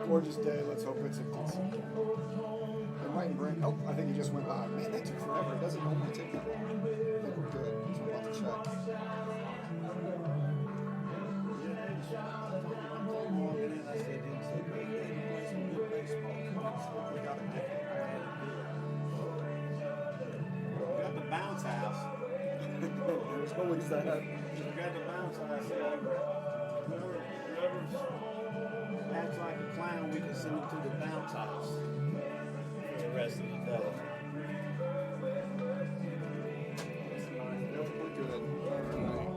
Gorgeous day. Let's hope it's a decent day. It might bring. Oh, I think he just went live. Man, that took forever. It doesn't normally take that long. I think we're good. So I'm about to check. We got the bounce house. What was that? We got the bounce house. Whoever acts like a clown, we can send him to the bounce house for the rest of the day. Nope, we're good. All right.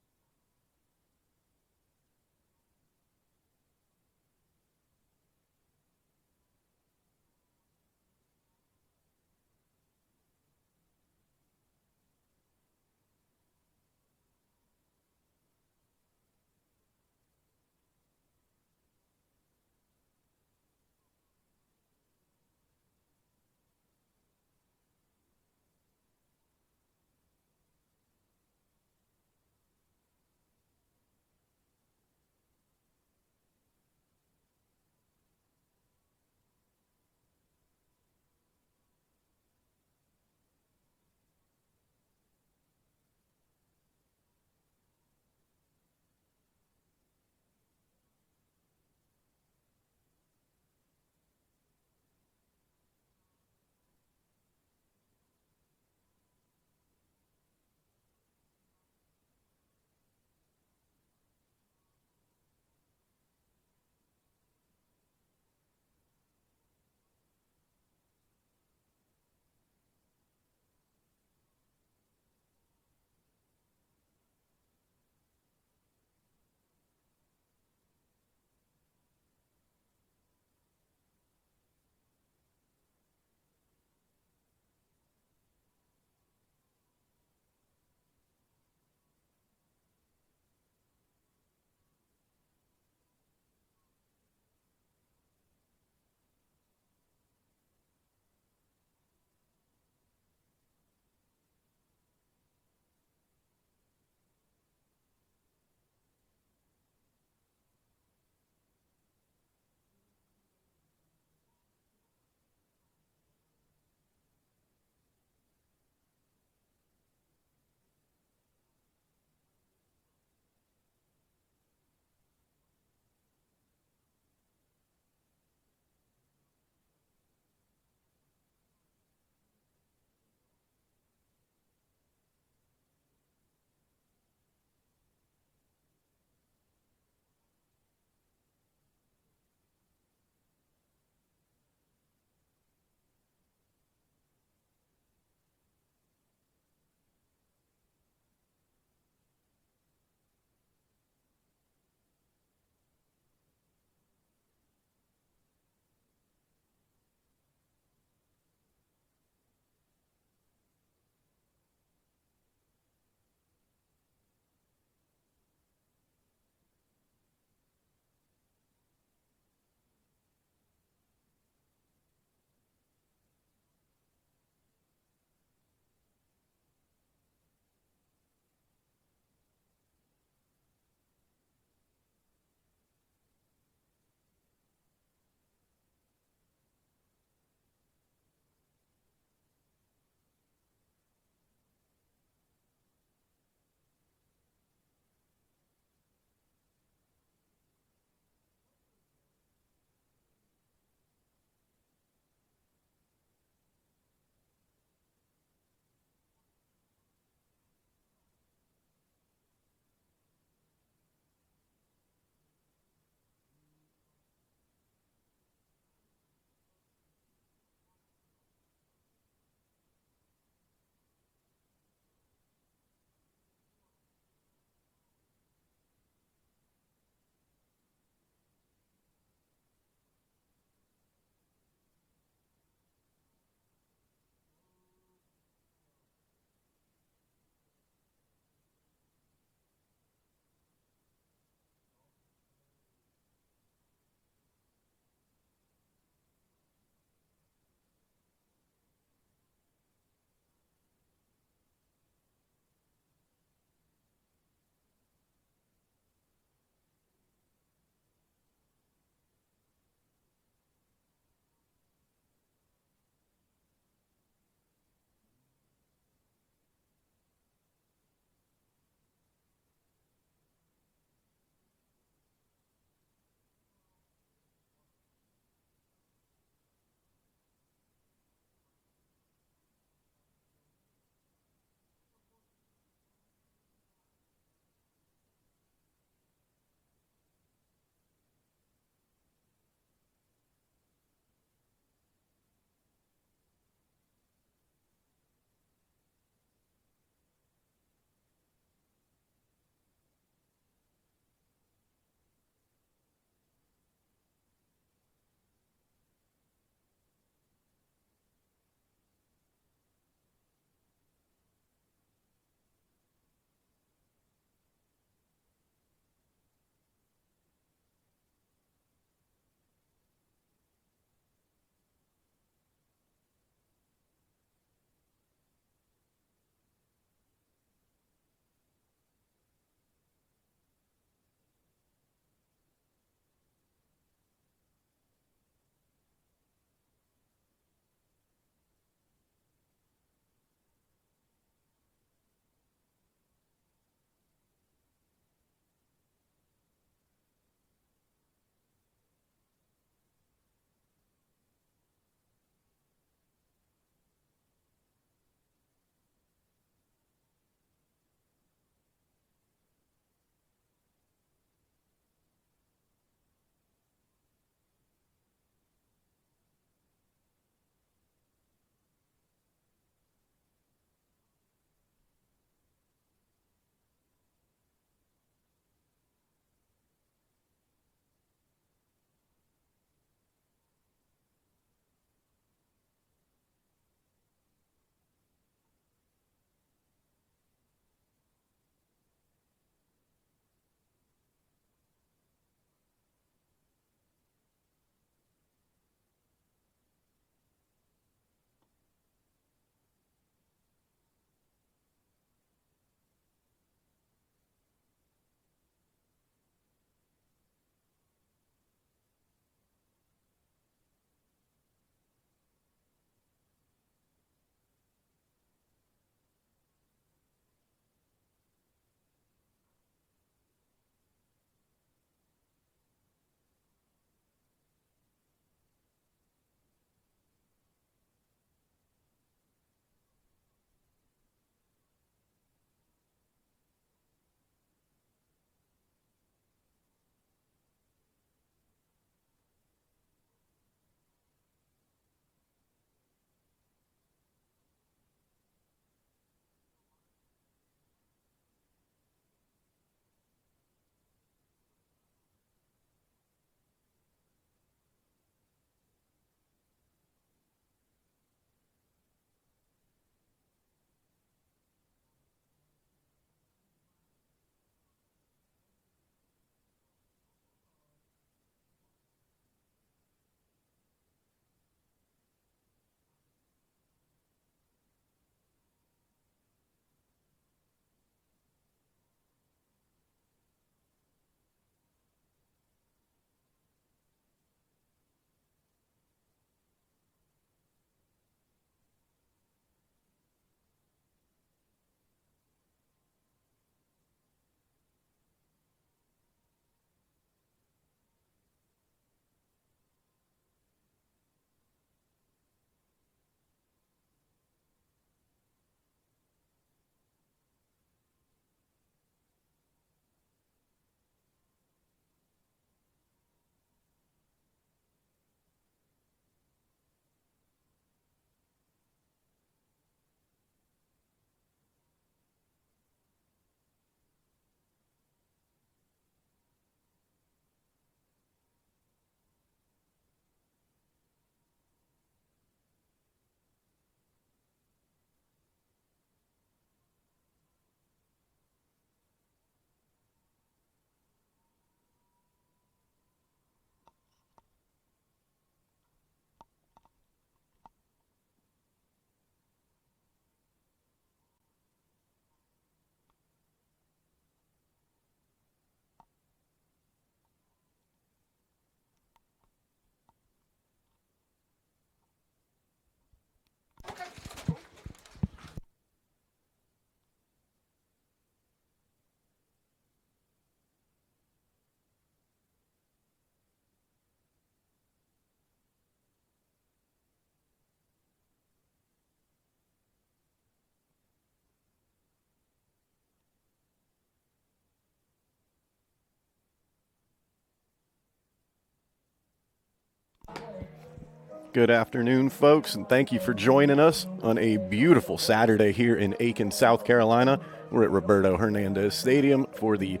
Good afternoon, folks, and thank you for joining us on a beautiful Saturday here in Aiken, South Carolina. We're at Roberto Hernandez Stadium for the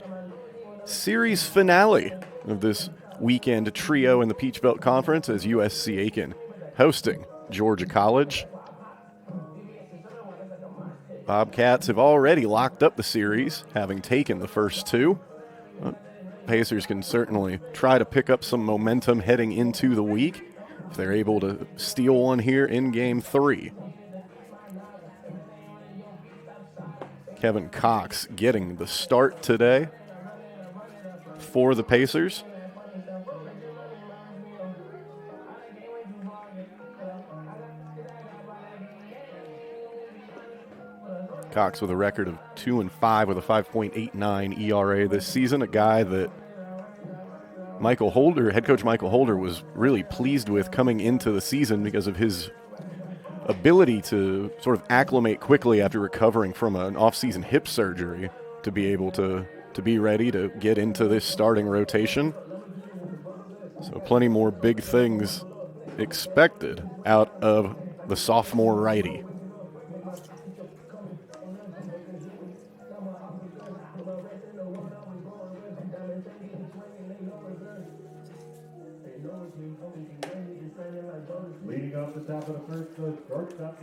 series finale of this weekend trio in the Peach Belt Conference as USC Aiken hosting Georgia College. Bobcats have already locked up the series, having taken the first two. Pacers can certainly try to pick up some momentum heading into the week if they're able to steal one here in Game 3. Kevin Cox getting the start today for the Pacers. Cox with a record of 2-5 with a 5.89 ERA this season, a guy that head coach Michael Holder was really pleased with coming into the season because of his ability to sort of acclimate quickly after recovering from an off-season hip surgery to be able to be ready to get into this starting rotation. So plenty more big things expected out of the sophomore righty.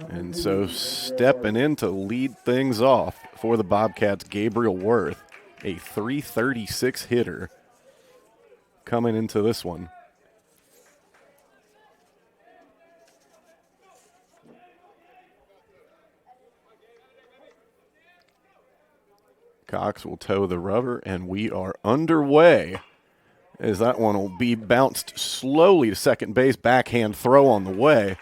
And so stepping in to lead things off for the Bobcats, Gabriel Worth, a .336 hitter coming into this one. Cox will toe the rubber, and we are underway as that one will be bounced slowly to second base. Backhand throw on the way.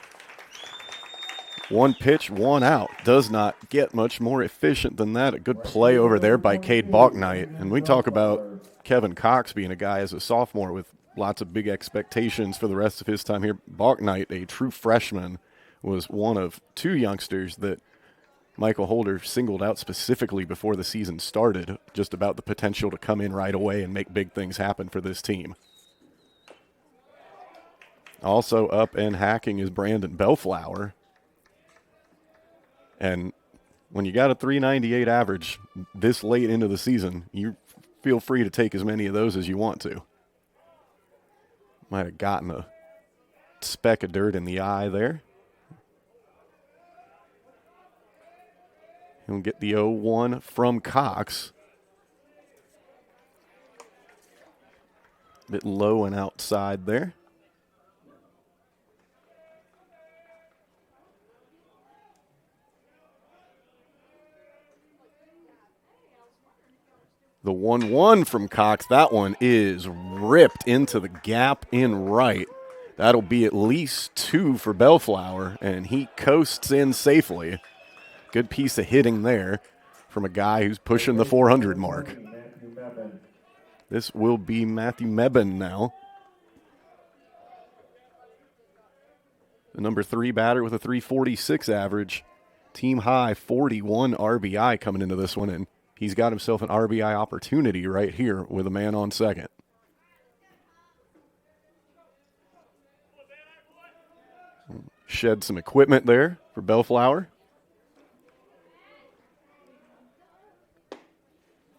One pitch, one out. Does not get much more efficient than that. A good play over there by Cade Balknight. And we talk about Kevin Cox being a guy as a sophomore with lots of big expectations for the rest of his time here. Balknight, a true freshman, was one of two youngsters that Michael Holder singled out specifically before the season started, just about the potential to come in right away and make big things happen for this team. Also up and hacking is Brandon Bellflower. And when you got a .398 average this late into the season, you feel free to take as many of those as you want to. Might have gotten a speck of dirt in the eye there. He'll get the 0-1 from Cox. Bit low and outside there. The 1-1 from Cox, that one is ripped into the gap in right. That'll be at least 2 for Bellflower, and he coasts in safely. Good piece of hitting there from a guy who's pushing the 400 mark. This will be Matthew Mebben now. The number 3 batter with a .346 average. Team high 41 RBI coming into this one, and he's got himself an RBI opportunity right here with a man on second. Shed some equipment there for Bellflower.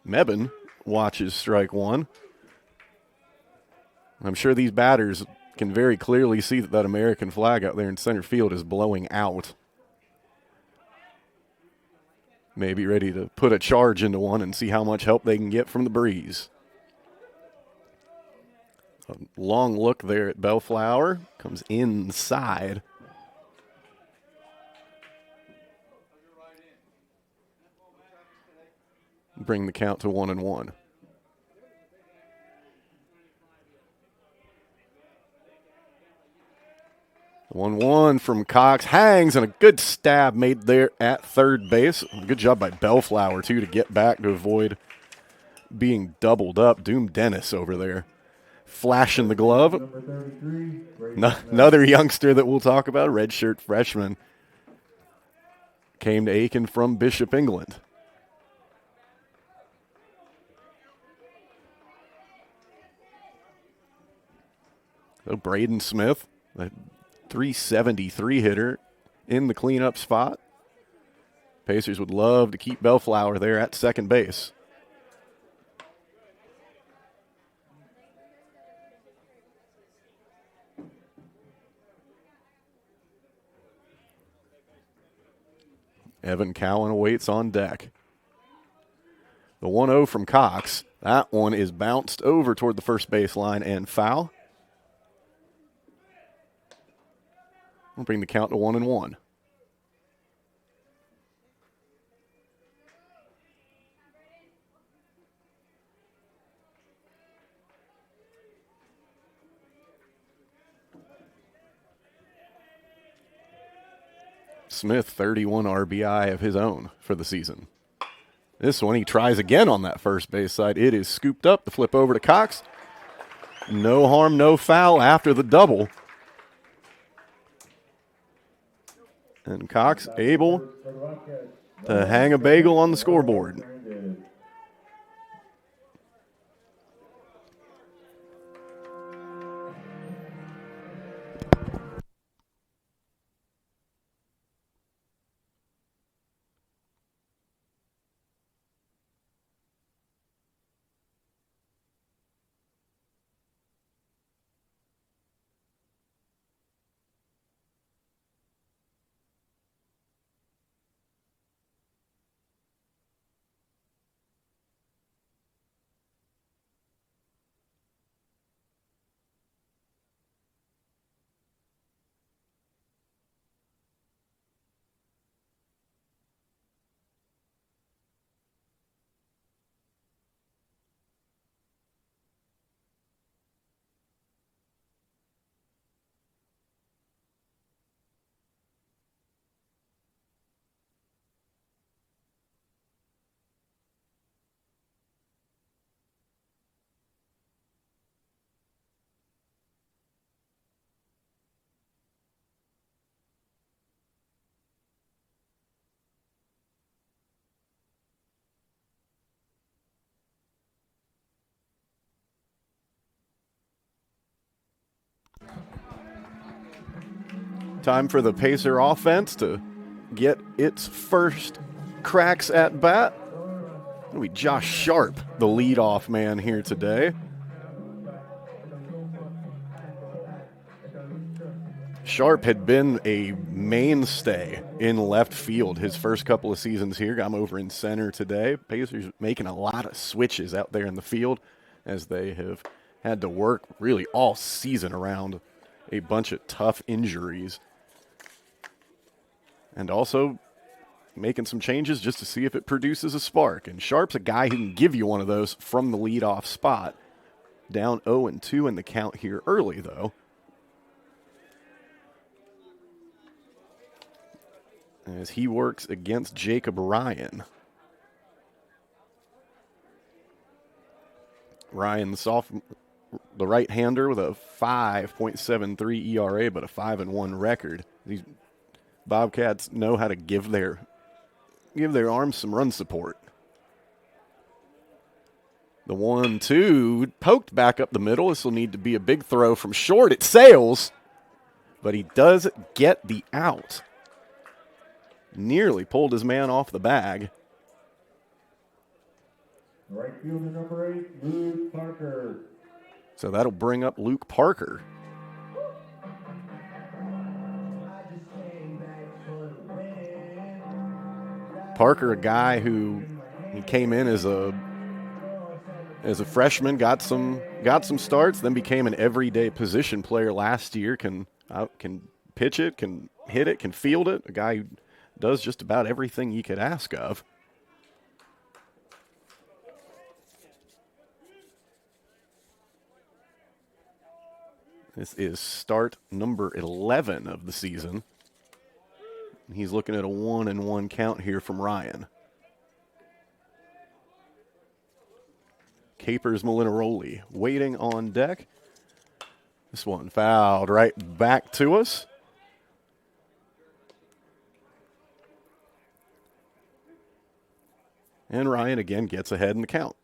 Mebben watches strike one. I'm sure these batters can very clearly see that American flag out there in center field is blowing out. Maybe ready to put a charge into one and see how much help they can get from the breeze. A long look there at Bellflower. Comes inside. Bring the count to 1-1. 1-1 from Cox. Hangs, and a good stab made there at third base. Good job by Bellflower, too, to get back to avoid being doubled up. Doom Dennis over there flashing the glove. Another youngster that we'll talk about, redshirt freshman, came to Aiken from Bishop, England. So Braden Smith, a 373 hitter in the cleanup spot. Pacers would love to keep Bellflower there at second base. Evan Cowan awaits on deck. The 1-0 from Cox. That one is bounced over toward the first baseline and foul. We'll bring the count to 1-1. Smith, 31 RBI of his own for the season. This one, he tries again on that first base side. It is scooped up. The flip over to Cox. No harm, no foul after the double. And Cox able to hang a bagel on the scoreboard. Time for the Pacer offense to get its first cracks at bat. It'll be Josh Sharp, the leadoff man here today. Sharp had been a mainstay in left field his first couple of seasons here. Got him over in center today. Pacers making a lot of switches out there in the field as they have had to work really all season around a bunch of tough injuries. And also making some changes just to see if it produces a spark. And Sharp's a guy who can give you one of those from the leadoff spot. Down 0-2 in the count here early, though. As he works against Jacob Ryan. Ryan, the right-hander with a 5.73 ERA, but a 5-1 record. These Bobcats know how to give their arms some run support. The 1-2 poked back up the middle. This will need to be a big throw from short. It sails, but he does get the out. Nearly pulled his man off the bag. Right fielder number 8, Luke Parker. So that'll bring up Luke Parker. Parker, a guy who he came in as a freshman, got some starts, then became an everyday position player last year. Can pitch it, can hit it, can field it. A guy who does just about everything you could ask of. This is start number 11 of the season. He's looking at a 1-1 count here from Ryan. Capers Molinaroli waiting on deck. This one fouled right back to us. And Ryan again gets ahead in the count.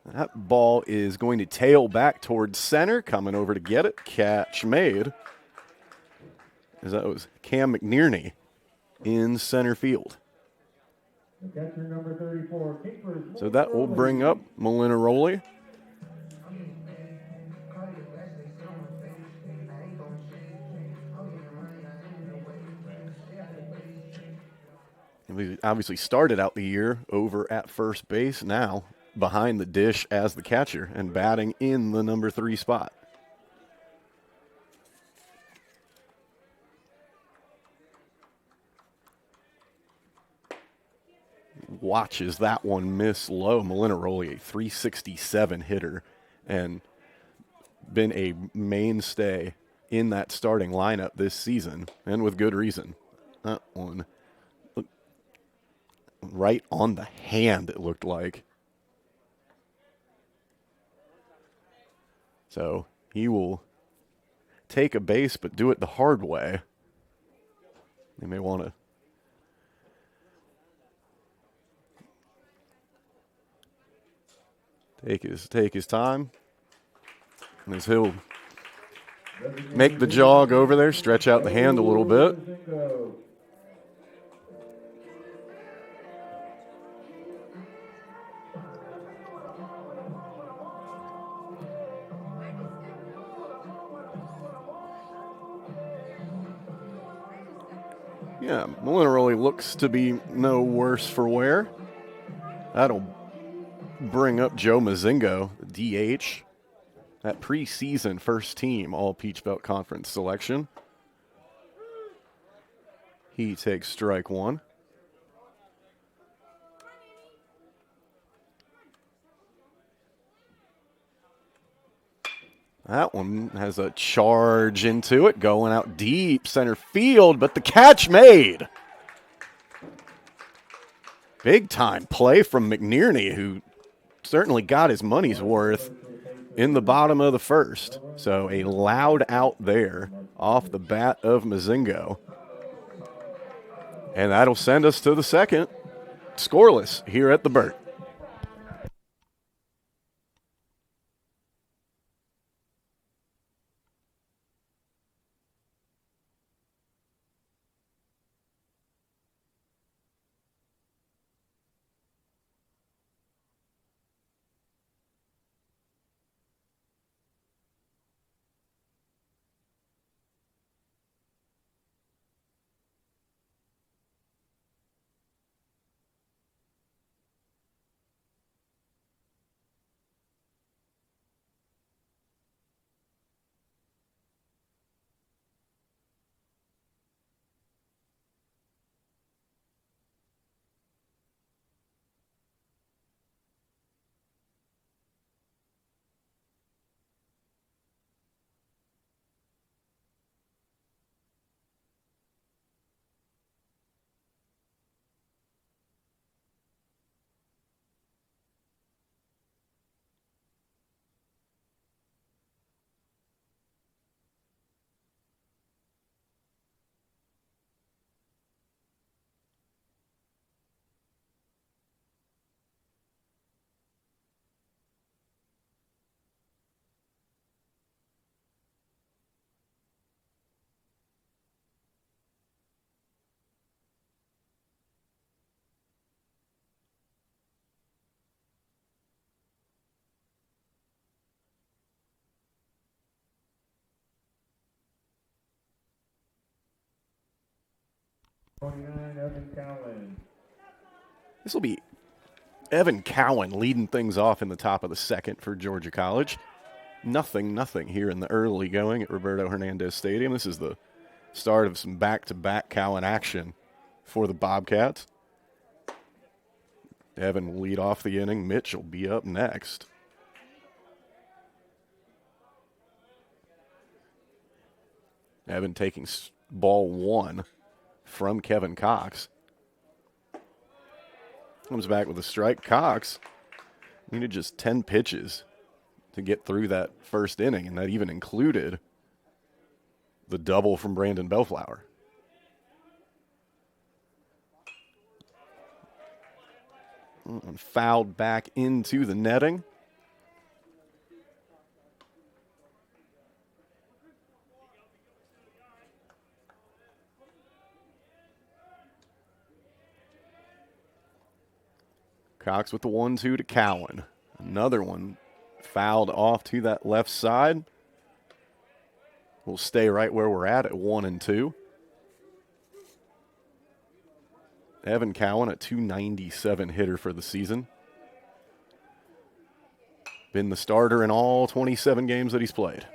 That ball is going to tail back towards center, coming over to get it. Catch made. As that was Cam McNearney in center field. Catcher number 34, Capers. So that will bring up Molinaroli. He obviously started out the year over at first base, now behind the dish as the catcher and batting in the number 3 spot. Watches that one miss low. Molinaroli, a 367 hitter, and been a mainstay in that starting lineup this season, and with good reason. That one right on the hand, it looked like. So he will take a base, but do it the hard way. They may want to take his time. And as he'll make the jog over there, stretch out the hand a little bit. Yeah, Molinaroli looks to be no worse for wear. That'll bring up Joe Mazingo, DH, that preseason first team All Peach Belt Conference selection. He takes strike one. That one has a charge into it, going out deep center field, but the catch made. Big time play from McNearney, who certainly got his money's worth in the bottom of the first. So a loud out there off the bat of Mazingo. And that'll send us to the second. Scoreless here at the Burt. Evan Cowan. This will be Evan Cowan leading things off in the top of the second for Georgia College. Nothing here in the early going at Roberto Hernandez Stadium. This is the start of some back-to-back Cowan action for the Bobcats. Evan will lead off the inning. Mitch will be up next. Evan taking ball 1 from Kevin Cox. Comes back with a strike. Cox needed just 10 pitches to get through that first inning, and that even included the double from Brandon Bellflower. And fouled back into the netting. Cox with the 1-2 to Cowan. Another one fouled off to that left side. We'll stay right where we're at 1-2. Evan Cowan, a .297 hitter for the season. Been the starter in all 27 games that he's played.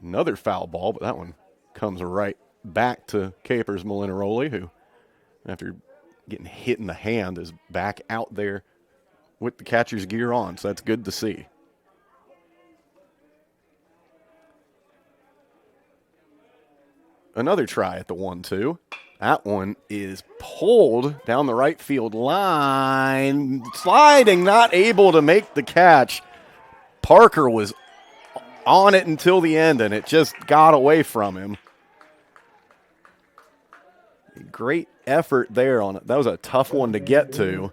Another foul ball, but that one comes right back to Capers Molinaroli, who, after getting hit in the hand, is back out there with the catcher's gear on, so that's good to see. Another try at the 1-2. That one is pulled down the right field line. Sliding, not able to make the catch. Parker was on it until the end, and it just got away from him. Great effort there on it. That was a tough one to get to.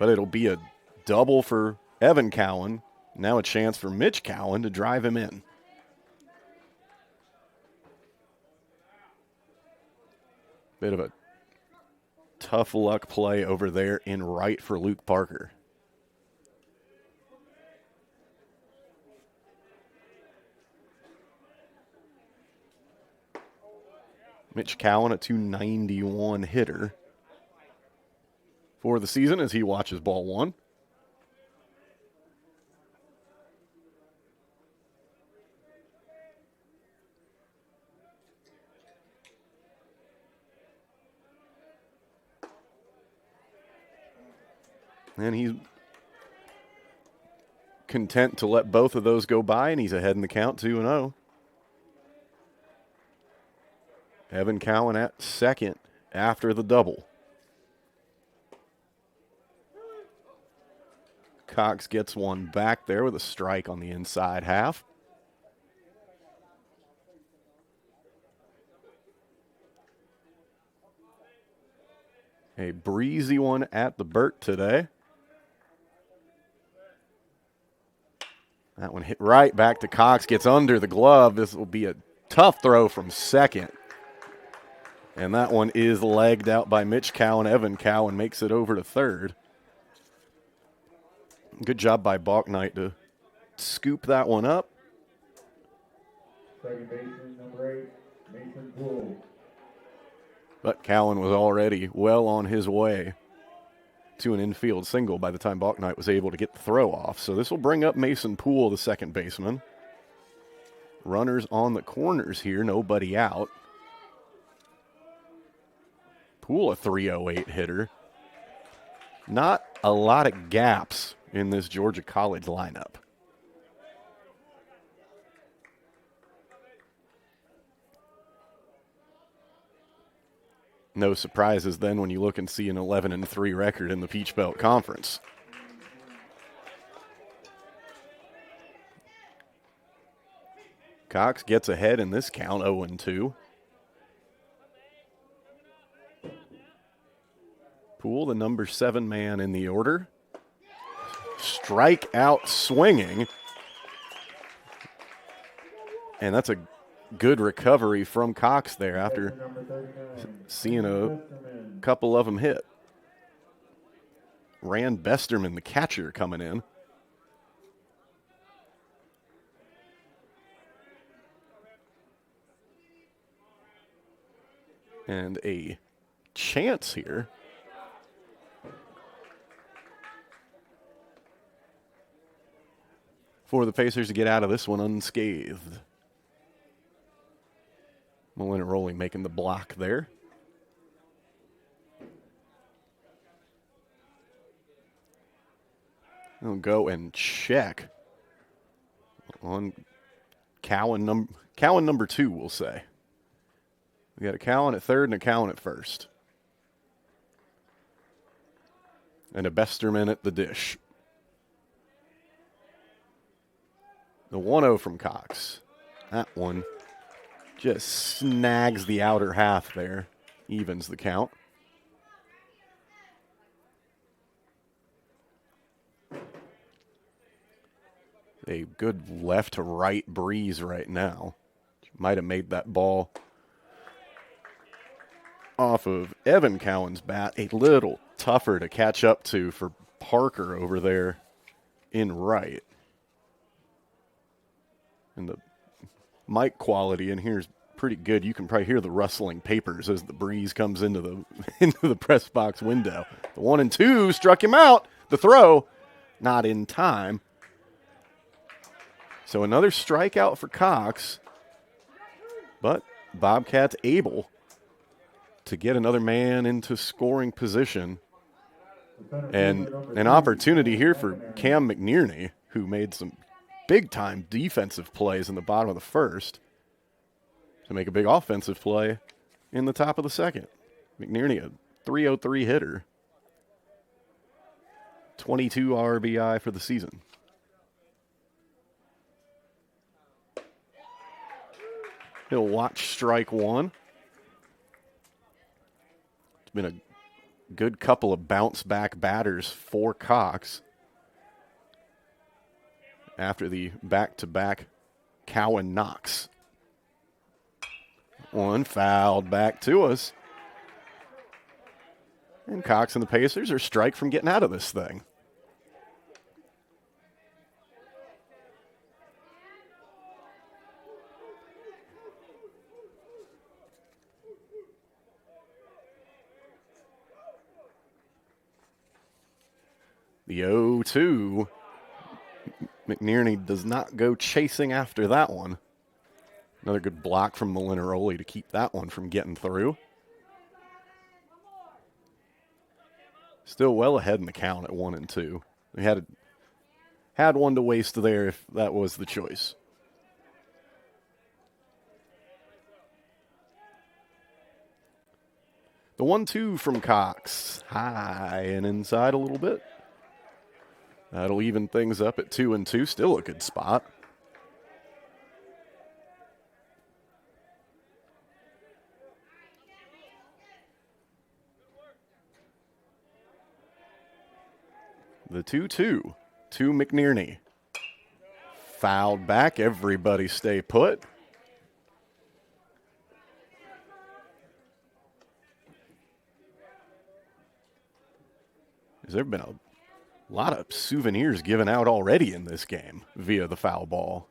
But it'll be a double for Evan Cowan. Now a chance for Mitch Cowan to drive him in. Bit of a tough luck play over there in right for Luke Parker. Mitch Cowan, a .291 hitter for the season as he watches ball 1. And he's content to let both of those go by, and he's ahead in the count 2-0. Evan Cowan at second after the double. Cox gets one back there with a strike on the inside half. A breezy one at the Burt today. That one hit right back to Cox, gets under the glove. This will be a tough throw from second. And that one is legged out by Mitch Cowan. Evan Cowan makes it over to third. Good job by Balknight to scoop that one up. Second baseman, number 8, Mason Poole. But Cowan was already well on his way to an infield single by the time Balknight was able to get the throw off. So this will bring up Mason Poole, the second baseman. Runners on the corners here, nobody out. Poole, a .308 hitter. Not a lot of gaps in this Georgia College lineup. No surprises then when you look and see an 11-3 record in the Peach Belt Conference. Cox gets ahead in this count, 0-2. Poole, the number 7 man in the order. Strike out swinging. And that's a good recovery from Cox there after seeing a couple of them hit. Rand Besterman, the catcher, coming in. And a chance here for the Pacers to get out of this one unscathed. Molinaroli making the block there. He'll go and check on Cowan number 2, we'll say. We got a Cowan at third and a Cowan at first. And a Besterman at the dish. The 1-0 from Cox. That one just snags the outer half there. Evens the count. A good left to right breeze right now. Might have made that ball off of Evan Cowan's bat a little tougher to catch up to for Parker over there in right. And the mic quality in here is pretty good. You can probably hear the rustling papers as the breeze comes into the into the press box window. The 1-2 struck him out. The throw, not in time. So another strikeout for Cox, but Bobcats able to get another man into scoring position. And an opportunity here for Cam McNearney, who made some big-time defensive plays in the bottom of the first, to make a big offensive play in the top of the second. McNearney, a .303 hitter, 22 RBI for the season. He'll watch strike one. It's been a good couple of bounce-back batters for Cox after the back-to-back Cowan knocks. One fouled back to us. And Cox and the Pacers are strike from getting out of this thing. The 0-2. McNearney does not go chasing after that one. Another good block from Molinaroli to keep that one from getting through. Still well ahead in the count at 1-2. We had one to waste there if that was the choice. The 1-2 from Cox. High and inside a little bit. That'll even things up at 2-2. Still a good spot. The 2-2 to McNearney. Fouled back. Everybody stay put. Has there been a lot of souvenirs given out already in this game via the foul ball?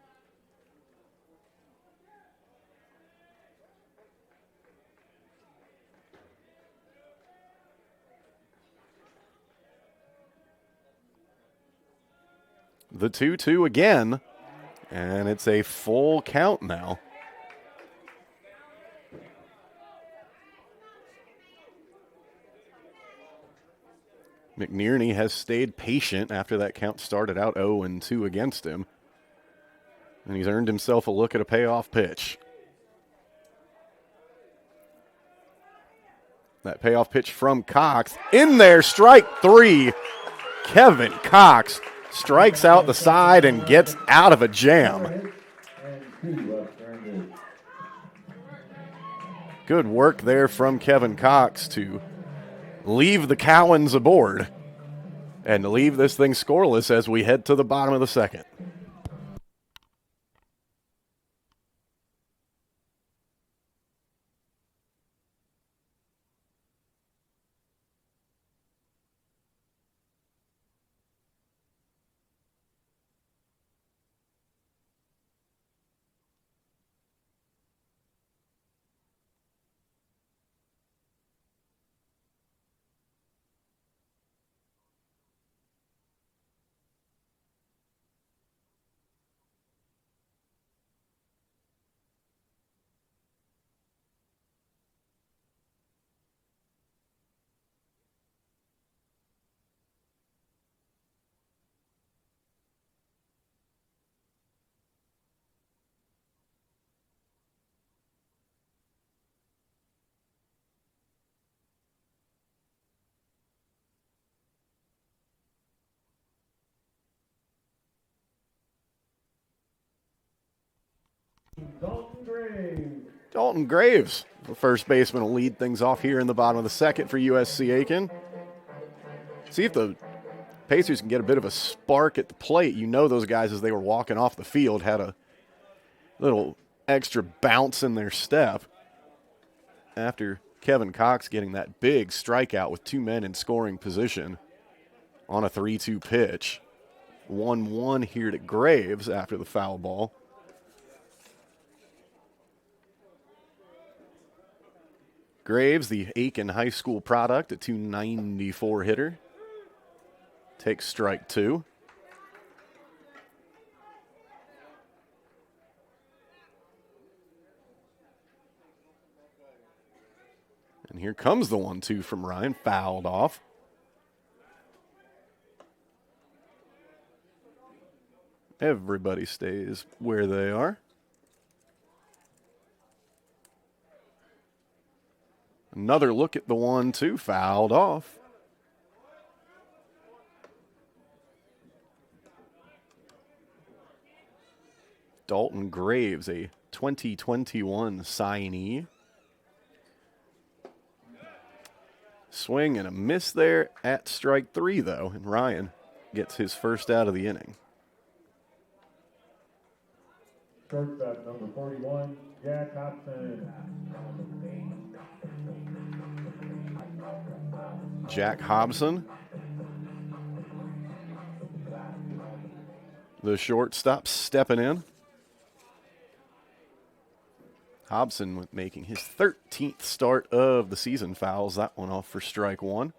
The 2-2 again, and it's a full count now. McNearney has stayed patient after that count started out 0-2 against him. And he's earned himself a look at a payoff pitch. That payoff pitch from Cox. In there, strike three. Kevin Cox strikes out the side and gets out of a jam. Good work there from Kevin Cox to leave the Cowans aboard and to leave this thing scoreless as we head to the bottom of the second. Graves. Dalton Graves, the first baseman, will lead things off here in the bottom of the second for USC Aiken. See if the Pacers can get a bit of a spark at the plate. You know those guys, as they were walking off the field, had a little extra bounce in their step after Kevin Cox getting that big strikeout with 2 men in scoring position on a 3-2 pitch. 1-1 here to Graves after the foul ball. Graves, the Aiken High School product, a .294 hitter, takes strike 2. And here comes the 1-2 from Ryan, fouled off. Everybody stays where they are. Another look at the 1-2, fouled off. Dalton Graves, a 2021 signee. Swing and a miss there at strike 3, though, and Ryan gets his first out of the inning. Shortstop number 41, Jack Hobson. Jack Hobson, the shortstop, stepping in. Hobson making his 13th start of the season, fouls that one off for strike 1.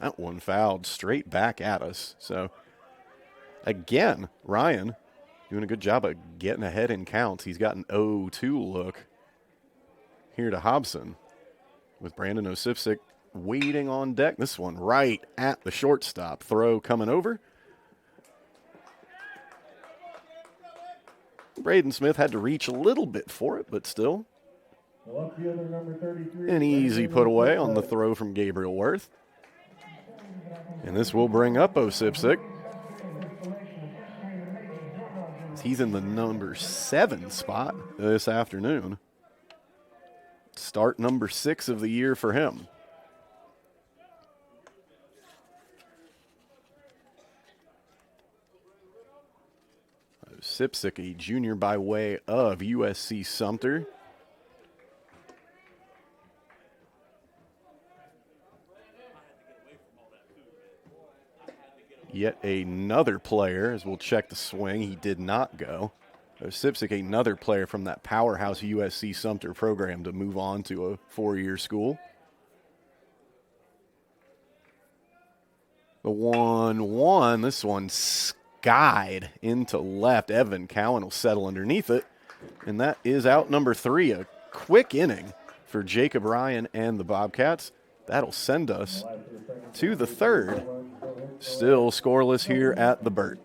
That one fouled straight back at us. So, again, Ryan doing a good job of getting ahead in counts. He's got an 0-2 look here to Hobson with Brandon Osipsik waiting on deck. This one right at the shortstop. Throw coming over. Braden Smith had to reach a little bit for it, but still The left fielder number 33. an easy put away on the throw from Gabriel Worth. And this will bring up Osipsik. He's in the number 7 spot this afternoon. Start number 6 of the year for him. Osipsik, a junior by way of USC Sumter. Yet another player, as we'll check the swing, he did not go. Osipsik, another player from that powerhouse USC Sumter program to move on to a 4-year school. The 1-1, this one skied into left. Evan Cowan will settle underneath it. And that is out number 3, a quick inning for Jacob Ryan and the Bobcats. That'll send us to the 3rd. Still scoreless here at the Burt.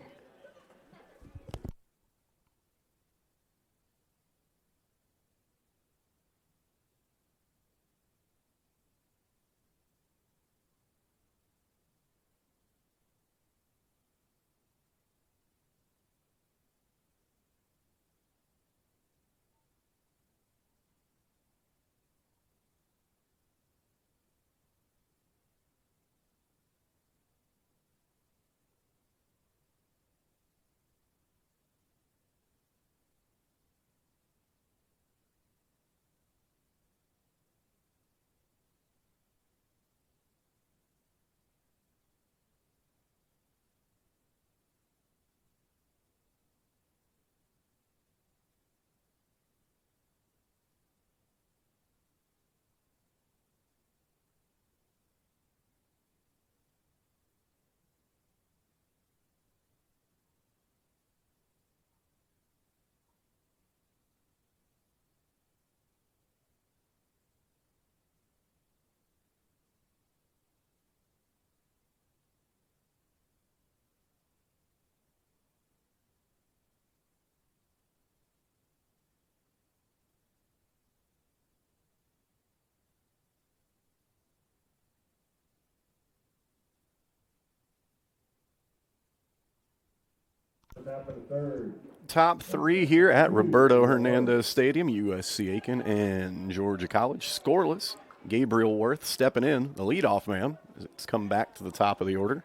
Top of the third. Top three here at Roberto Hernandez Stadium, USC Aiken and Georgia College. Scoreless. Gabriel Worth stepping in, the leadoff man. It's come back to the top of the order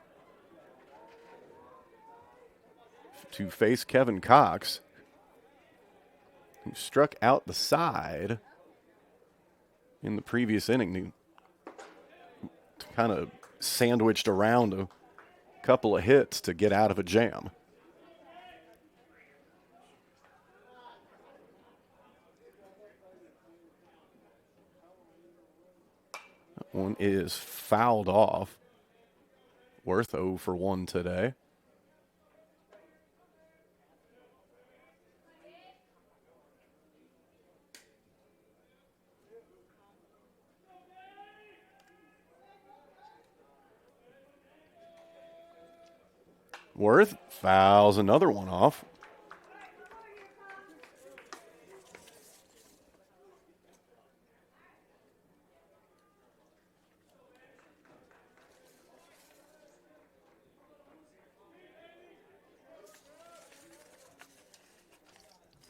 to face Kevin Cox, who struck out the side in the previous inning. Kind of sandwiched around a couple of hits to get out of a jam. That one is fouled off. Worth 0 for 1 today. Worth fouls another one off.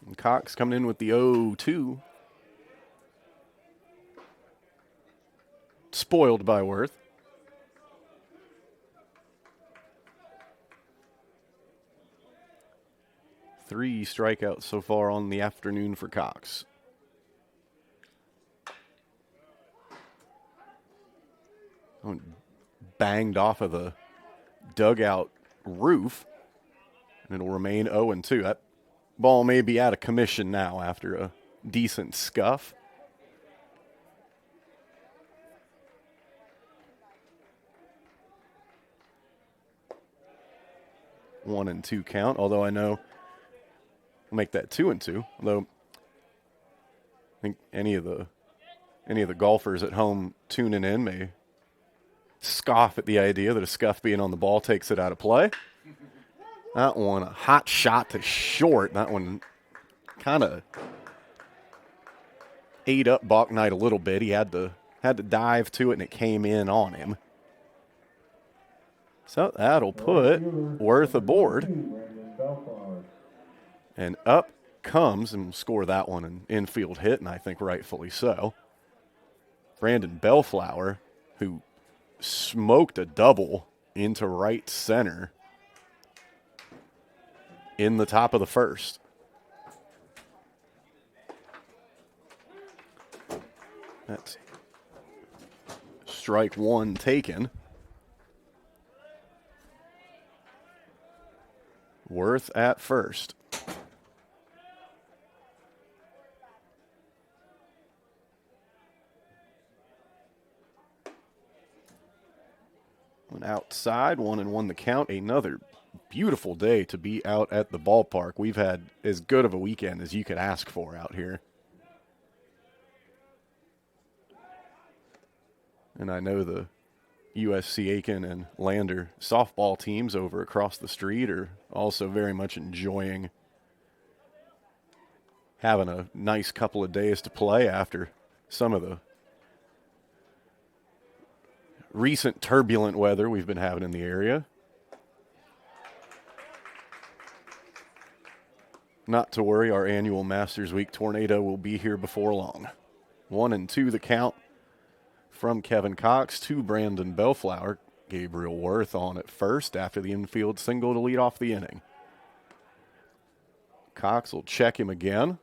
And Cox coming in with the 0-2. Spoiled by Worth. Three strikeouts so far on the afternoon for Cox. Banged off of the dugout roof, and it'll remain 0-2. That ball may be out of commission now after a decent scuff. One and two count, although I know we'll make that 2-2. Although I think any of the golfers at home tuning in may scoff at the idea that a scuff being on the ball takes it out of play. That one, a hot shot to short. That one kind of ate up Bach Knight a little bit. He had to dive to it, and it came in on him. So that'll put Worth aboard. And up comes, and score that one an infield hit, and I think rightfully so, Brandon Bellflower, who smoked a double into right center in the top of the first. That's strike one taken. Worth at first. One outside, 1-1 the count. Another beautiful day to be out at the ballpark. We've had as good of a weekend as you could ask for out here. And I know the USC Aiken and Lander softball teams over across the street are also very much enjoying having a nice couple of days to play after some of the recent turbulent weather we've been having in the area. Not to worry, our annual Masters Week tornado will be here before long. 1-2 the count from Kevin Cox to Brandon Bellflower. Gabriel Worth on at first after the infield single to lead off the inning. Cox will check him again.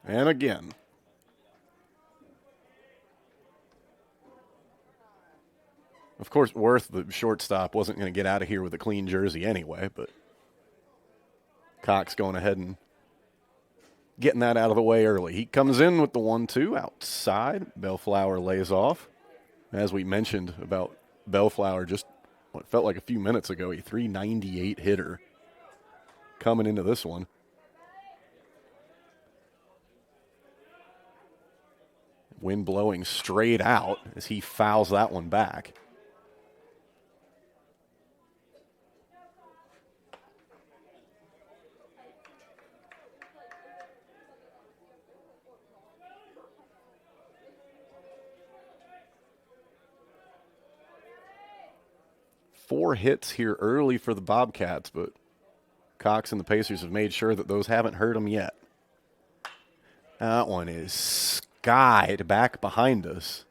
And again. Of course, Worth, the shortstop, wasn't going to get out of here with a clean jersey anyway, but Cox going ahead and getting that out of the way early. He comes in with the 1-2 outside. Bellflower lays off. As we mentioned about Bellflower just what felt like a few minutes ago, a .398 hitter coming into this one. Wind blowing straight out as he fouls that one back. 4 hits here early for the Bobcats, but Cox and the Pacers have made sure that those haven't hurt them yet. That one is skied back behind us.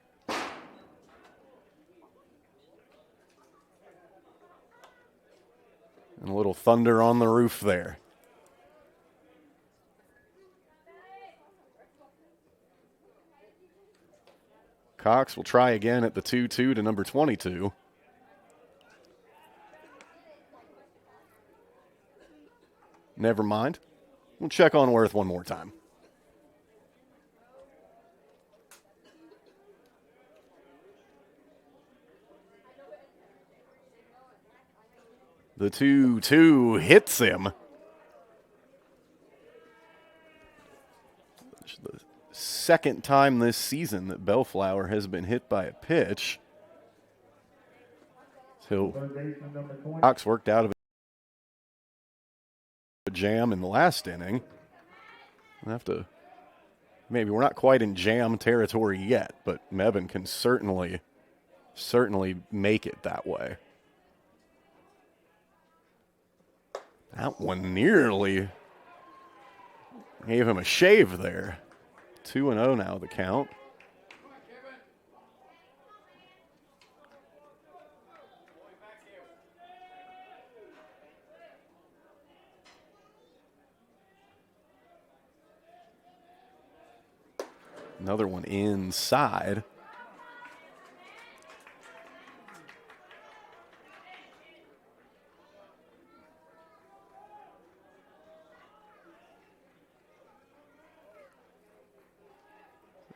And a little thunder on the roof there. Cox will try again at the 2-2 to number 22. Never mind. We'll check on Worth one more time. The 2-2 hits him. It's the second time this season that Bellflower has been hit by a pitch. So Cox worked out of a jam in the last inning. We'll have to, maybe we're not quite in jam territory yet, but Mebane can certainly make it that way. That one nearly gave him a shave there. 2-0 now the count. Another one inside.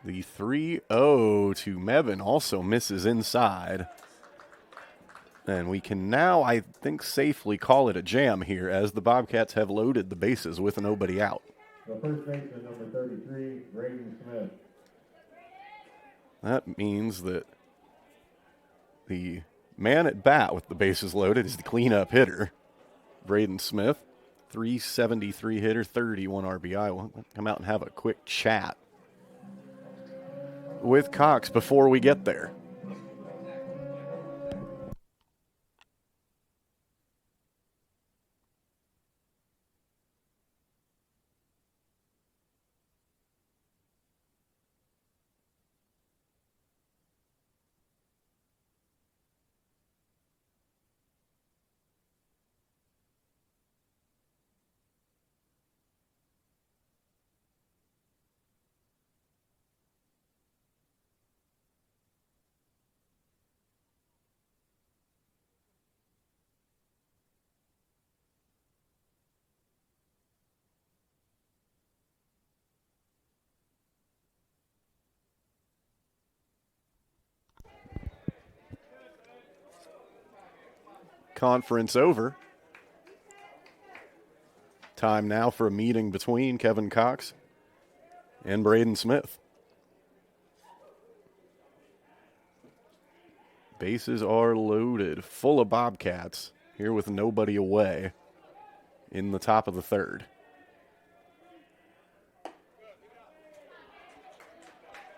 The 3-0 to Mebane also misses inside. And we can now, I think, safely call it a jam here as the Bobcats have loaded the bases with nobody out. The first baseman, number 33, Braden Smith. That means that the man at bat with the bases loaded is the cleanup hitter, Braden Smith. 373 hitter, 31 RBI. We'll come out and have a quick chat with Cox before we get there. Conference over. Time now for a meeting between Kevin Cox and Braden Smith. Bases are loaded, full of Bobcats, here with nobody away in the top of the third.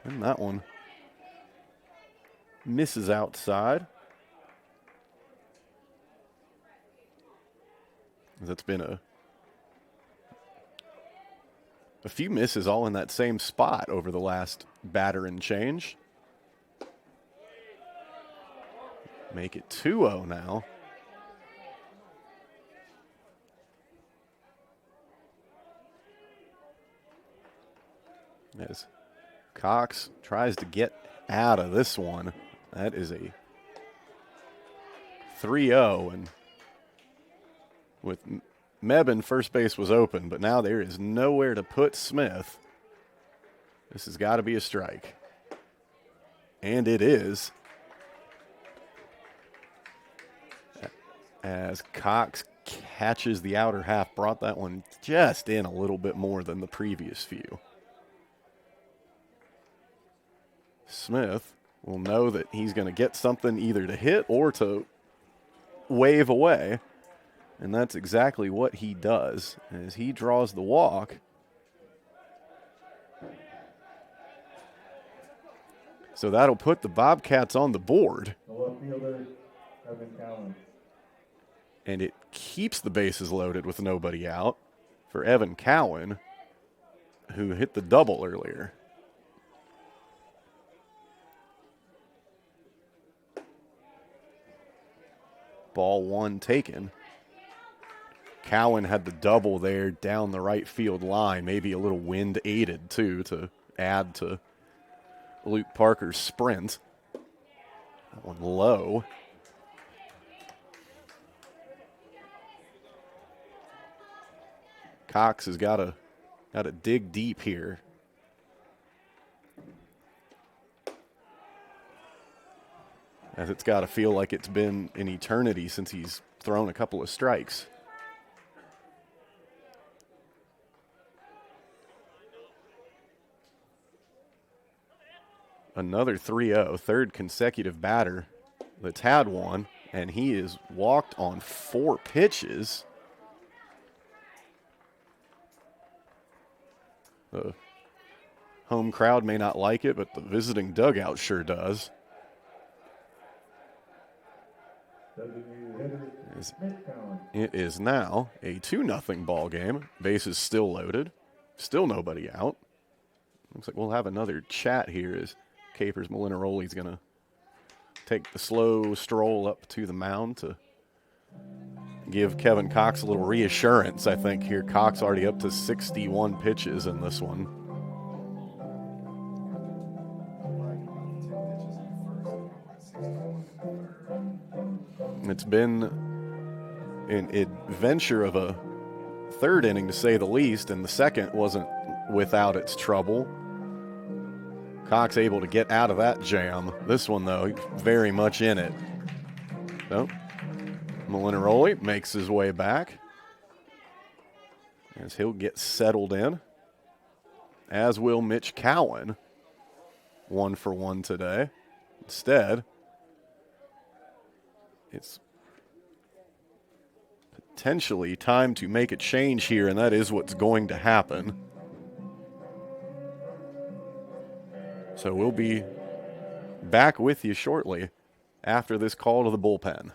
And that one misses outside. That's been a few misses all in that same spot over the last batter and change. Make it 2-0 now. As Cox tries to get out of this one. That is a 3-0, and with Mebane, first base was open, but now there is nowhere to put Smith. This has got to be a strike. And it is. As Cox catches the outer half, brought that one just in a little bit more than the previous few. Smith will know that he's going to get something either to hit or to wave away. And that's exactly what he does as he draws the walk. So that'll put the Bobcats on the board. The left fielder, Evan Cowan. And it keeps the bases loaded with nobody out for Evan Cowan, who hit the double earlier. Ball one taken. Cowan had the double there down the right field line, maybe a little wind aided too to add to Luke Parker's sprint. That one low. Cox has got to dig deep here. As it's got to feel like it's been an eternity since he's thrown a couple of strikes. Another 3-0, third consecutive batter that's had one, and he is walked on 4 pitches. The home crowd may not like it, but the visiting dugout sure does. It is now a 2-0 ball game. Bases still loaded. Still nobody out. Looks like we'll have another chat here as Capers Molinaroli's going to take the slow stroll up to the mound to give Kevin Cox a little reassurance. I think here Cox already up to 61 pitches in this one. It's been an adventure of a third inning, to say the least, and the second wasn't without its trouble. Cox able to get out of that jam. This one, though, very much in it. So, Molinaroli makes his way back as he'll get settled in, as will Mitch Cowan. 1 for 1 today. Instead, it's potentially time to make a change here, and that is what's going to happen. So we'll be back with you shortly after this call to the bullpen.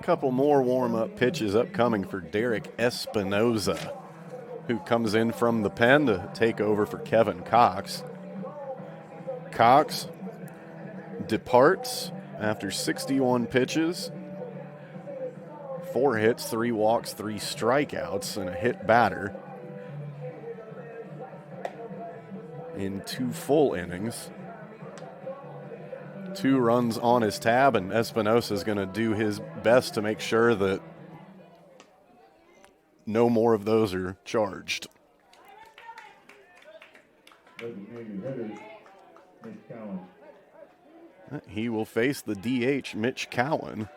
Couple more warm-up pitches upcoming for Derek Espinoza, who comes in from the pen to take over for Kevin Cox. Cox departs after 61 pitches, 4 hits, 3 walks, 3 strikeouts, and a hit batter in 2 full innings. 2 runs on his tab, and Espinosa is going to do his best to make sure that no more of those are charged. Designated hitter, Mitch Cowan. He will face the DH, Mitch Cowan.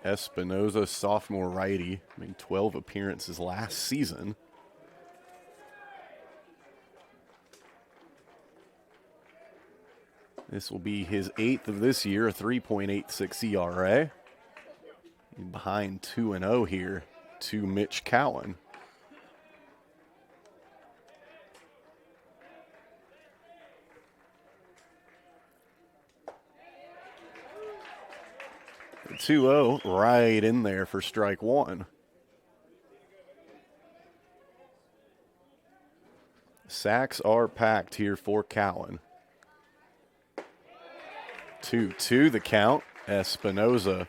Espinoza, sophomore righty, made 12 appearances last season. This will be his 8th of this year, a 3.86 ERA. Behind 2-0 here to Mitch Cowan. The 2-0 right in there for strike one. Sacks are packed here for Cowan. 2-2 the count. Espinoza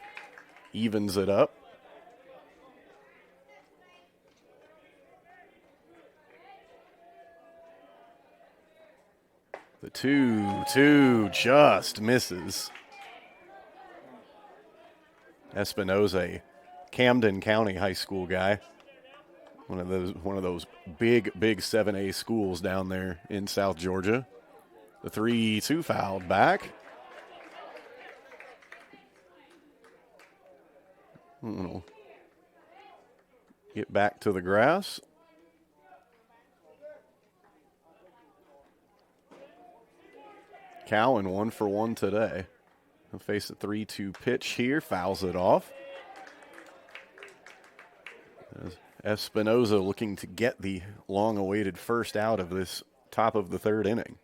evens it up. The 2-2 just misses. Espinoza, Camden County high school guy. One of those big 7A schools down there in South Georgia. The 3-2 fouled back. Get back to the grass. Cowan 1 for 1 today. He'll face a 3-2 pitch here, fouls it off. Espinoza looking to get the long-awaited first out of this top of the third inning.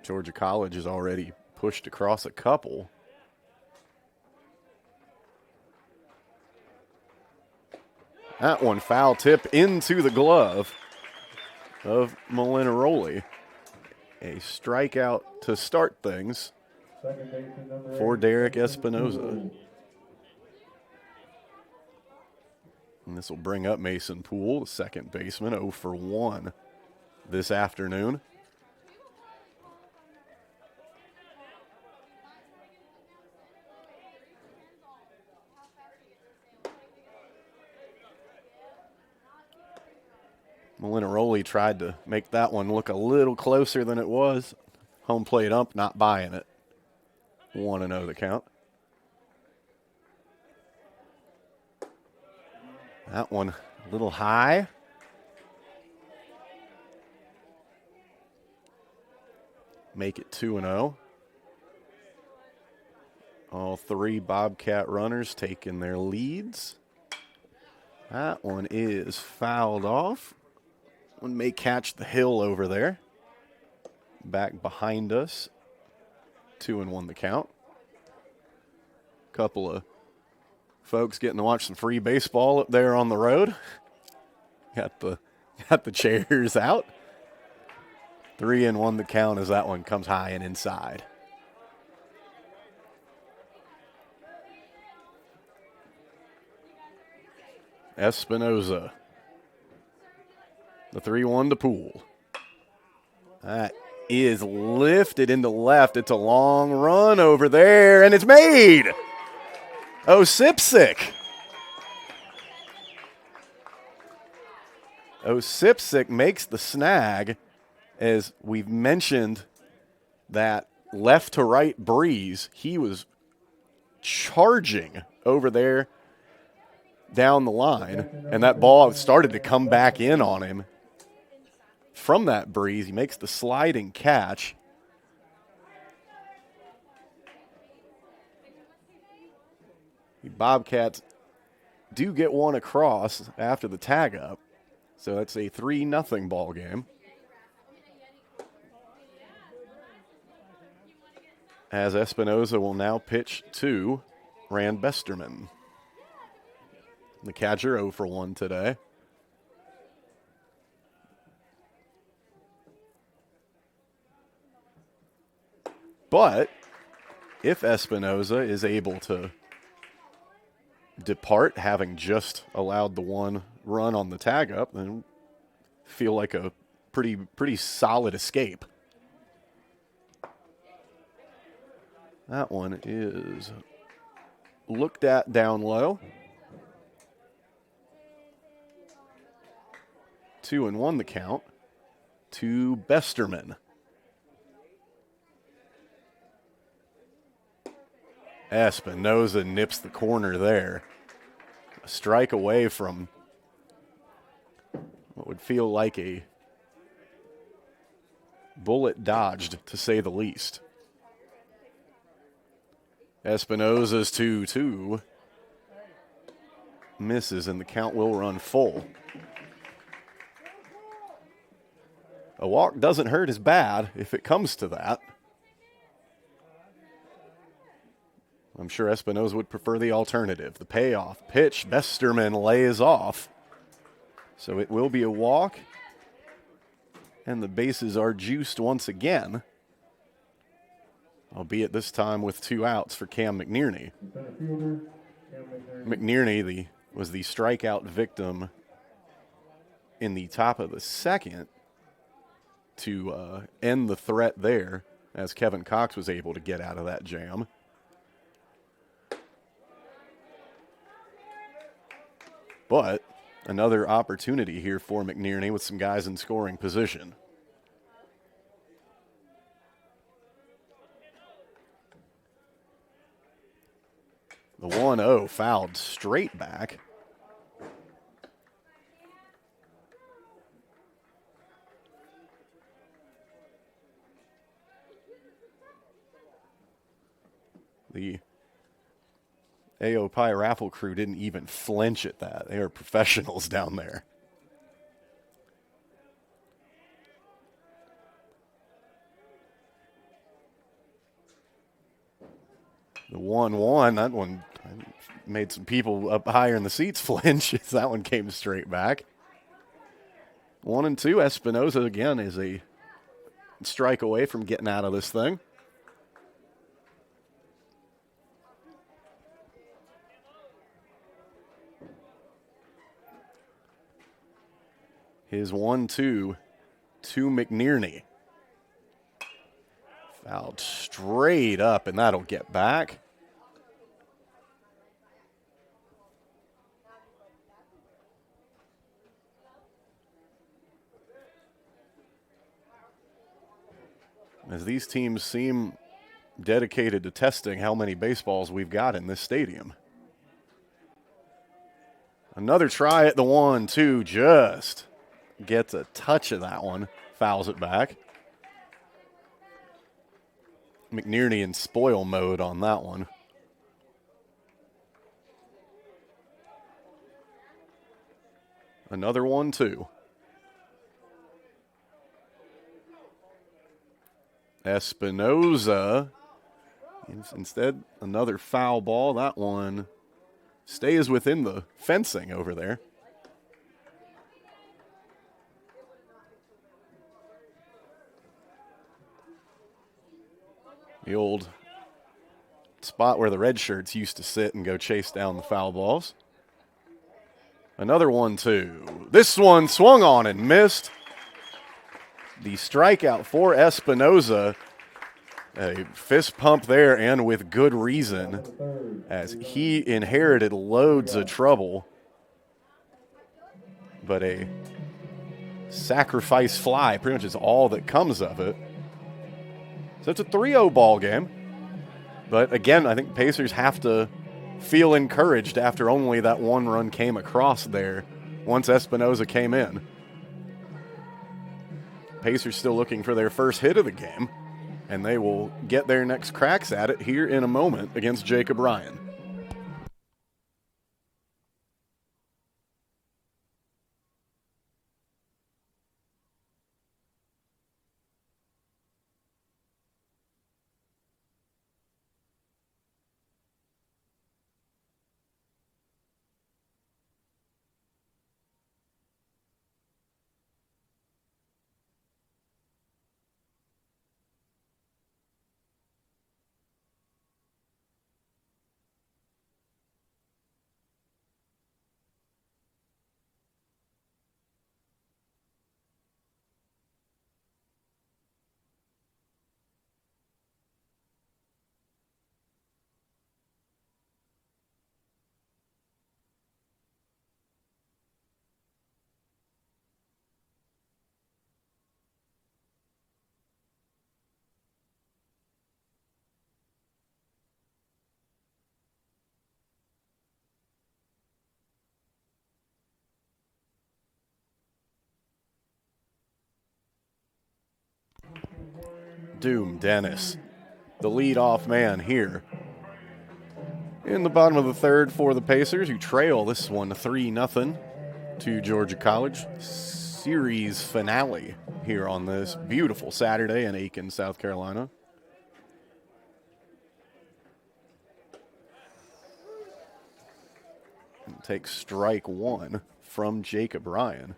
Georgia College has already pushed across a couple. That one foul tip into the glove of Molinaroli. A strikeout to start things for Derek Espinoza. And this will bring up Mason Poole, the second baseman, 0 for 1 this afternoon. Molinaroli tried to make that one look a little closer than it was. Home plate ump not buying it. 1-0 the count. That one a little high. Make it 2-0. All three Bobcat runners taking their leads. That one is fouled off. One may catch the hill over there. Back behind us. 2-1 the count. Couple of folks getting to watch some free baseball up there on the road. Got the chairs out. 3-1 the count as that one comes high and inside. Espinoza. The 3-1 to Poole. That is lifted into left. It's a long run over there, and it's made. Osipsik. Osipsik makes the snag. As we've mentioned, that left to right breeze, he was charging over there down the line, and that ball started to come back in on him. From that breeze, he makes the sliding catch. The Bobcats do get one across after the tag up, so that's a 3-0 ball game. As Espinoza will now pitch to Rand Besterman. The catcher 0 for 1 today. But if Espinoza is able to depart, having just allowed the one run on the tag up, then feel like a pretty solid escape. That one is looked at down low. 2-1 the count to Besterman. Espinoza nips the corner there. A strike away from what would feel like a bullet dodged, to say the least. Espinoza's 2-2. Misses, and the count will run full. A walk doesn't hurt as bad if it comes to that. I'm sure Espinoza would prefer the alternative. The payoff pitch, Besterman lays off. So it will be a walk. And the bases are juiced once again. Albeit this time with 2 outs for Cam McNearney. McNearney was the strikeout victim in the top of the second to end the threat there, as Kevin Cox was able to get out of that jam. But another opportunity here for McNearney with some guys in scoring position. The 1-0 fouled straight back. The AOPI raffle crew didn't even flinch at that. They are professionals down there. The 1-1, that one made some people up higher in the seats flinch as that one came straight back. 1-2, Espinoza again is a strike away from getting out of this thing. His 1-2 to McNearney. Fouled straight up, and that'll get back. As these teams seem dedicated to testing how many baseballs we've got in this stadium. Another try at the 1-2, just gets a touch of that one, fouls it back. McNearney in spoil mode on that one. Another 1-2. Espinoza, instead, another foul ball. That one stays within the fencing over there. The old spot where the red shirts used to sit and go chase down the foul balls. Another 1-2. This one swung on and missed. The strikeout for Espinoza. A fist pump there, and with good reason, as he inherited loads of trouble. But a sacrifice fly pretty much is all that comes of it. So it's a 3-0 ball game. But again, I think Pacers have to feel encouraged after only that one run came across there once Espinoza came in. Pacers still looking for their first hit of the game, and they will get their next cracks at it here in a moment against Jacob Ryan. Doom Dennis, the leadoff man here in the bottom of the third for the Pacers, who trail this one 3-0 to Georgia College. Series finale here on this beautiful Saturday in Aiken, South Carolina. And take strike one from Jacob Ryan.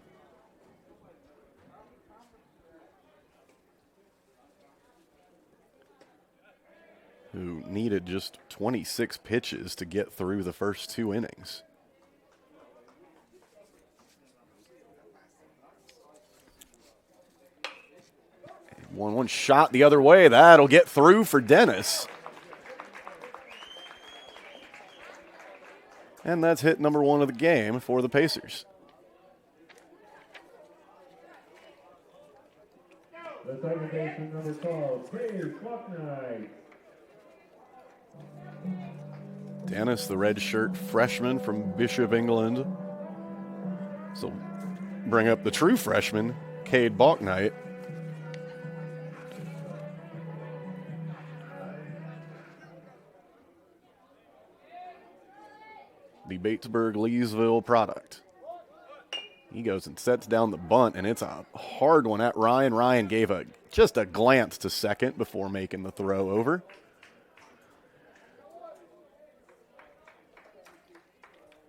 Who needed just 26 pitches to get through the first 2 innings. 1-1 shot the other way. That'll get through for Dennis. And that's hit number 1 of the game for the Pacers. The second baseman, number 12, Chris Bucknight. Dennis, the red shirt freshman from Bishop, England. So bring up the true freshman, Cade Bucknight. The Batesburg-Leesville product. He goes and sets down the bunt, and it's a hard one at Ryan. Ryan gave just a glance to second before making the throw over.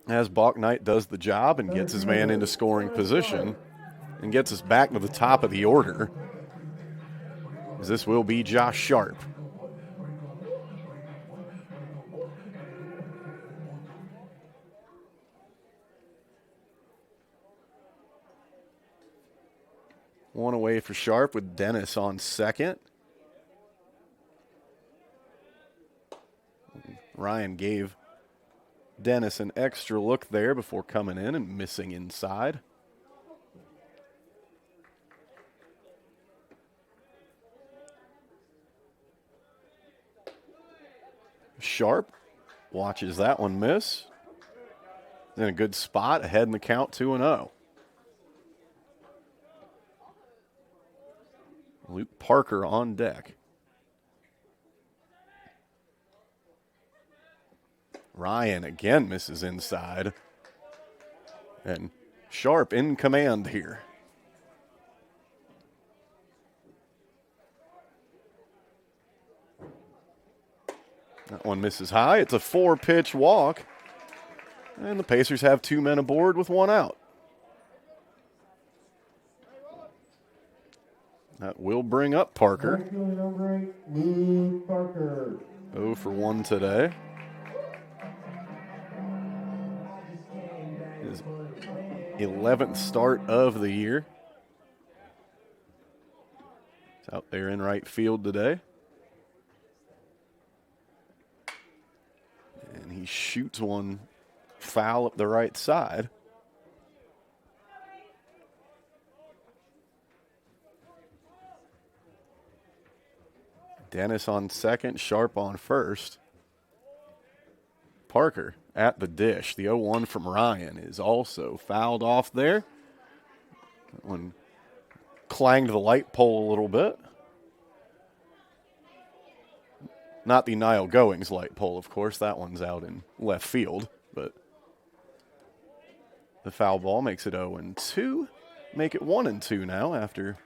As Bucknight does the job and gets his man into scoring position and gets us back to the top of the order, as this will be Josh Sharp. One away for Sharp with Dennis on second. Ryan gave Dennis an extra look there before coming in and missing inside. Sharp watches that one miss. In a good spot, ahead in the count, 2-0. Luke Parker on deck. Ryan again misses inside. And Sharp in command here. That one misses high. It's a 4-pitch walk. And the Pacers have 2 men aboard with 1 out. That will bring up Parker. Number 8, Luke Parker. 0 for 1 today. His 11th start of the year. He's out there in right field today. And he shoots one foul up the right side. Dennis on second, Sharp on first. Parker at the dish. The 0-1 from Ryan is also fouled off there. That one clanged the light pole a little bit. Not the Niall Goings light pole, of course. That one's out in left field. But the foul ball makes it 0-2. Make it 1-2 now after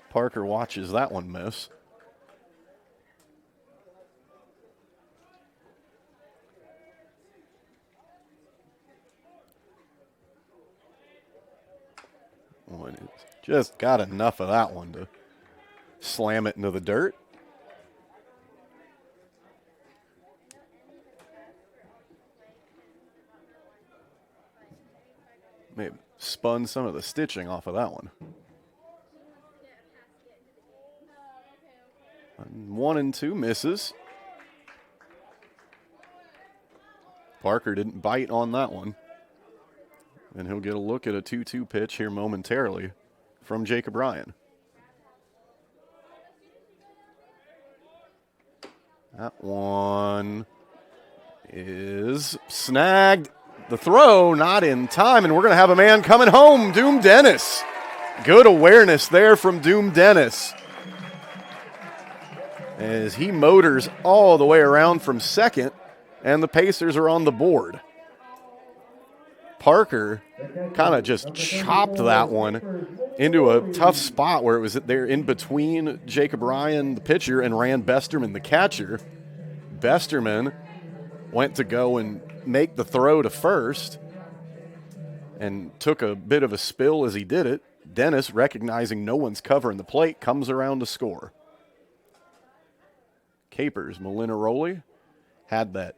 Parker watches that one miss. One is just got enough of that one to slam it into the dirt. Maybe spun some of the stitching off of that one. 1-2 misses. Parker didn't bite on that one. And he'll get a look at a 2-2 pitch here momentarily from Jacob Ryan. That one is snagged. The throw not in time, and we're going to have a man coming home, Doom Dennis. Good awareness there from Doom Dennis. as he motors all the way around from second, and the Pacers are on the board. Parker kind of just chopped that one into a tough spot where it was there in between Jacob Ryan, the pitcher, and Rand Besterman, the catcher. Besterman went to go and make the throw to first and took a bit of a spill as he did it. Dennis, recognizing no one's covering the plate, comes around to score. Capers, Molinaroli, had that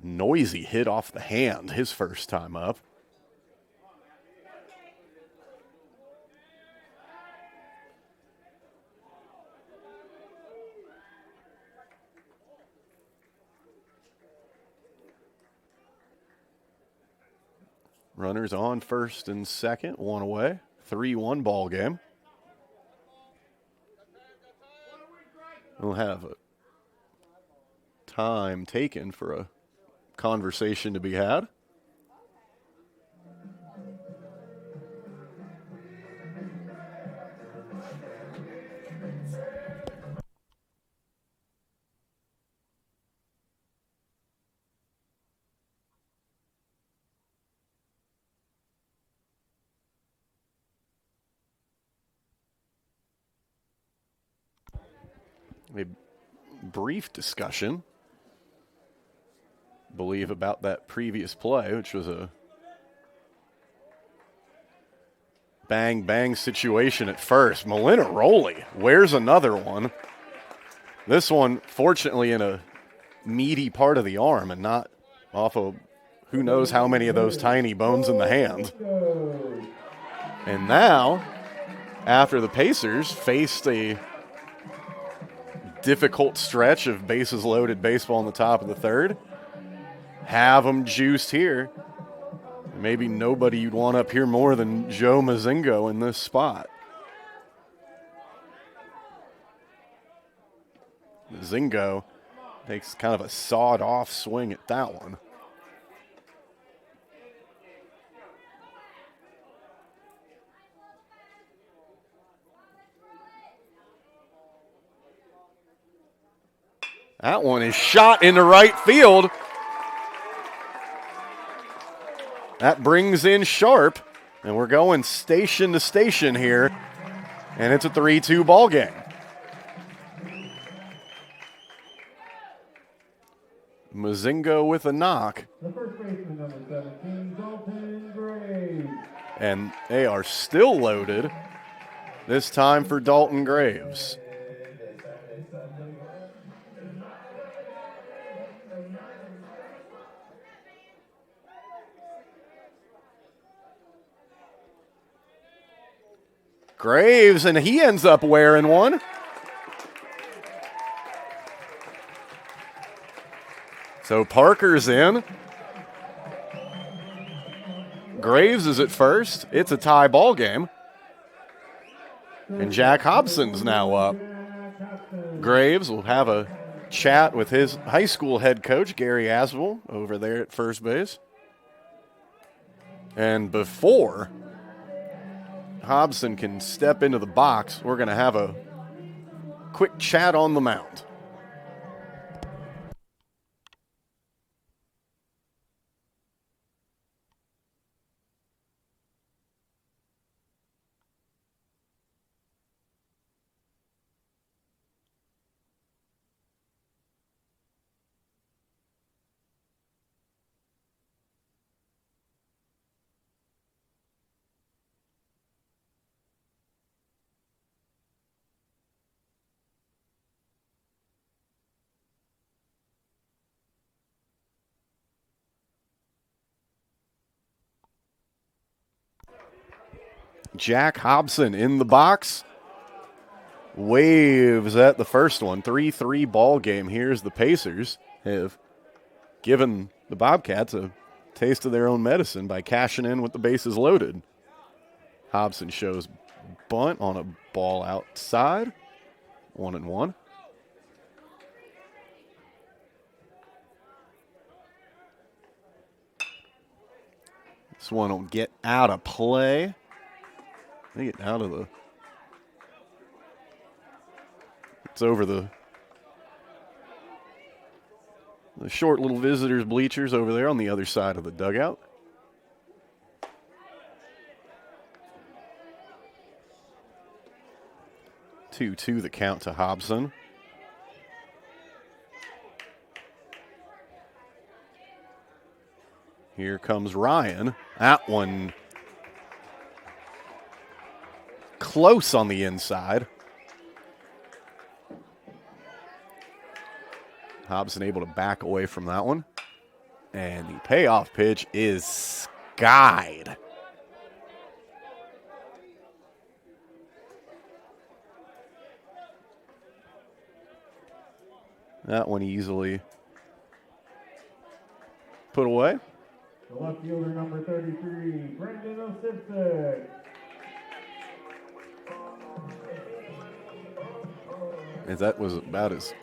noisy hit off the hand his first time up. Runners on first and second, one away. 3-1 ball game. We'll have a time taken for a conversation to be had. A brief discussion, I believe, about that previous play, which was a bang-bang situation at first. Molinaroli, where's another one? This one, fortunately, in a meaty part of the arm and not off of who knows how many of those tiny bones in the hand. And now, after the Pacers faced a difficult stretch of bases loaded baseball in the top of the third, have them juiced here. Maybe nobody you'd want up here more than Joe Mozingo in this spot. Mozingo takes kind of a sawed-off swing at that one. That one is shot into right field. That brings in Sharp, and we're going station to station here, and it's a 3-2 ball game. Mozingo with a knock. The first baseman, number 17, Dalton Graves. And they are still loaded, this time for Dalton Graves. Graves, and he ends up wearing one. So Parker's in. Graves is at first. It's a tie ball game. And Jack Hobson's now up. Graves will have a chat with his high school head coach, Gary Aswell, over there at first base. And before Hobson can step into the box, we're going to have a quick chat on the mound. Jack Hobson in the box. Waves at the first one. 3-3 ball game. Here's the Pacers have given the Bobcats a taste of their own medicine by cashing in with the bases loaded. Hobson shows bunt on a ball outside. 1-1. This one will get out of play. They get out of the. It's over the The short little visitors' bleachers over there on the other side of the dugout. Two the count to Hobson. Here comes Ryan. That one close on the inside. Hobson able to back away from that one. And the payoff pitch is skied. That one easily put away. The left fielder, number 33, Brendan O'Simpson. And that was about as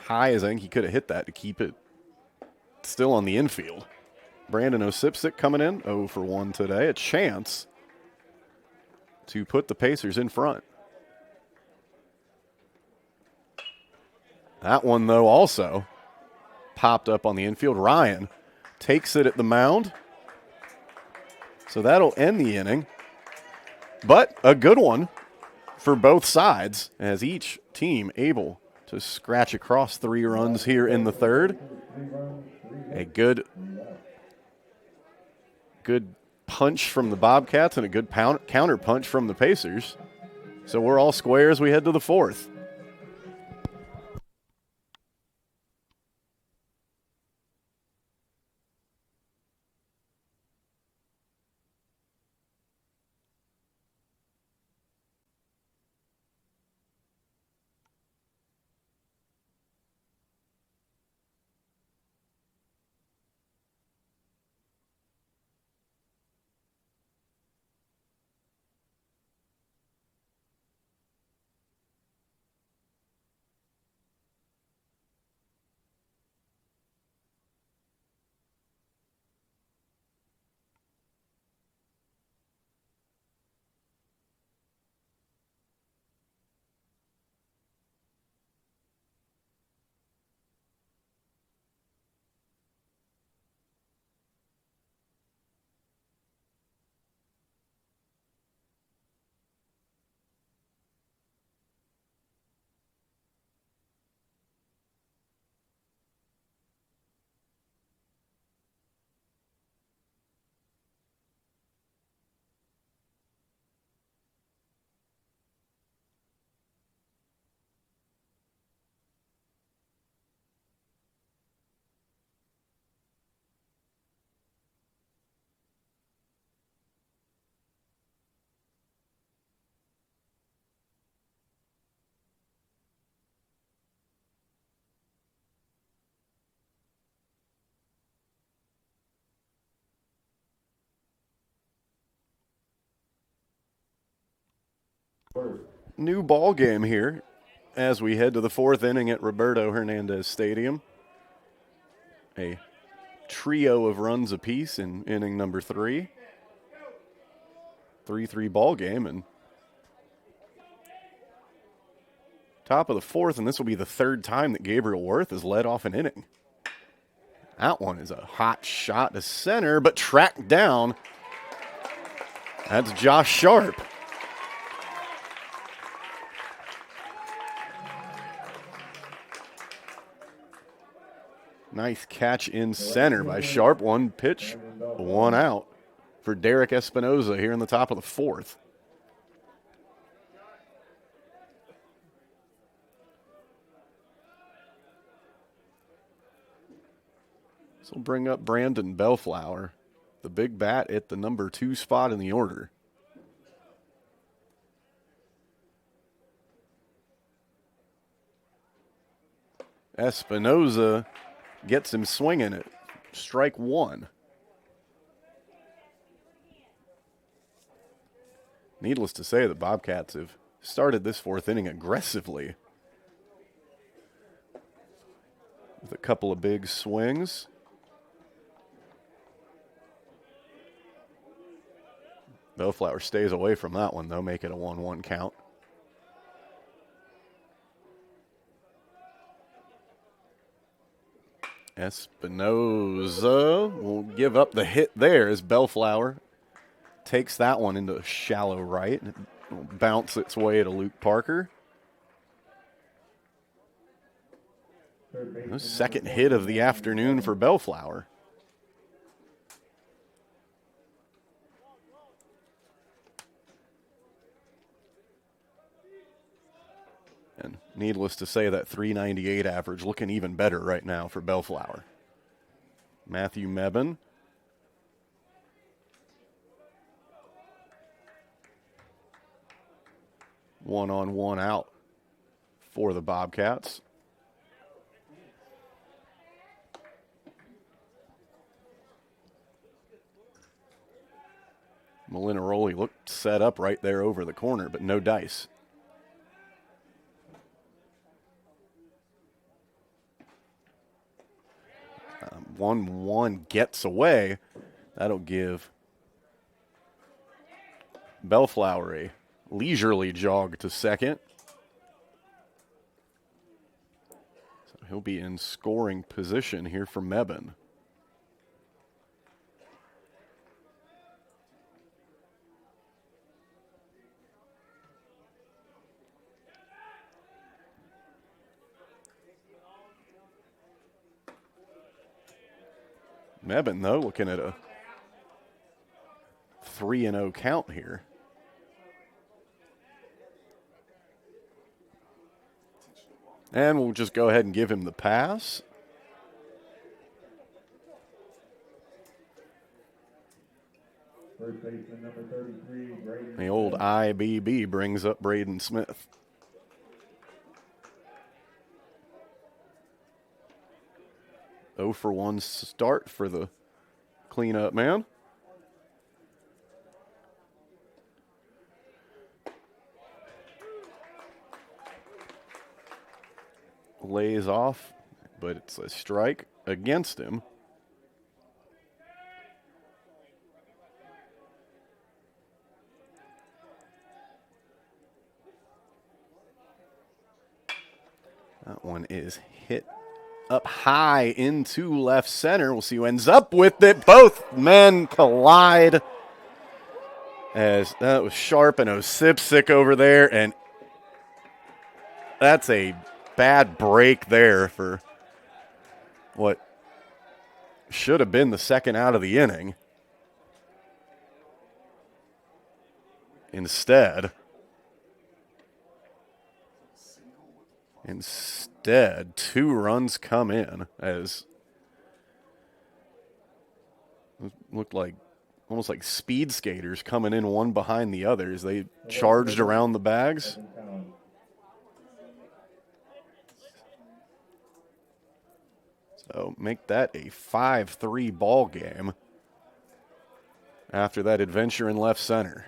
high as I think he could have hit that to keep it still on the infield. Brandon Osipsik coming in, 0 for 1 today. A chance to put the Pacers in front. That one, though, also popped up on the infield. Ryan takes it at the mound. So that'll end the inning. But a good one for both sides, as each team able to scratch across 3 runs here in the third. A good punch from the Bobcats and a good counter punch from the Pacers. So we're all square as we head to the fourth. New ball game here as we head to the fourth inning at Roberto Hernandez Stadium. A trio of runs apiece in inning number 3. 3-3 ball game, and top of the fourth, and this will be the third time that Gabriel Worth has led off an inning. That one is a hot shot to center, but tracked down. That's Josh Sharp. Nice catch in center by Sharp. One pitch, one out for Derek Espinoza here in the top of the fourth. This will bring up Brandon Bellflower, the big bat at the number 2 spot in the order. Espinoza gets him swinging at strike 1. Needless to say, the Bobcats have started this fourth inning aggressively with a couple of big swings. Bellflower stays away from that one, though, make it a 1-1 count. Espinoza will give up the hit there as Bellflower takes that one into shallow right. It will bounce its way to Luke Parker. The second hit of the afternoon for Bellflower. And needless to say, that .398 average looking even better right now for Bellflower. Matthew Mebane. One on, one out for the Bobcats. Molinaroli looked set up right there over the corner, but no dice. One gets away. That'll give Bellflower a leisurely jog to second. So he'll be in scoring position here for Mebane. Mebane, though, looking at a 3-0 count here. And we'll just go ahead and give him the pass. First baseman number 33, Braden. The old IBB brings up Braden Smith. Oh for 1 start for the cleanup man. Lays off, but it's a strike against him. That one is hit up high into left center. We'll see who ends up with it. Both men collide. As that was Sharp and Osipsik over there, and that's a bad break there for what should have been the second out of the inning. Instead, 2 runs come in as it looked like almost like speed skaters coming in one behind the other as they charged around the bags. So make that a 5-3 ball game after that adventure in left center.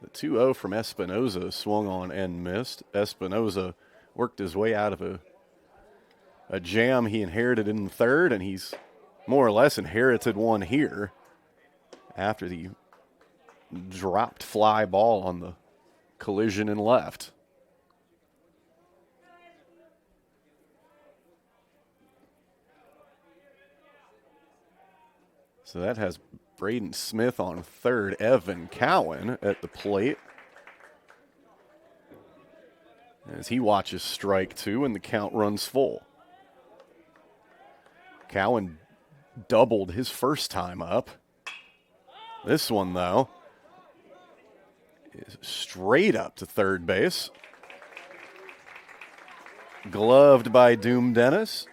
The 2-0 from Espinoza swung on and missed. Espinoza worked his way out of a jam he inherited in the third, and he's more or less inherited one here after the dropped fly ball on the collision in left. So that has Braden Smith on third, Evan Cowan at the plate as he watches strike 2 and the count runs full. Cowan doubled his first time up. This one, though, is straight up to third base. Gloved by Doom Dennis.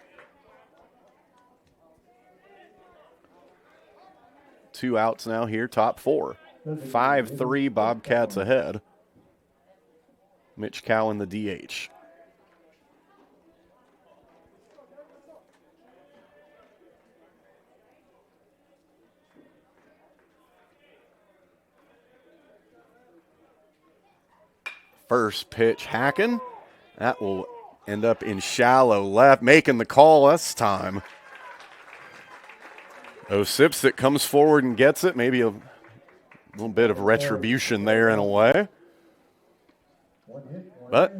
2 outs now here, top 4. 5-3 Bobcats ahead. Mitch Cowan, the DH. First pitch, hacking. That will end up in shallow left, making the call this time. Osipsik comes forward and gets it. Maybe a little bit of retribution there in a way. But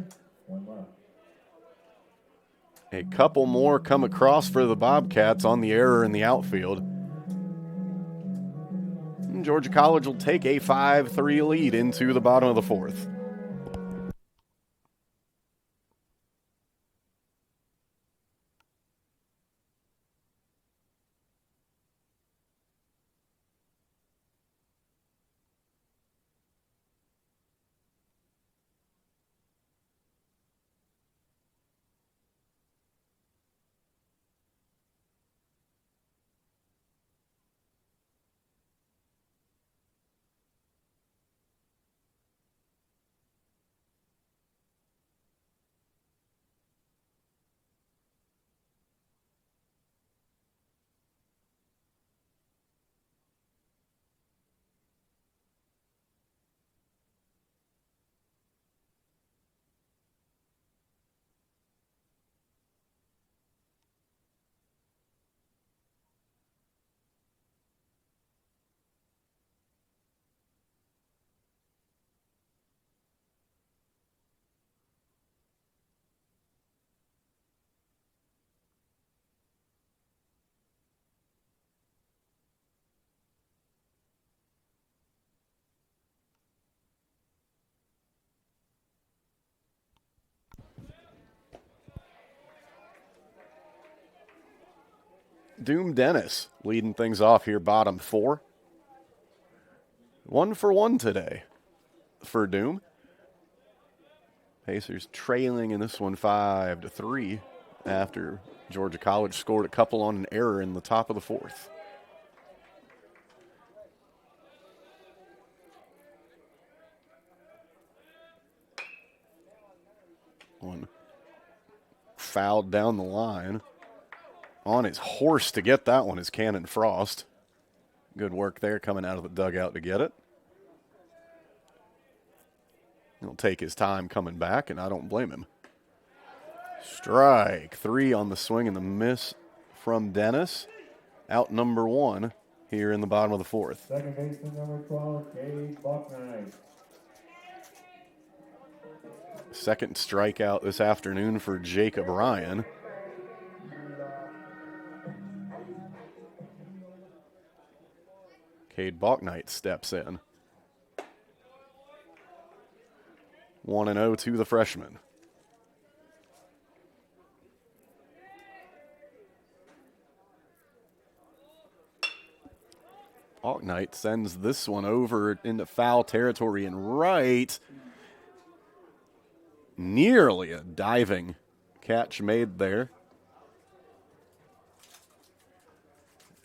a couple more come across for the Bobcats on the error in the outfield. And Georgia College will take a 5-3 lead into the bottom of the fourth. Doom Dennis leading things off here, bottom four. 1 for 1 today for Doom. Pacers trailing in this one 5-3 after Georgia College scored a couple on an error in the top of the fourth. One fouled down the line. On his horse to get that one is Cannon Frost. Good work there coming out of the dugout to get it. He'll take his time coming back, and I don't blame him. Strike 3 on the swing and the miss from Dennis. Out number 1 here in the bottom of the fourth. Second baseman number 12, Cade Bucknight. Second strikeout this afternoon for Jacob Ryan. Cade Bucknight steps in. 1-0 to the freshman. Bucknight sends this one over into foul territory and right. Nearly a diving catch made there.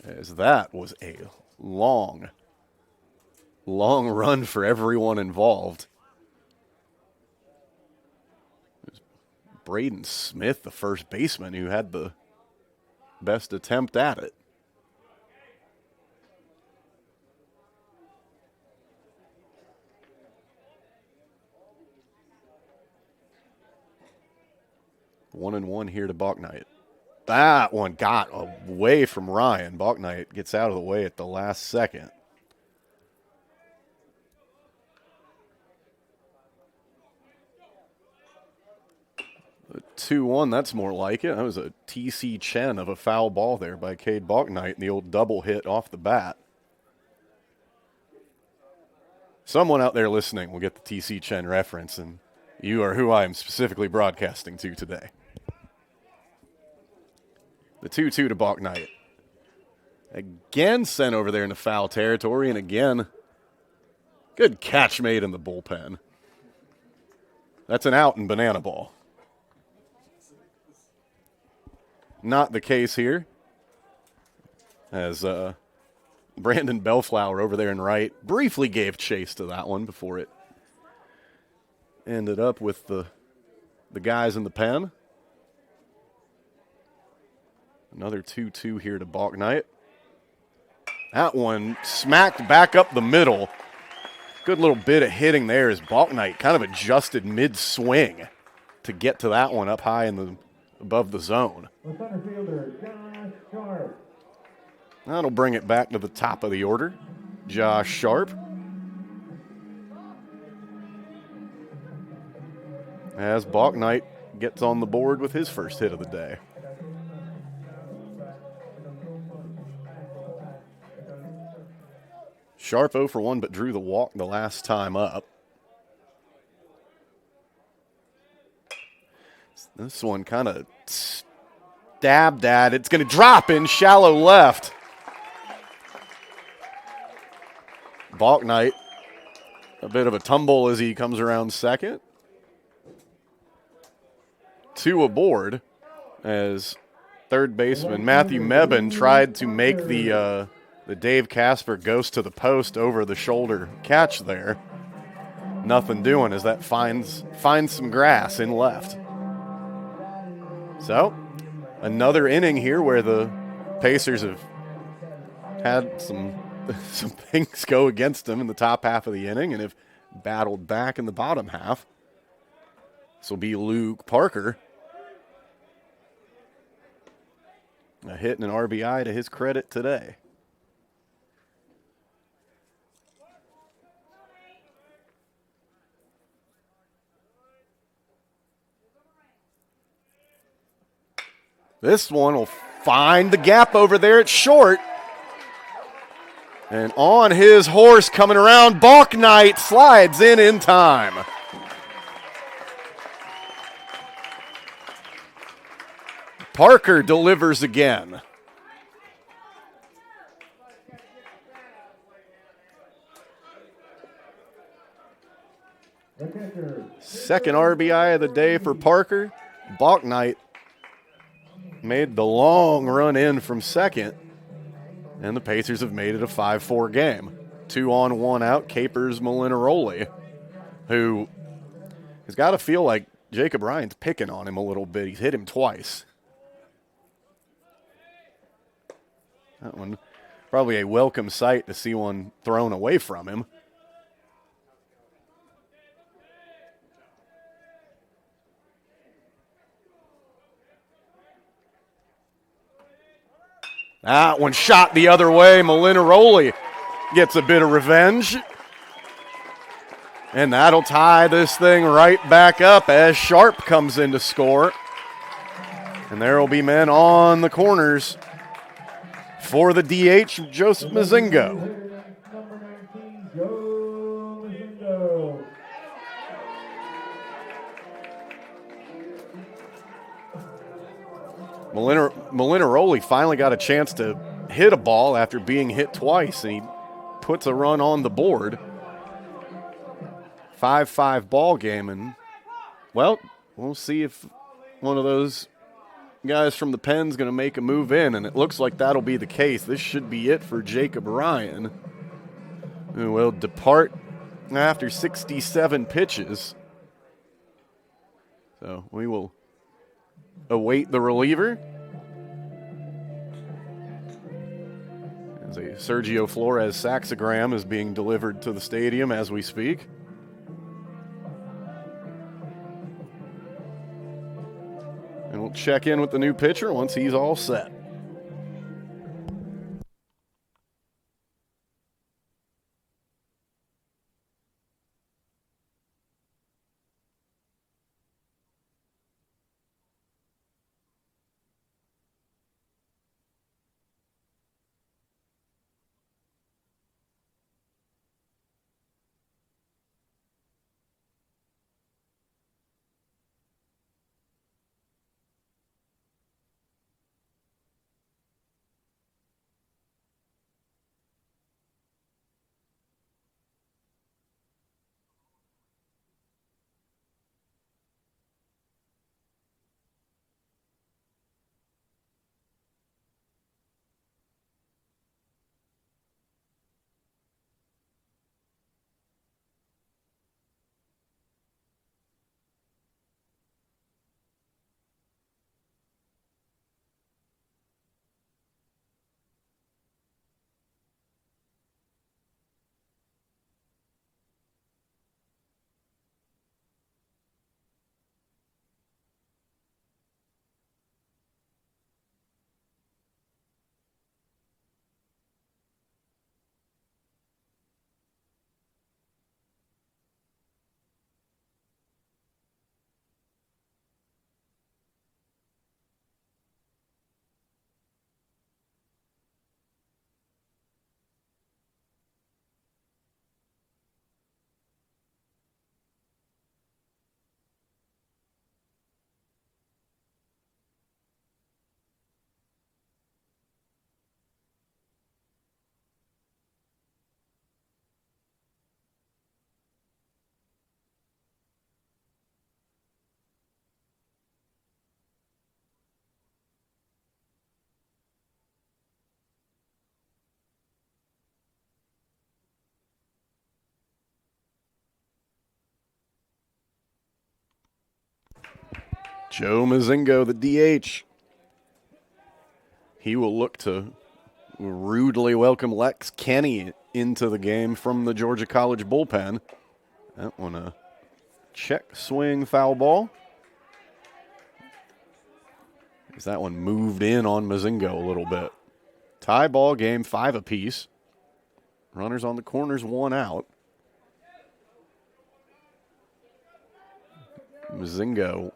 As that was a long run for everyone involved. It was Braden Smith, the first baseman, who had the best attempt at it. 1-1 here to Bucknight. That one got away from Ryan. Bucknight gets out of the way at the last second. The 2-1, that's more like it. That was a T.C. Chen of a foul ball there by Cade Bucknight, and the old double hit off the bat. Someone out there listening will get the T.C. Chen reference, and you are who I am specifically broadcasting to today. The 2-2 to Bucknight. Again sent over there into foul territory, and again, good catch made in the bullpen. That's an out in banana ball. Not the case here, as Brandon Bellflower over there in right briefly gave chase to that one before it ended up with the guys in the pen. Another 2-2 here to Bucknight. That one smacked back up the middle. Good little bit of hitting there as Balknight kind of adjusted mid-swing to get to that one up high in the above the zone. The center fielder, Josh Sharp. That'll bring it back to the top of the order. Josh Sharp. As Balknight gets on the board with his first hit of the day. Sharp 0 for 1, but drew the walk the last time up. This one kind of stabbed at. It's going to drop in shallow left. Balknight, a bit of a tumble as he comes around second. 2 aboard as third baseman Matthew Mebane tried to make the Dave Casper ghost to the post over the shoulder catch there. Nothing doing as that finds some grass in left. So, another inning here where the Pacers have had some things go against them in the top half of the inning and have battled back in the bottom half. This will be Luke Parker. A hit and an RBI to his credit today. This one will find the gap over there at short. And on his horse coming around, Balknight slides in time. Parker delivers again. Second RBI of the day for Parker. Balknight made the long run in from second, and the Pacers have made it a 5-4 game. 2 on, 1 out. Capers Molinaroli, who has got to feel like Jacob Ryan's picking on him a little bit. He's hit him twice. That one probably a welcome sight to see one thrown away from him. That one shot the other way. Molinaroli gets a bit of revenge. And that'll tie this thing right back up as Sharp comes in to score. And there will be men on the corners for the DH, Joseph Mazingo. Number 19, Joe Mazingo. Molinaroli finally got a chance to hit a ball after being hit twice, and he puts a run on the board. 5-5 ball game, and, well, we'll see if one of those guys from the pen's going to make a move in, and it looks like that'll be the case. This should be it for Jacob Ryan, who will depart after 67 pitches. So we will await the reliever. As a Sergio Flores saxogram is being delivered to the stadium as we speak. And we'll check in with the new pitcher once he's all set. Joe Mazingo, the DH. He will look to rudely welcome Lex Kenny into the game from the Georgia College bullpen. That one a check swing foul ball. As that one moved in on Mazingo a little bit. Tie ball game, 5 apiece. Runners on the corners, 1 out. Mazingo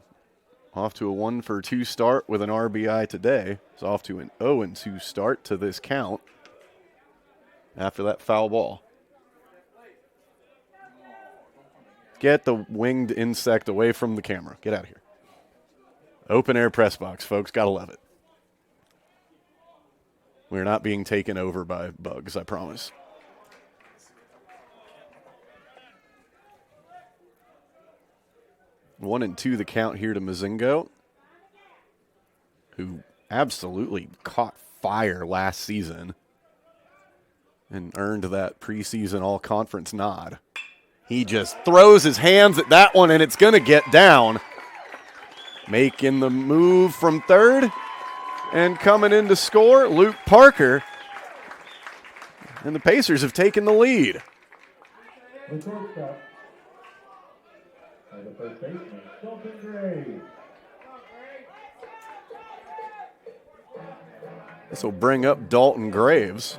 off to a 1-for-2 start with an RBI today. It's off to an 0-2 start to this count after that foul ball. Get the winged insect away from the camera. Get out of here. Open air press box, folks. Gotta love it. We're not being taken over by bugs, I promise. One and two the count here to Mazingo, who absolutely caught fire last season and earned that preseason all-conference nod. He just throws his hands at that one, and it's going to get down. Making the move from third and coming in to score, Luke Parker. And the Pacers have taken the lead. The shortstop. And the first baseman, Dalton Gray. This will bring up Dalton Graves.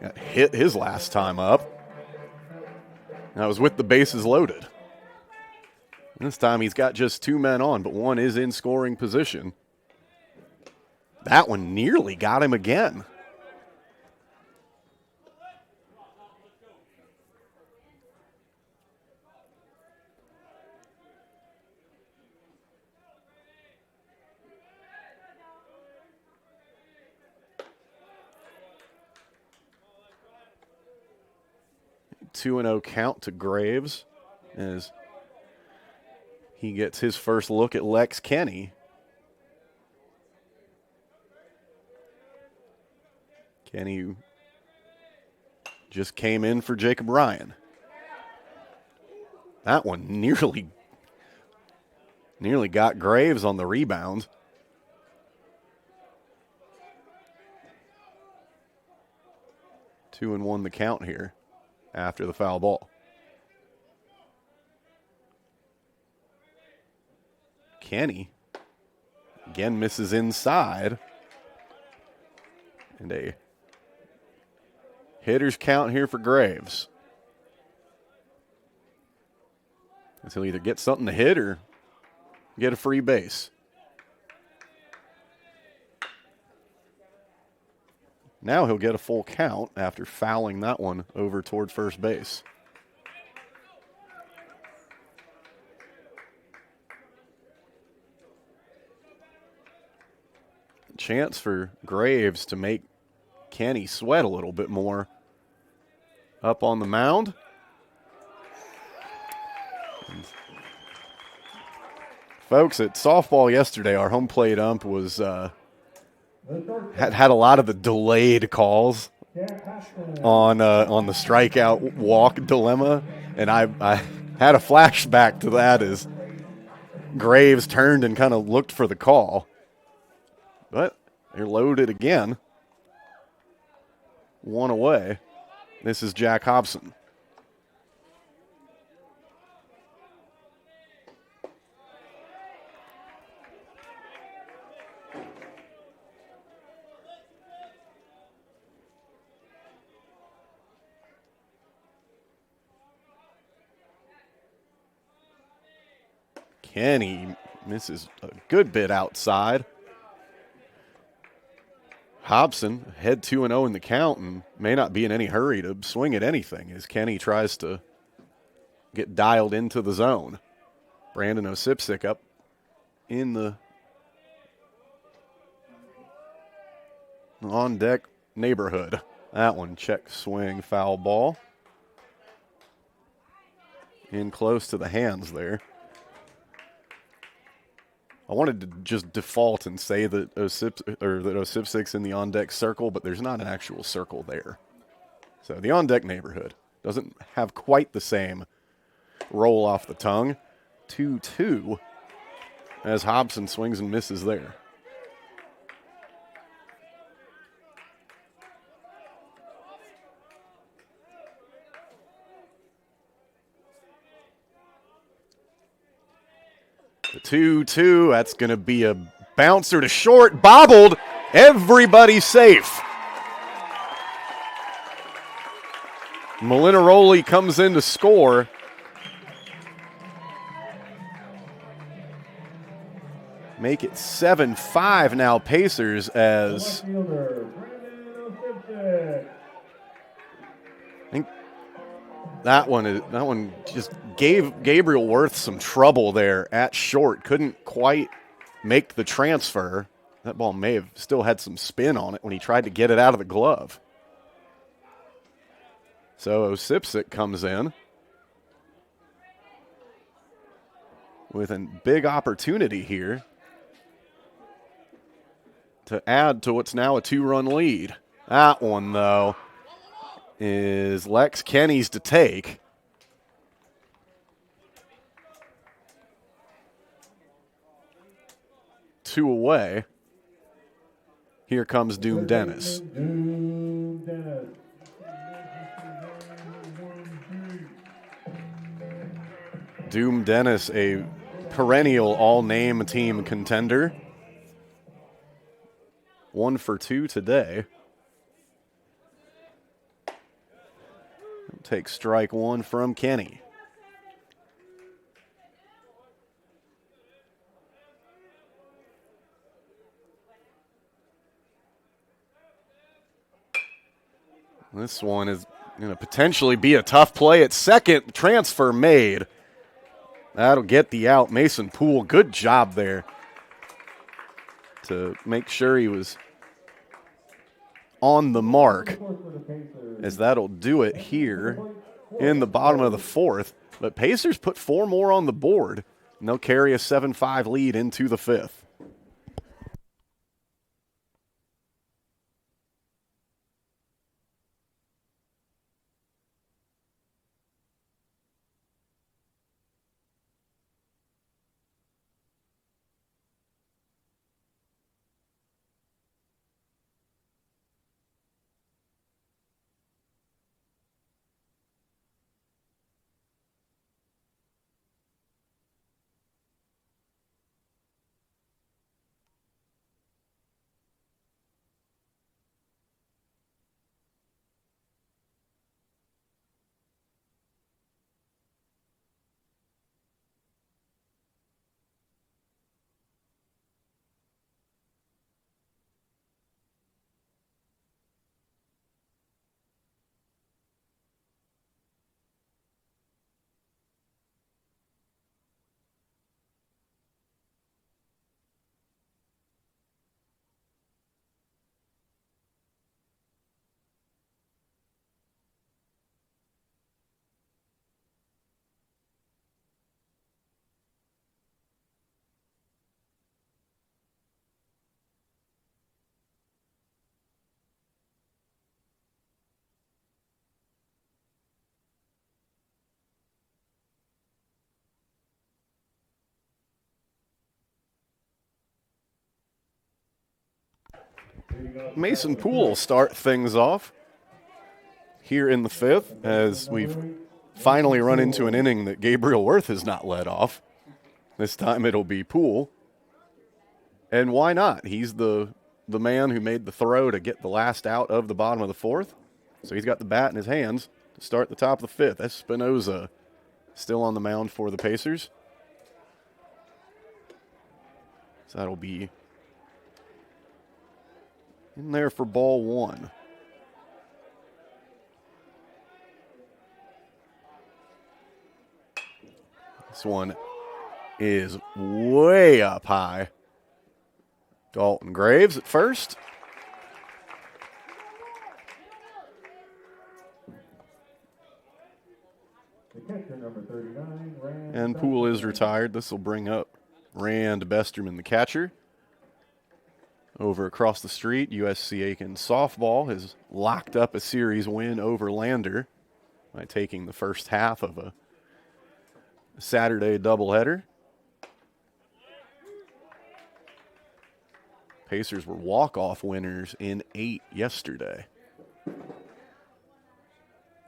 Got hit his last time up. That was with the bases loaded. This time he's got just 2 men on, but one is in scoring position. That one nearly got him again. Two and 0 count to Graves as he gets his first look at Lex Kenny. Kenny just came in for Jacob Ryan. That one nearly got Graves on the rebound. Two and 1 the count here after the foul ball. Kenny again misses inside. And a hitter's count here for Graves. As he'll either get something to hit or get a free base. Now he'll get a full count after fouling that one over toward first base. Chance for Graves to make Kenny sweat a little bit more up on the mound. And folks, at softball yesterday, our home plate ump was had a lot of the delayed calls on the strikeout walk dilemma, and I had a flashback to that as Graves turned and kind of looked for the call. But they're loaded again. 1 away. This is Jack Hobson. Kenny misses a good bit outside. Hobson, head 2-0 in the count, and may not be in any hurry to swing at anything as Kenny tries to get dialed into the zone. Brandon Osipsik up in the on-deck neighborhood. That one, check swing, foul ball. In close to the hands there. I wanted to just default and say that Osipsik's in the on-deck circle, but there's not an actual circle there. So the on-deck neighborhood doesn't have quite the same roll off the tongue, 2-2 as Hobson swings and misses there. The 2-2, that's going to be a bouncer to short, bobbled. Everybody safe. Molinaroli comes in to score. Make it 7-5 now, Pacers, as I think that one just gave Gabriel Worth some trouble there at short. Couldn't quite make the transfer. That ball may have still had some spin on it when he tried to get it out of the glove. So Osipsik comes in with a big opportunity here to add to what's now a 2-run lead. That one, though, is Lex Kenny's to take. Two away. Here comes Doom Dennis. Doom Dennis, a perennial all-name team contender. 1 for 2 today. He'll take strike one from Kenny. This one is going to potentially be a tough play at second. Transfer made. That'll get the out. Mason Poole, good job there to make sure he was on the mark, as that'll do it here in the bottom of the fourth. But Pacers put 4 more on the board, and they'll carry a 7-5 lead into the fifth. Mason Poole start things off here in the fifth, as we've finally run into an inning that Gabriel Worth has not led off. This time it'll be Poole. And why not? He's the man who made the throw to get the last out of the bottom of the fourth. So he's got the bat in his hands to start the top of the fifth. Espinoza still on the mound for the Pacers. So that'll be in there for ball one. This one is way up high. Dalton Graves at first. And Poole is retired. This will bring up Rand Besterman, the catcher. Over across the street, USC Aiken softball has locked up a series win over Lander by taking the first half of a Saturday doubleheader. Pacers were walk-off winners in 8 yesterday.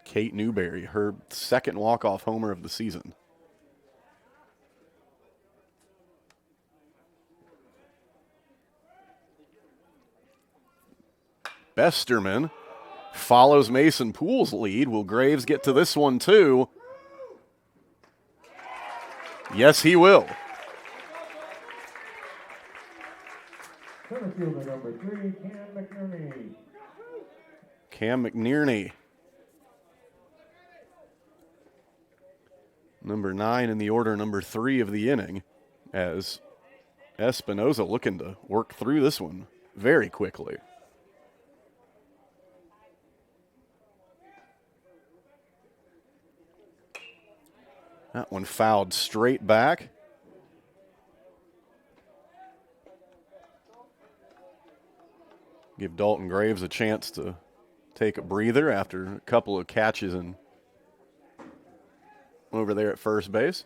Kate Newberry, her second walk-off homer of the season. Besterman follows Mason Poole's lead. Will Graves get to this one too? Yes, he will. Center fielder number 3, Cam McNerney. Cam McNerney. Number 9 in the order, number 3 of the inning, as Espinoza looking to work through this one very quickly. That one fouled straight back. Give Dalton Graves a chance to take a breather after a couple of catches and over there at first base.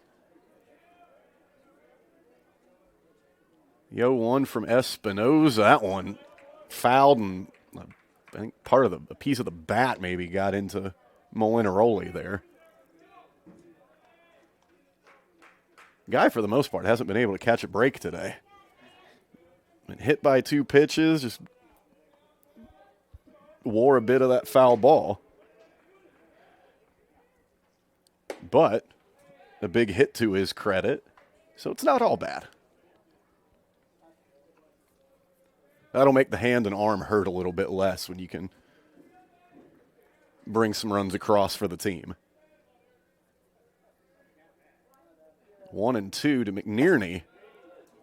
Yo, one from Espinoza. That one fouled, and I think part of a piece of the bat maybe got into Molinaroli there. Guy, for the most part, hasn't been able to catch a break today. Been hit by 2 pitches, just wore a bit of that foul ball. But a big hit to his credit, so it's not all bad. That'll make the hand and arm hurt a little bit less when you can bring some runs across for the team. 1-2 to McNerney.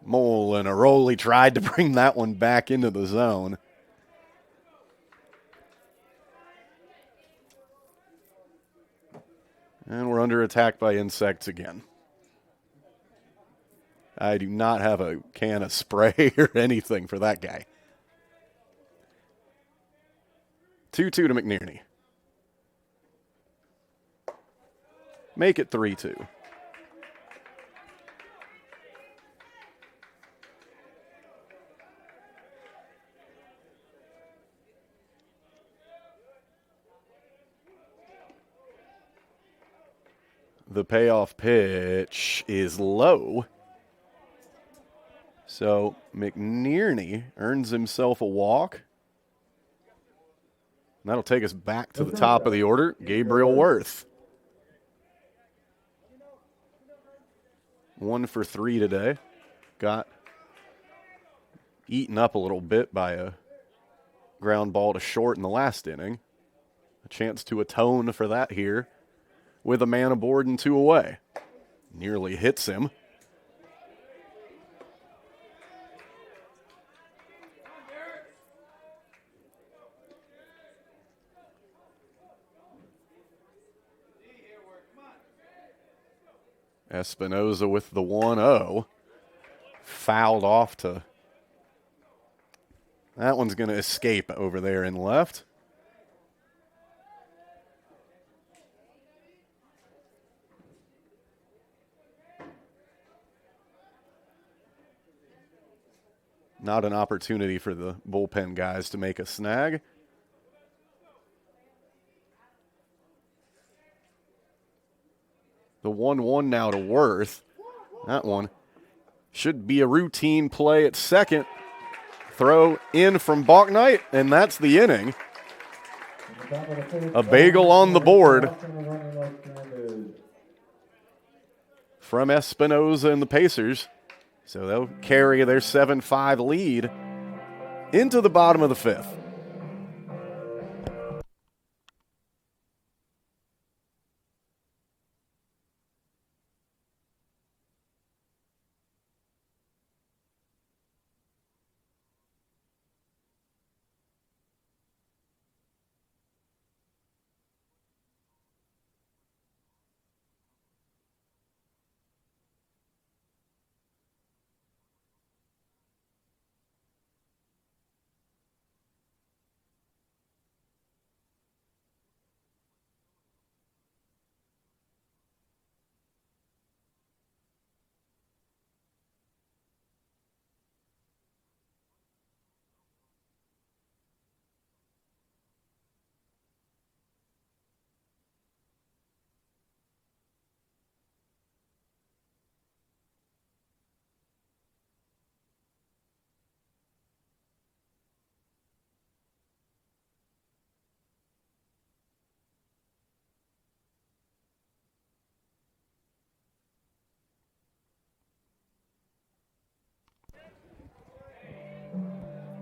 Molinaroli tried to bring that one back into the zone. And we're under attack by insects again. I do not have a can of spray or anything for that guy. 2-2 to McNerney. Make it 3-2. The payoff pitch is low. So McNerney earns himself a walk. And that'll take us back to the top of the order. Gabriel Worth. 1 for 3 today. Got eaten up a little bit by a ground ball to short in the last inning. A chance to atone for that here with a man aboard and 2 away. Nearly hits him. Espinoza with the 1-0. Fouled off to... That one's going to escape over there in left. Not an opportunity for the bullpen guys to make a snag. The 1-1 now to Worth. That one should be a routine play at second. Throw in from Balknight, and that's the inning. A bagel on the board from Espinoza and the Pacers. So they'll carry their 7-5 lead into the bottom of the 5th.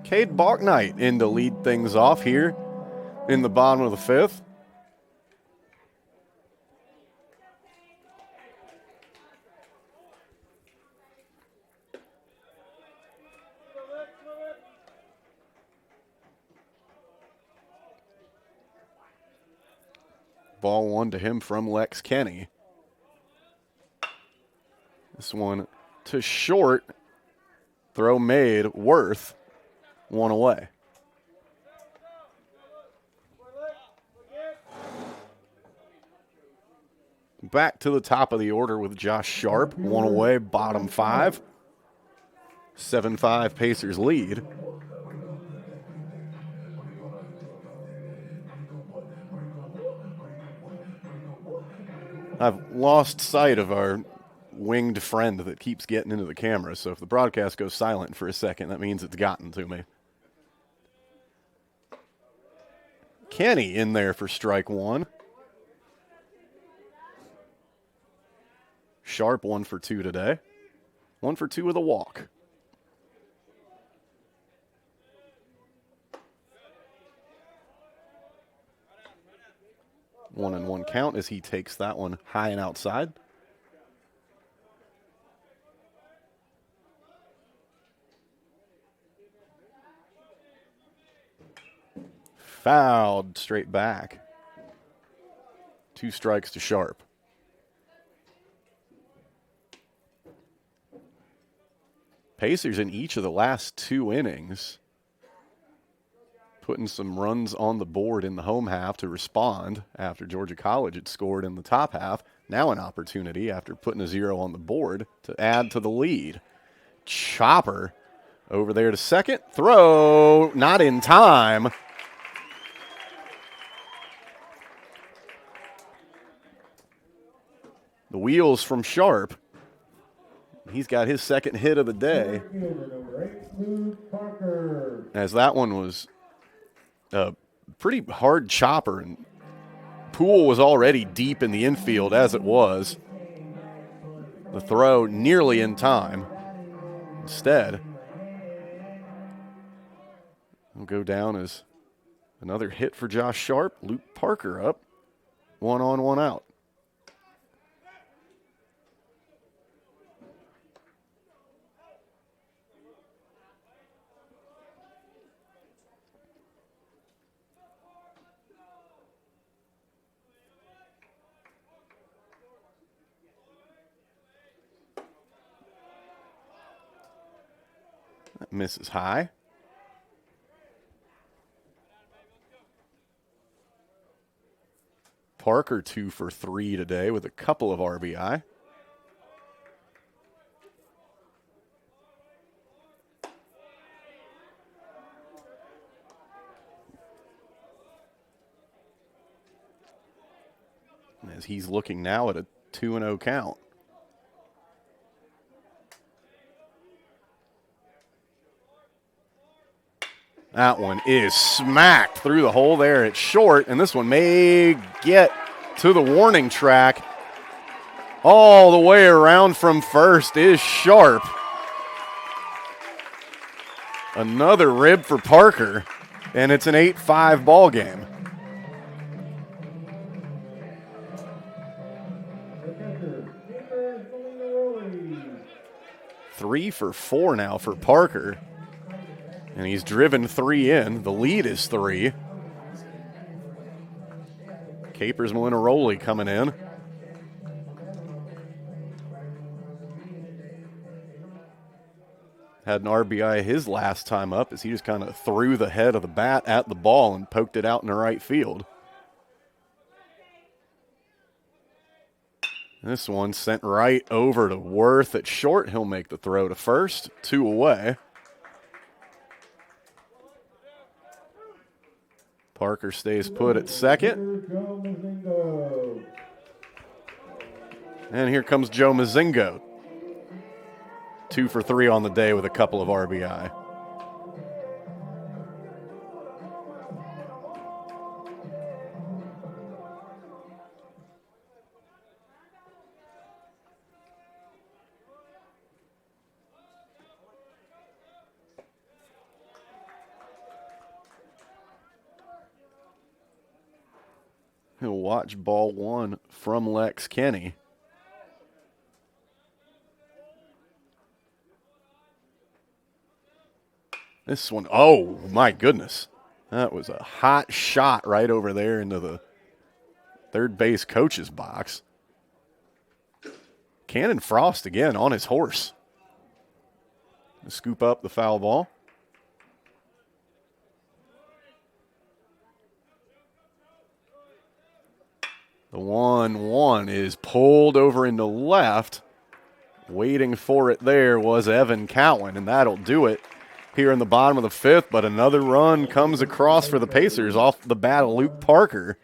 Cade Bachknight in to lead things off here in the bottom of the fifth. Ball one to him from Lex Kenny. This one to short. Throw made. Worth. One away. Back to the top of the order with Josh Sharp. One away, bottom five. 7-5 Pacers lead. I've lost sight of our winged friend that keeps getting into the camera, so if the broadcast goes silent for a second, that means it's gotten to me. Kenny in there for strike one. Sharp 1 for 2 today. 1 for 2 with a walk. One and one count as he takes that one high and outside. Fouled straight back. 2 strikes to Sharp. Pacers in each of the last 2 innings putting some runs on the board in the home half to respond after Georgia College had scored in the top half. Now an opportunity after putting a 0 on the board to add to the lead. Chopper over there to second. Throw not in time. The wheels from Sharp. He's got his second hit of the day. As that one was a pretty hard chopper, and Poole was already deep in the infield as it was. The throw nearly in time. Instead, will go down as another hit for Josh Sharp. Luke Parker up. 1 on, 1 out. That misses high. Parker 2 for 3 today with a couple of RBI. As he's looking now at a 2-0 count. That one is smacked through the hole there. It's short, and this one may get to the warning track. All the way around from first is Sharp. Another rib for Parker, and it's an 8-5 ball game. Three for 4 now for Parker. And he's driven 3 in. The lead is 3. Capers Molinaroli coming in. Had an RBI his last time up as he just kind of threw the head of the bat at the ball and poked it out in the right field. This one sent right over to Worth at short. He'll make the throw to first. 2 away. Parker stays put at second. And here comes Joe Mazingo. 2 for 3 on the day with a couple of RBI. He'll watch ball one from Lex Kenny. This one, oh my goodness. That was a hot shot right over there into the third base coach's box. Cannon Frost again on his horse. Scoop up the foul ball. The 1-1 is pulled over into left. Waiting for it there was Evan Cowan, and that'll do it here in the bottom of the fifth. But another run comes across for the Pacers off the bat of Luke Parker.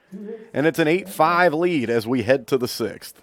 And it's an 8-5 lead as we head to the sixth.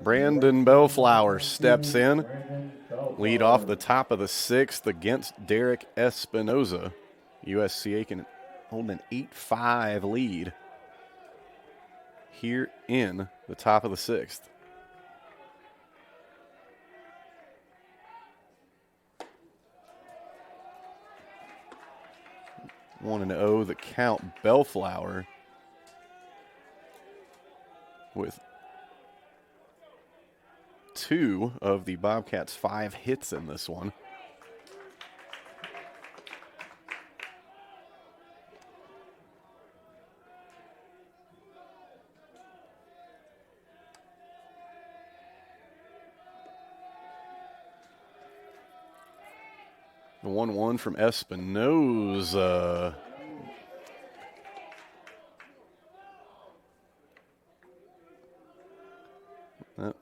Brandon Bellflower steps in. Lead off the top of the sixth against Derek Espinoza. USC Aiken holding an 8-5 lead here in the top of the sixth. One and 0 the count. Bellflower with two of the Bobcats' 5 hits in this one. The 1-1 from Espinoza. That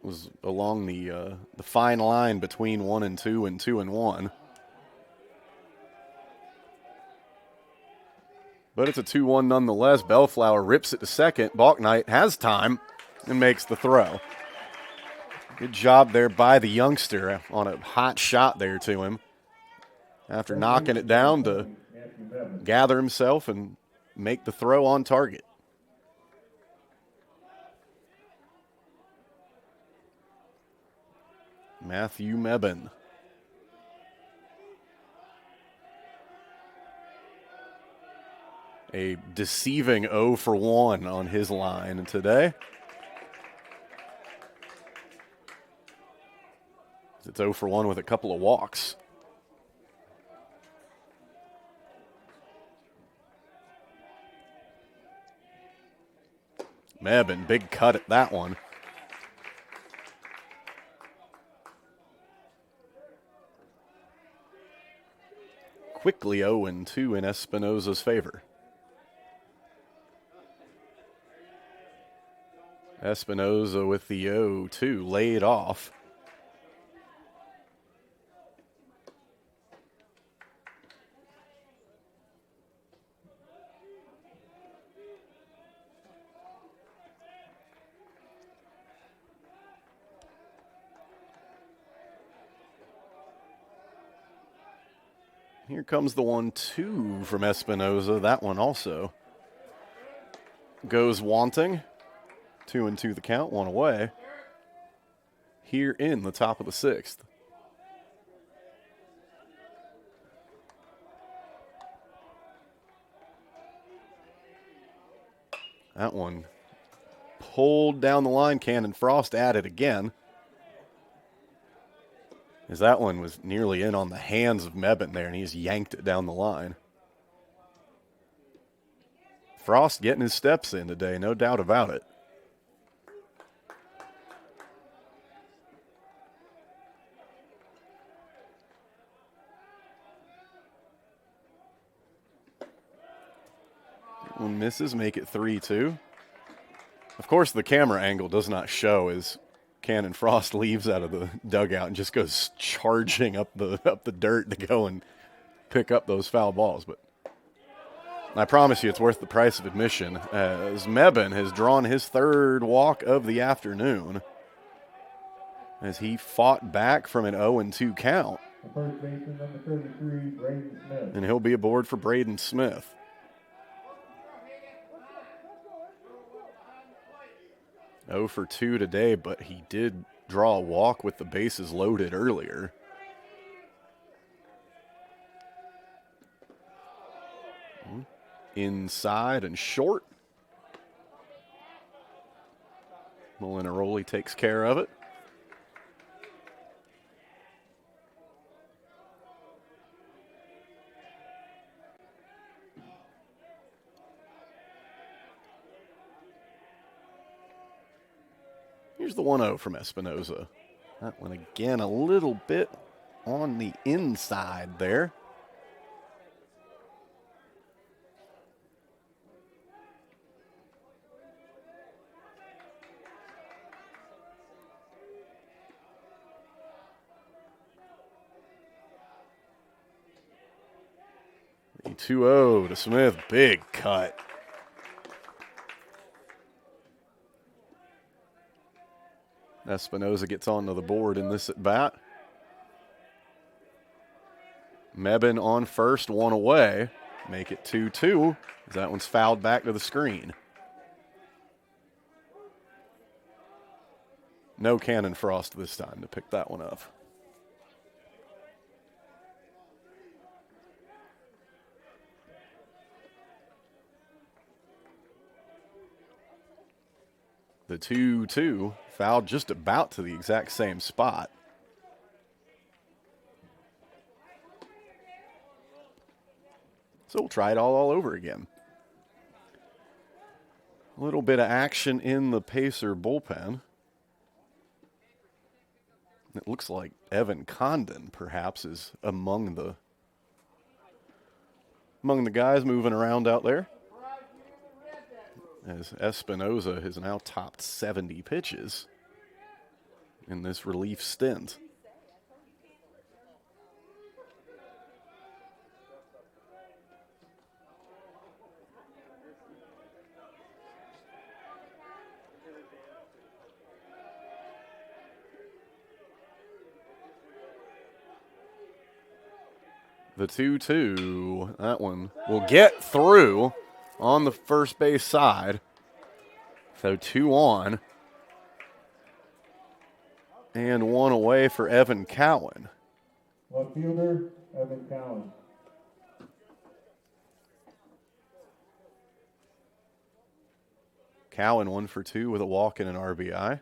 was along the fine line between 1-2 and 2-1. But it's a 2-1 nonetheless. Bellflower rips it to second. Balknight has time and makes the throw. Good job there by the youngster on a hot shot there to him. After knocking it down to gather himself and make the throw on target. Matthew Mebane. A deceiving 0 for 1 on his line today. It's 0 for 1 with a couple of walks. Mebane, big cut at that one. Quickly 0-2 in Espinoza's favor. Espinoza with the 0-2 laid off. Here comes the 1-2 from Espinoza. That one also goes wanting. 2-2 the count, one away. Here in the top of the 6th. That one pulled down the line. Cannon Frost at it again. As that one was nearly in on the hands of Mebane there, and he's yanked it down the line. Frost getting his steps in today, no doubt about it. One misses, make it 3-2. Of course, the camera angle does not show as Cannon Frost leaves out of the dugout and just goes charging up the dirt to go and pick up those foul balls. But I promise you it's worth the price of admission, as Mebane has drawn his 3rd walk of the afternoon as he fought back from an 0-2 count. The first baseman, number 33, Braden Smith. And he'll be aboard for Braden Smith. Oh for 2 today, but he did draw a walk with the bases loaded earlier. Inside and short. Molinaroli takes care of it. Here's the 1-0 from Espinoza. That one again a little bit on the inside there. The 2-0 to Smith, big cut. Espinoza gets onto the board in this at bat. Mebane on first, one away. Make it 2-2. That one's fouled back to the screen. No Cannon Frost this time to pick that one up. The 2-2 fouled just about to the exact same spot. So we'll try it all over again. A little bit of action in the Pacer bullpen. It looks like Evan Condon perhaps is among the guys moving around out there. As Espinoza has now topped 70 pitches in this relief stint. The 2-2, that one will get through on the first base side. So 2 on. And 1 away for Evan Cowan. Left fielder, Evan Cowan. Cowan 1 for 2 with a walk and an RBI.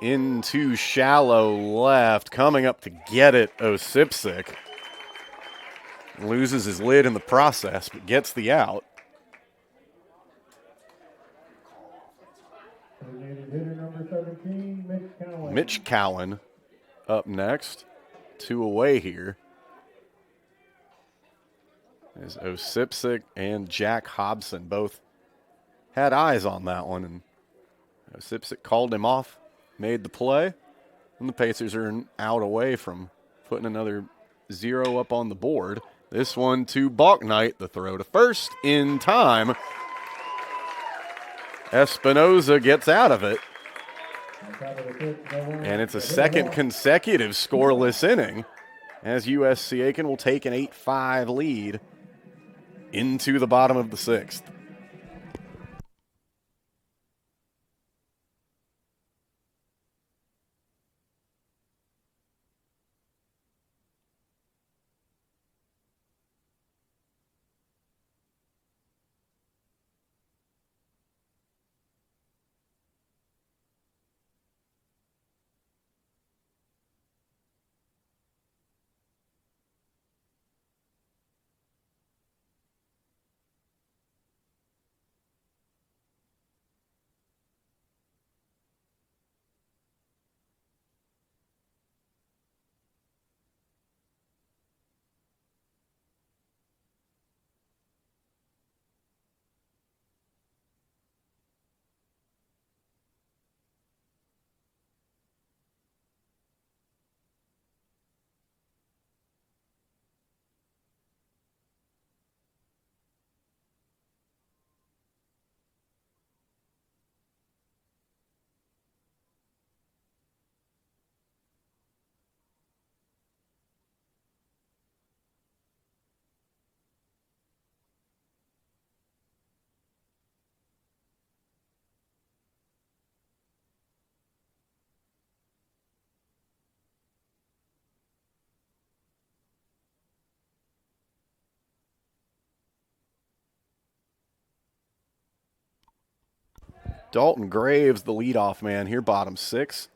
Into shallow left, coming up to get it, Osipsik. Loses his lid in the process, but gets the out. Designated hitter number 17, Mitch Cowan. Mitch Cowan up next. 2 away here. As Osipsik and Jack Hobson both had eyes on that one, and Osipsik called him off, made the play, and the Pacers are out away from putting another 0 up on the board. This one to Balknight, the throw to first in time. Espinoza gets out of it, and it's a second consecutive scoreless inning as USC Aiken will take an 8-5 lead into the bottom of the 6th. Dalton Graves, the leadoff man here, bottom 6.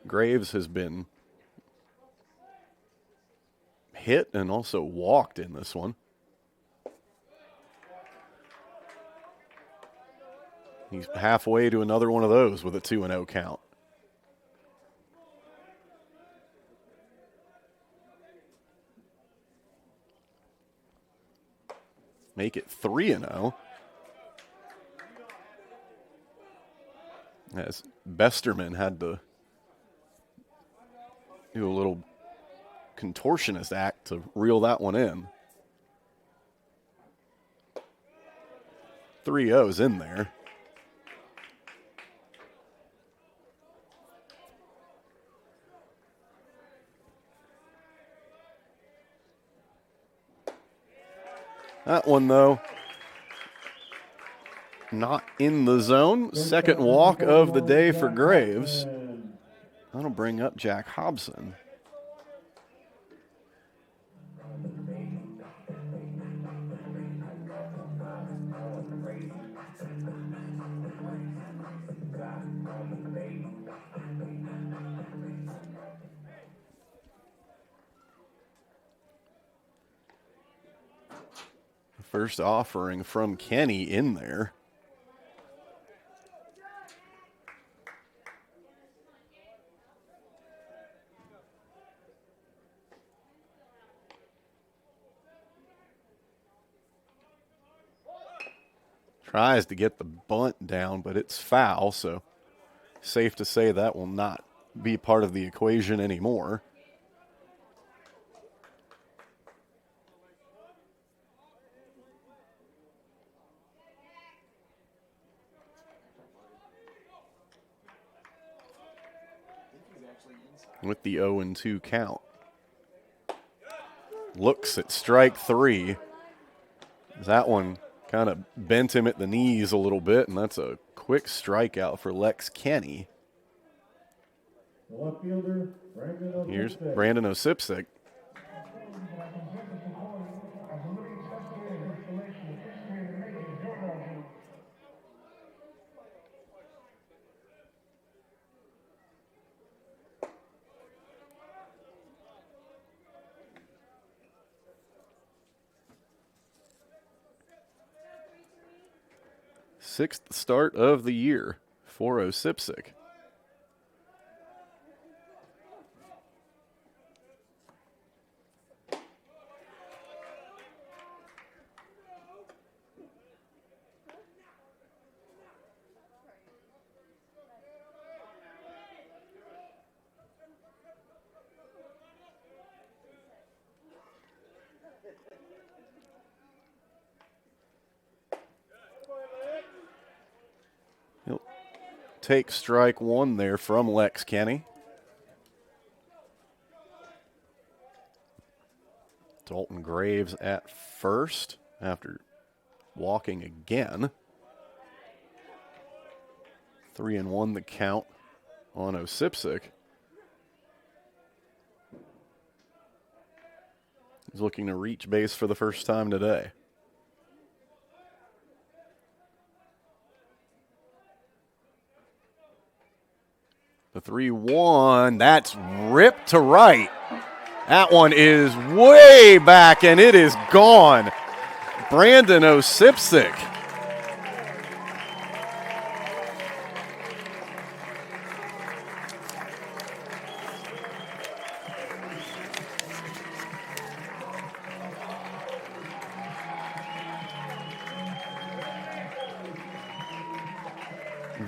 Graves has been hit and also walked in this one. He's halfway to another one of those with a 2-0 count. Make it 3-0. As Besterman had to do a little contortionist act to reel that one in. 3-0's in there. That one, though, not in the zone. Second walk of the day for Graves. That'll bring up Jack Hobson. First offering from Kenny in there. Tries to get the bunt down, but it's foul, so safe to say that will not be part of the equation anymore. With the 0-2 count. Looks at strike 3. That one kind of bent him at the knees a little bit, and that's a quick strikeout for Lex Kenny. Left fielder, Brandon Osipsik. Here's Brandon Osipsik. Sixth start of the year for Osipsik. take strike one there from Lex Kenny. Dalton Graves at first after walking again. 3-1 the count on Osipsic. He's looking to reach base for the first time today. The 3-1, that's ripped to right. That one is way back, and it is gone. Brandon Osipsic.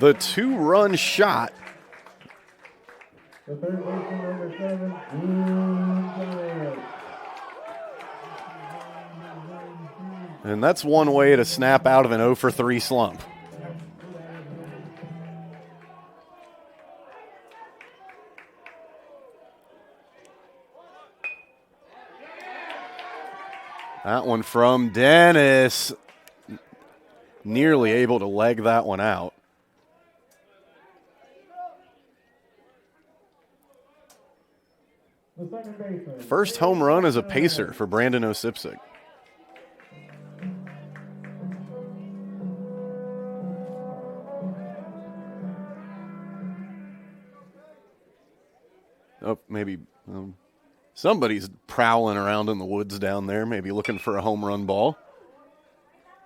The two-run shot. The third baseman, number 7, Boone. And that's one way to snap out of an 0 for 3 slump. That one from Dennis. Nearly able to leg that one out. The second baseman. First home run as a Pacer for Brandon Osipsic. Oh, maybe somebody's prowling around in the woods down there, maybe looking for a home run ball.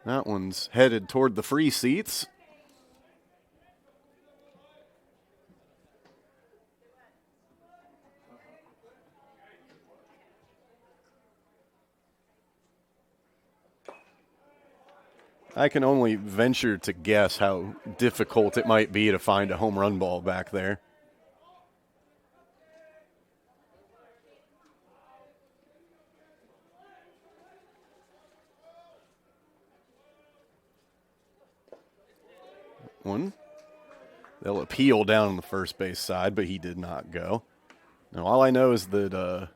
That one's headed toward the free seats. I can only venture to guess how difficult it might be to find a home run ball back there. One. They'll appeal down on the first base side, but he did not go. Now, all I know is that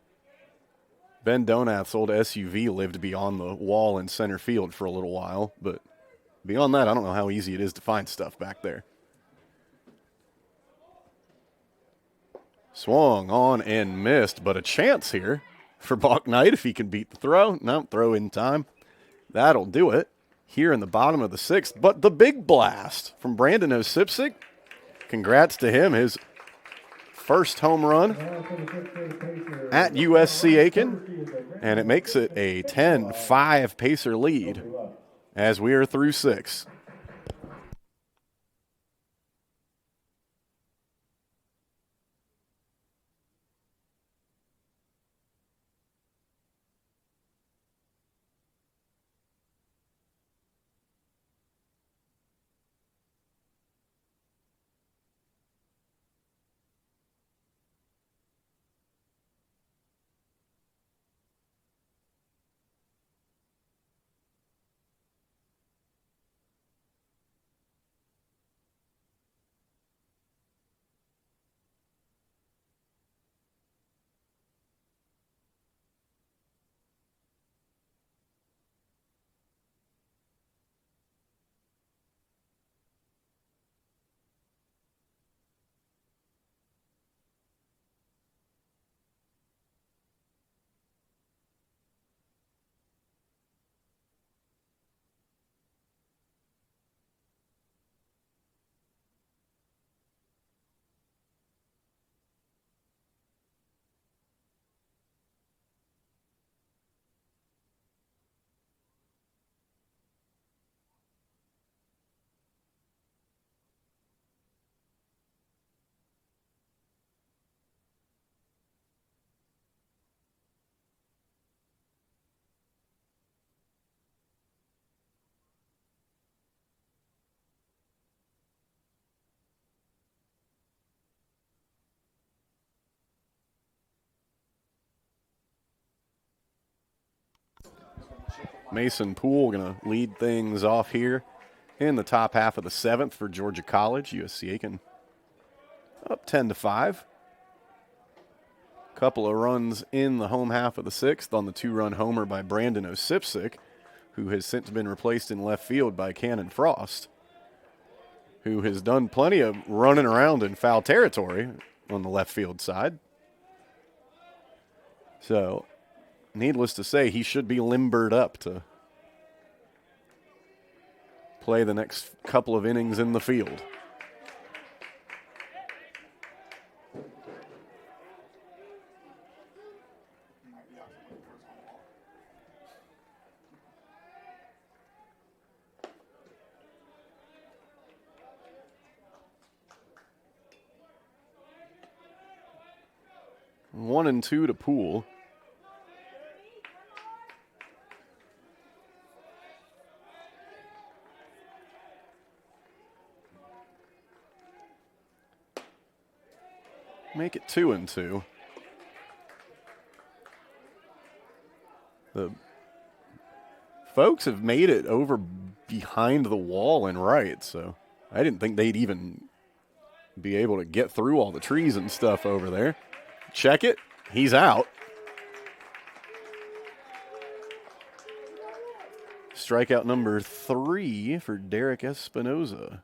Ben Donath's old SUV lived beyond the wall in center field for a little while, but beyond that, I don't know how easy it is to find stuff back there. Swung on and missed, but a chance here for Bach Knight if he can beat the throw. No, throw in time. That'll do it here in the bottom of the 6th. But the big blast from Brandon Osipsic. Congrats to him, his first home run at USC Aiken. And it makes it a 10-5 Pacer lead as we are through 6. Mason Poole going to lead things off here in the top half of the 7th for Georgia College. USC Aiken up 10-5. Couple of runs in the home half of the 6th on the 2-run homer by Brandon Osipsic, who has since been replaced in left field by Cannon Frost, who has done plenty of running around in foul territory on the left field side. So, needless to say, he should be limbered up to play the next couple of innings in the field. One and two to Poole. Make it 2-2. The folks have made it over behind the wall and right, so I didn't think they'd even be able to get through all the trees and stuff over there. Check it. He's out. Strikeout number 3 for Derek Espinoza.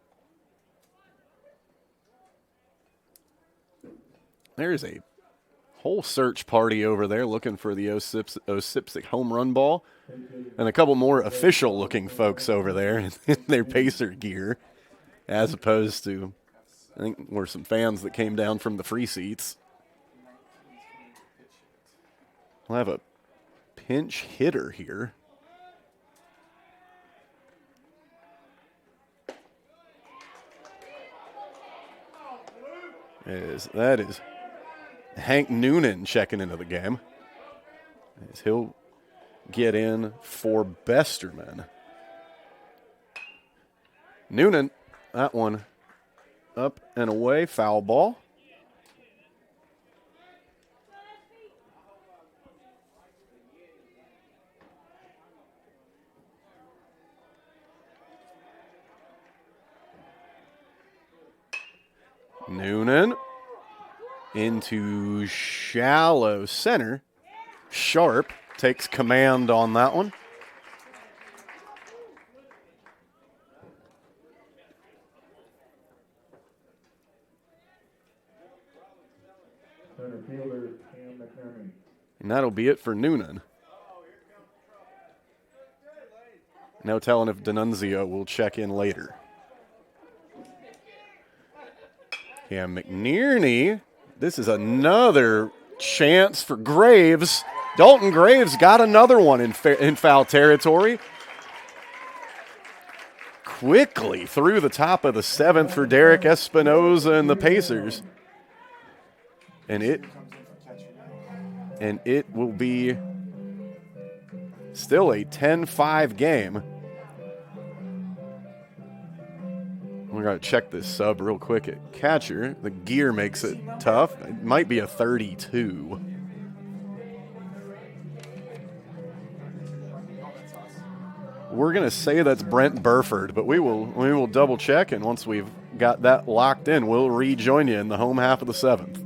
There's a whole search party over there looking for the Osipsic home run ball. And a couple more official-looking folks over there in their Pacer gear, as opposed to, I think, were some fans that came down from the free seats. We'll have a pinch hitter here. That is Hank Noonan checking into the game. As he'll get in for Besterman. Noonan, that one up and away, foul ball. Noonan into shallow center. Sharp takes command on that one. Center fielder Cam McNerney. And that'll be it for Noonan. No telling if D'Annunzio will check in later. Yeah, McNerney. This is another chance for Graves. Dalton Graves got another one in foul territory. Quickly through the top of the 7th for Derek Espinoza and the Pacers. And it will be still a 10-5 game. We're going to check this sub real quick at catcher. The gear makes it tough. It might be a 32. We're going to say that's Brent Burford, but we will double check, and once we've got that locked in, we'll rejoin you in the home half of the 7th.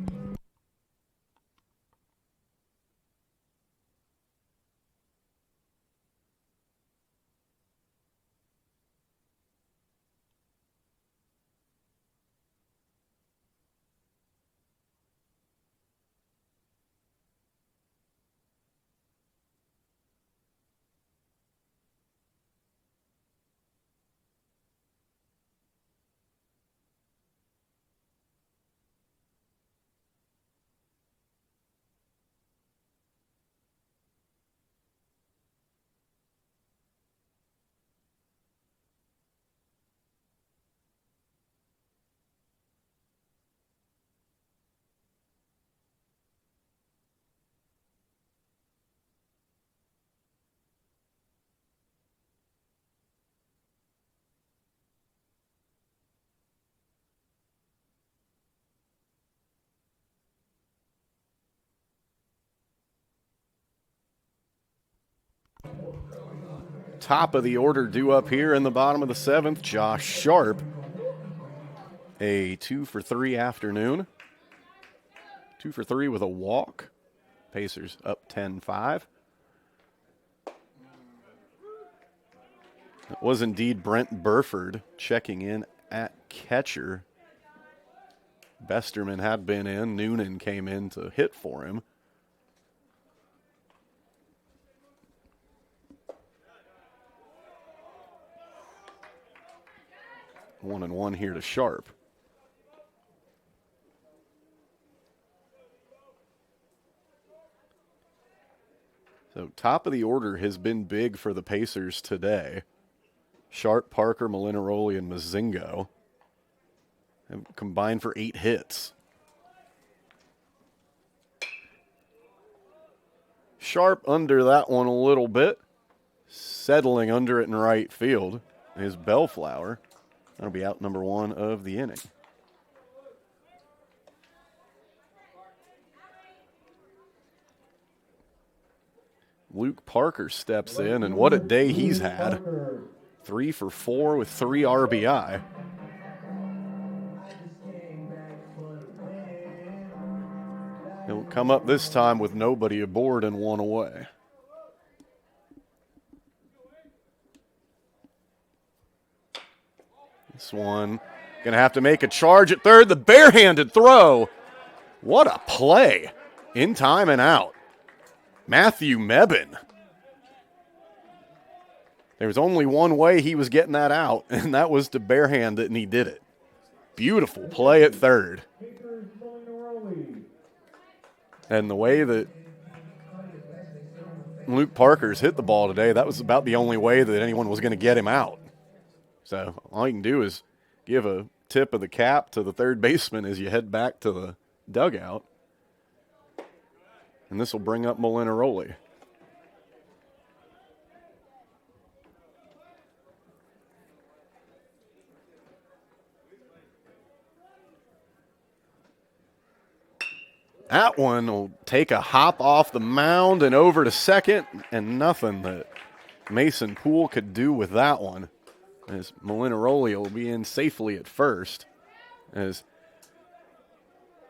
Top of the order due up here in the bottom of the 7th, Josh Sharp. A 2 for 3 afternoon. 2 for 3 with a walk. Pacers up 10-5. It was indeed Brent Burford checking in at catcher. Besterman had been in. Noonan came in to hit for him. 1-1 here to Sharp. So top of the order has been big for the Pacers today. Sharp, Parker, Molinaroli, and Mozingo have combined for 8 hits. Sharp under that one a little bit. Settling under it in right field is Bellflower. That'll be out number 1 of the inning. Luke Parker steps in, and what a day he's had. 3 for 4 with 3 RBI. He'll come up this time with nobody aboard and 1 away. This one going to have to make a charge at third. The barehanded throw. What a play. In time and out. Matthew Mebbin. There was only one way he was getting that out, and that was to barehand it, and he did it. Beautiful play at third. And the way that Luke Parker's hit the ball today, that was about the only way that anyone was going to get him out. So all you can do is give a tip of the cap to the third baseman as you head back to the dugout. And this will bring up Molinaroli. That one will take a hop off the mound and over to second, and nothing that Mason Poole could do with that one, as Molinaroli will be in safely at first, as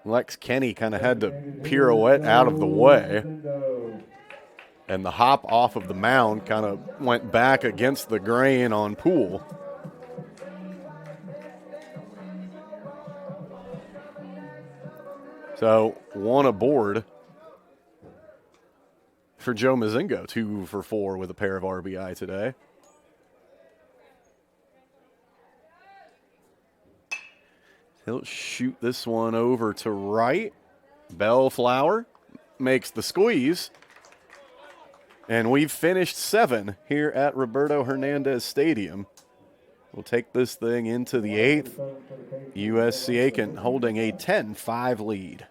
Lex Kenny kind of had to pirouette out of the way, and the hop off of the mound kind of went back against the grain on Poole. So 1 aboard for Joe Mozingo, 2 for 4 with a pair of RBI today. He'll shoot this one over to right. Bellflower makes the squeeze. And we've finished 7 here at Roberto Hernandez Stadium. We'll take this thing into the 8th. USC Aiken holding a 10-5 lead.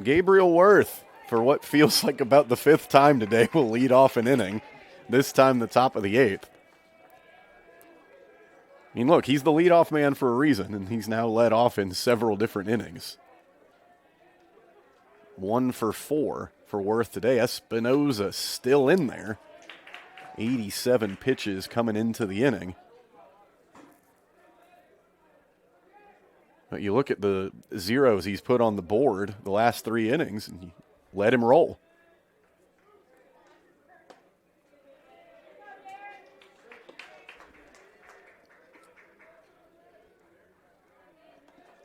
Gabriel Worth, for what feels like about the 5th time today, will lead off an inning. This time the top of the 8th. I mean, look, he's the leadoff man for a reason, and he's now led off in several different innings. 1 for 4 for Worth today. Espinoza still in there. 87 pitches coming into the inning. But you look at the zeros he's put on the board the last 3 innings, and you let him roll.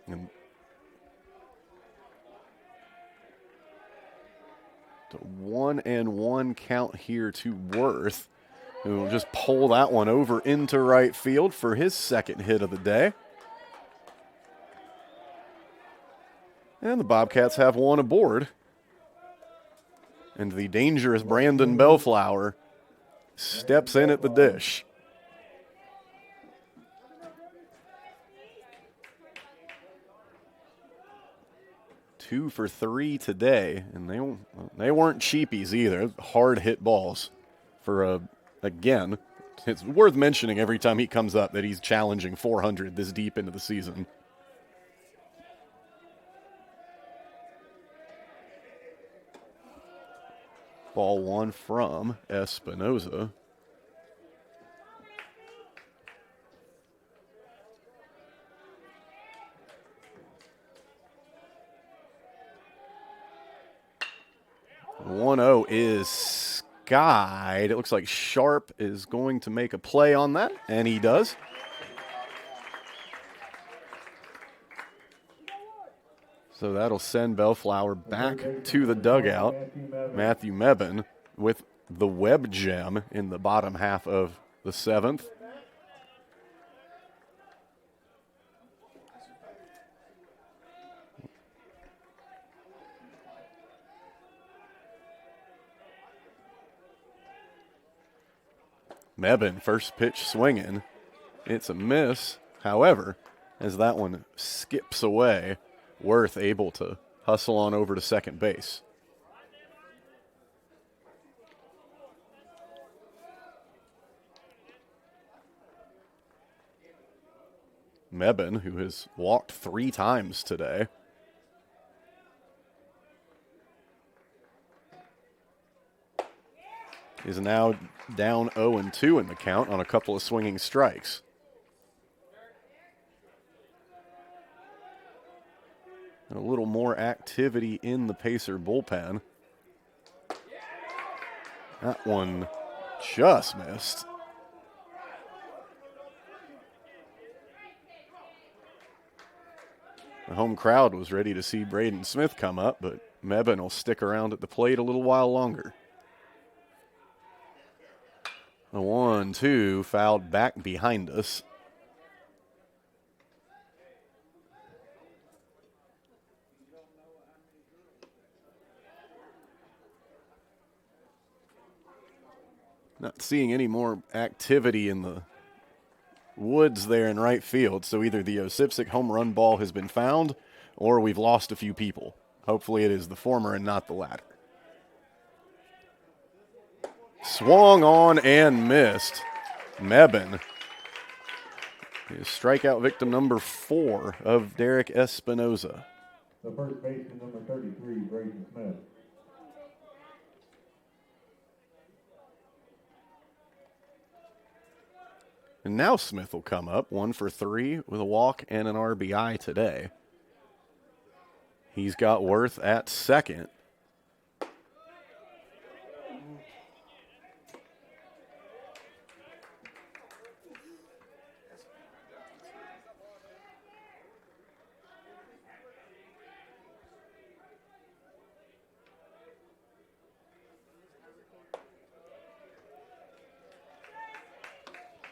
And the 1-1 count here to Worth, who will just pull that one over into right field for his 2nd hit of the day. And the Bobcats have one aboard. And the dangerous Brandon Bellflower steps in at the dish. Two for 3 today, and they weren't cheapies either. Hard hit balls for again. It's worth mentioning every time he comes up that he's challenging 400 this deep into the season. Ball 1 from Espinoza. The 1-0 is skied. It looks like Sharp is going to make a play on that, and he does. So that'll send Bellflower back to the dugout. Matthew Mebane with the web gem in the bottom half of the 7th. Mebane, first pitch swinging. It's a miss. However, as that one skips away, Worth able to hustle on over to second base. Mebane, who has walked 3 times today. Is now down 0-2 in the count on a couple of swinging strikes. A little more activity in the Pacer bullpen. That one just missed. The home crowd was ready to see Braden Smith come up, but Mebane will stick around at the plate a little while longer. The 1-2 fouled back behind us. Not seeing any more activity in the woods there in right field, so either the Osipsic home run ball has been found or we've lost a few people. Hopefully it is the former and not the latter. Swung on and missed. Mebane is strikeout victim number 4 of Derek Espinoza. The first baseman, number 33, Braden Smith. And now Smith will come up, 1 for 3 with a walk and an RBI today. He's got Worth at second.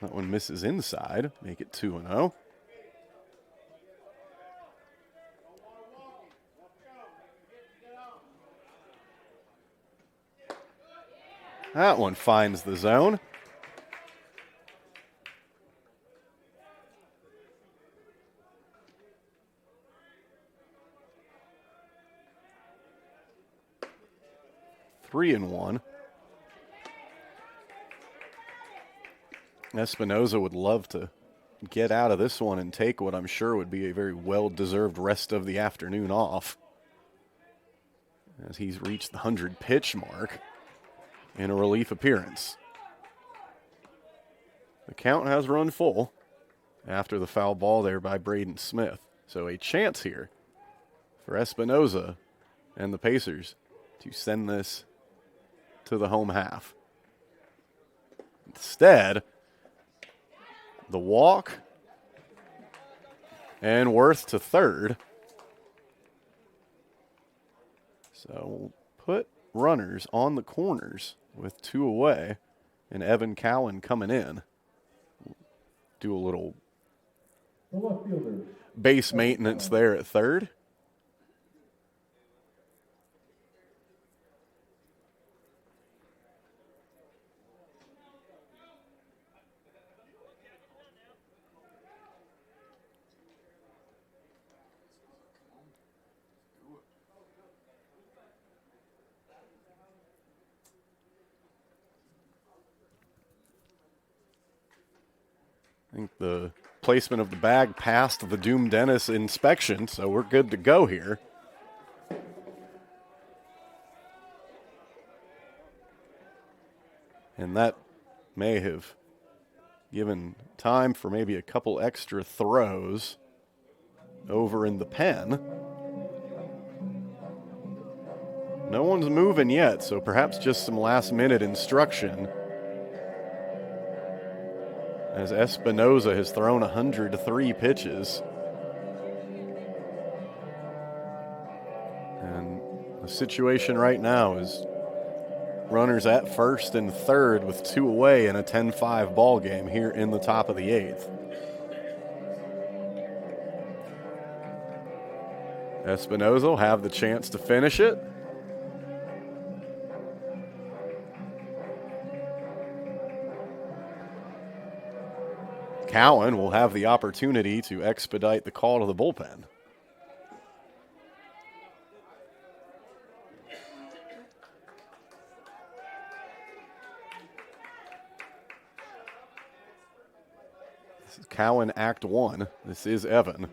That one misses inside, make it 2-0. That one finds the zone. 3-1. Espinoza would love to get out of this one and take what I'm sure would be a very well-deserved rest of the afternoon off, as he's reached the 100-pitch mark in a relief appearance. The count has run full after the foul ball there by Braden Smith. So a chance here for Espinoza and the Pacers to send this to the home half. Instead, the walk and Worth to third. So we'll put runners on the corners with 2 away, and Evan Cowan coming in. Do a little base maintenance there at third. I think the placement of the bag passed the Doom Dennis inspection, so we're good to go here. And that may have given time for maybe a couple extra throws over in the pen. No one's moving yet, so perhaps just some last-minute instruction, as Espinoza has thrown 103 pitches. And the situation right now is runners at first and third with 2 away in a 10-5 ball game here in the top of the 8th. Espinoza will have the chance to finish it. Cowan will have the opportunity to expedite the call to the bullpen. This is Cowan Act 1. This is Evan,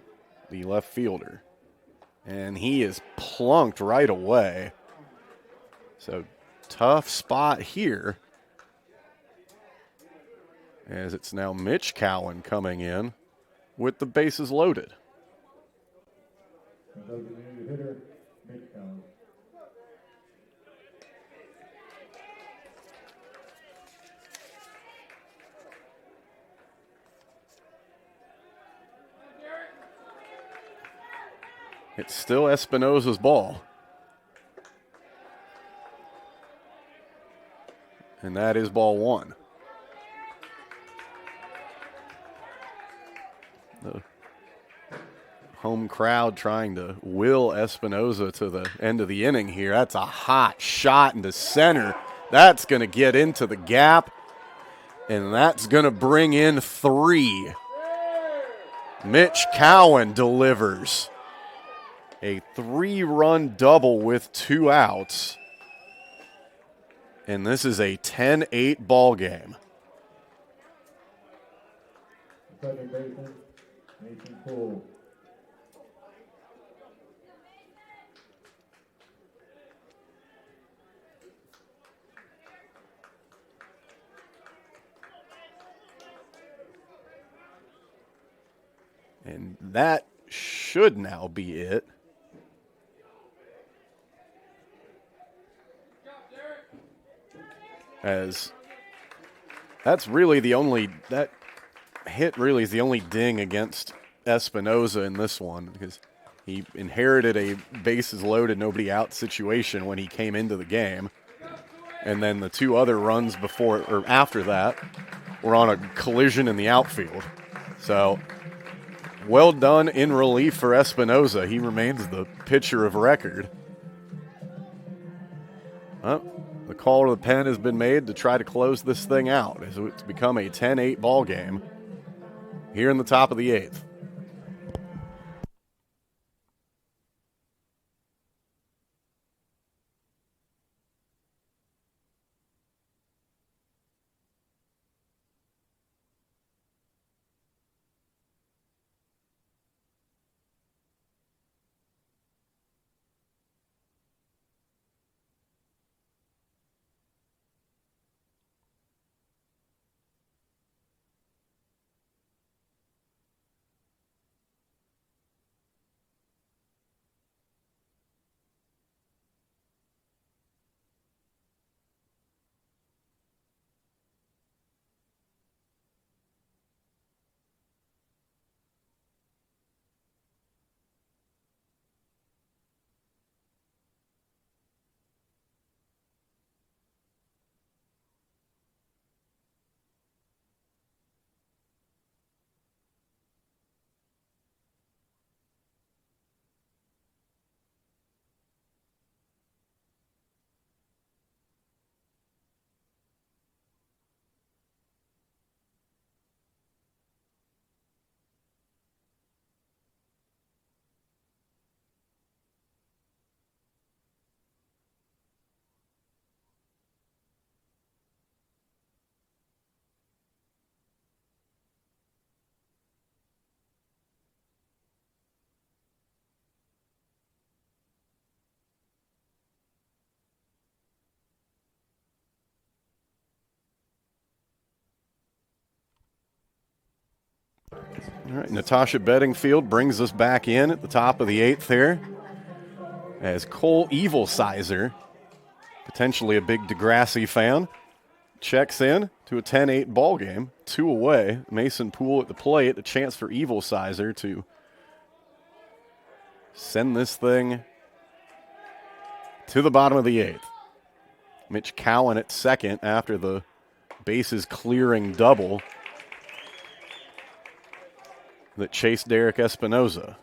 the left fielder. And he is plunked right away. So tough spot here, as it's now Mitch Cowan coming in with the bases loaded. Designated hitter, Mitch Cowan. It's still Espinoza's ball. And that is ball 1. The home crowd trying to will Espinoza to the end of the inning here. That's a hot shot into center. That's going to get into the gap, and that's going to bring in 3. Mitch Cowan delivers a 3-run double with 2 outs. And this is a 10-8 ball game. Second baseman, Nathan Poole. And that should now be it. As that's really the only, that hit really is the only ding against Espinoza in this one, because he inherited a bases loaded, nobody out situation when he came into the game. And then the 2 other runs before or after that were on a collision in the outfield. So well done in relief for Espinoza. He remains the pitcher of record. Well, the call to the pen has been made to try to close this thing out, as it's become a 10-8 ball game here in the top of the 8th. All right, Natasha Bedingfield brings us back in at the top of the 8th here as Cole Evilsizer, potentially a big Degrassi fan, checks in to a 10-8 ball game, 2 away. Mason Poole at the plate, a chance for Evilsizer to send this thing to the bottom of the 8th. Mitch Cowan at second after the bases clearing double that chased Derek Espinoza.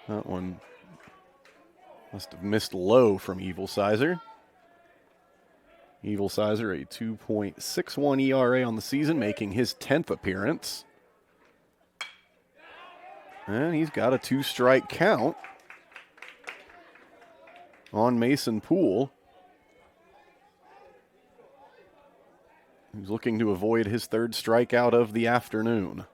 That one must have missed low from Evilsizer. Evilsizer, a 2.61 ERA on the season, making his 10th appearance. And he's got a 2-strike count on Mason Poole, who's looking to avoid his 3rd strikeout of the afternoon.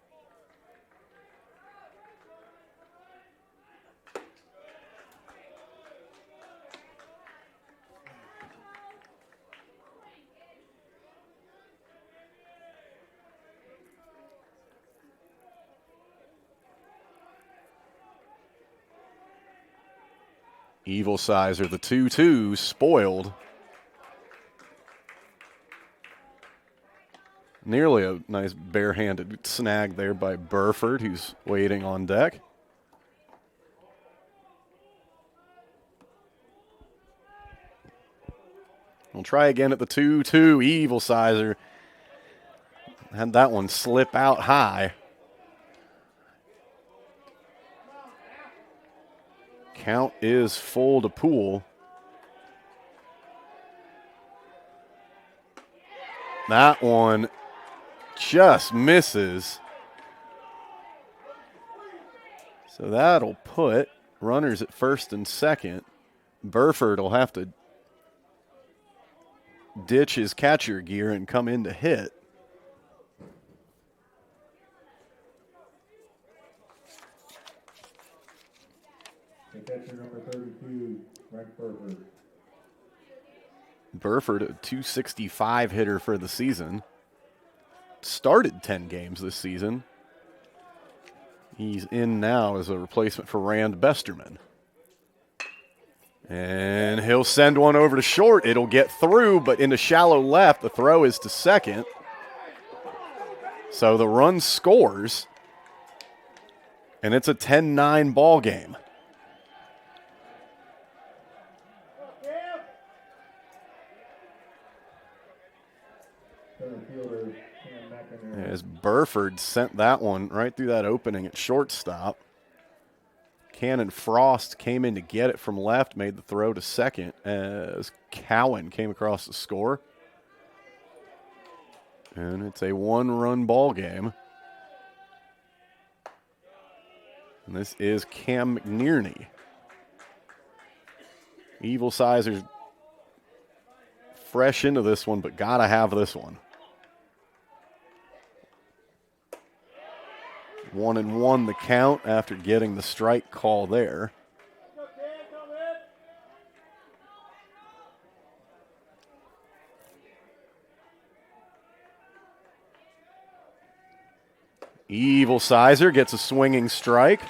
Evilsizer, the 2-2, spoiled. Nearly a nice barehanded snag there by Burford, who's waiting on deck. We'll try again at the 2-2. Evilsizer had that one slip out high. Count is full to Poole. That one just misses. So that'll put runners at first and second. Burford will have to ditch his catcher gear and come in to hit. Catcher number 32, Frank Burford. Burford, a 265 hitter for the season. Started 10 games this season. He's in now as a replacement for Rand Besterman. And he'll send one over to short. It'll get through, but into shallow left. The throw is to second. So the run scores, and it's a 10-9 ball game. As Burford sent that one right through that opening at shortstop. Cannon Frost came in to get it from left, made the throw to second as Cowan came across the score. And it's a 1-run ball game. And this is Cam McNearney. Evilsizer's fresh into this one, but gotta have this one. 1-1 the count after getting the strike call there. Evilsizer gets a swinging strike.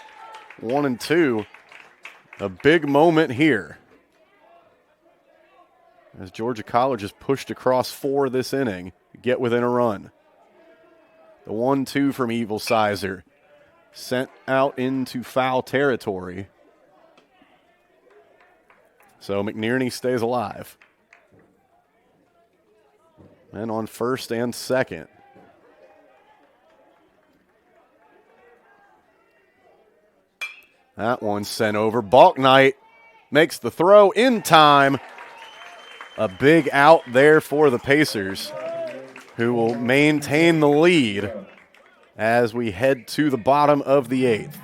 1-2. A big moment here, as Georgia College has pushed across 4 this inning to get within a run. The 1-2 from Evilsizer, sent out into foul territory. So McNearney stays alive. And on first and second. That one sent over. Balknight makes the throw in time. A big out there for the Pacers, who will maintain the lead as we head to the bottom of the 8th.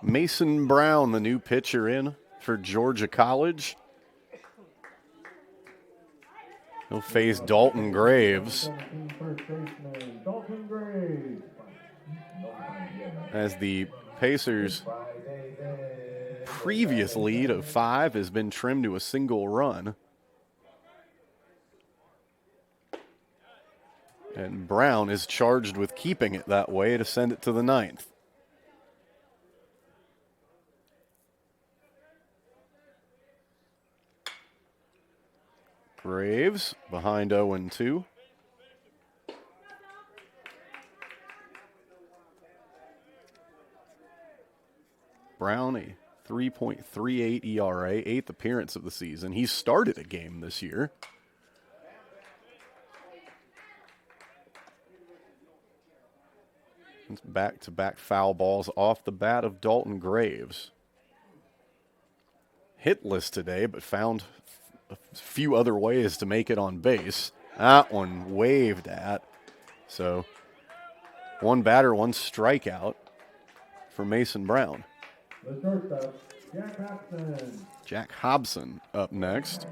Mason Brown, the new pitcher in for Georgia College. He'll face Dalton Graves 17, first baseman, Dalton Graves. as the Pacers' previous lead of 5 has been trimmed to a single run. And Brown is charged with keeping it that way to send it to the 9th. Graves behind 0-2. Brown, a 3.38 ERA, 8th appearance of the season. He's started a game this year. It's back-to-back foul balls off the bat of Dalton Graves. Hitless today, but found a few other ways to make it on base. That one waved at. So 1 batter, 1 strikeout for Mason Brown. The shortstop, Jack Hobson. Jack Hobson up next.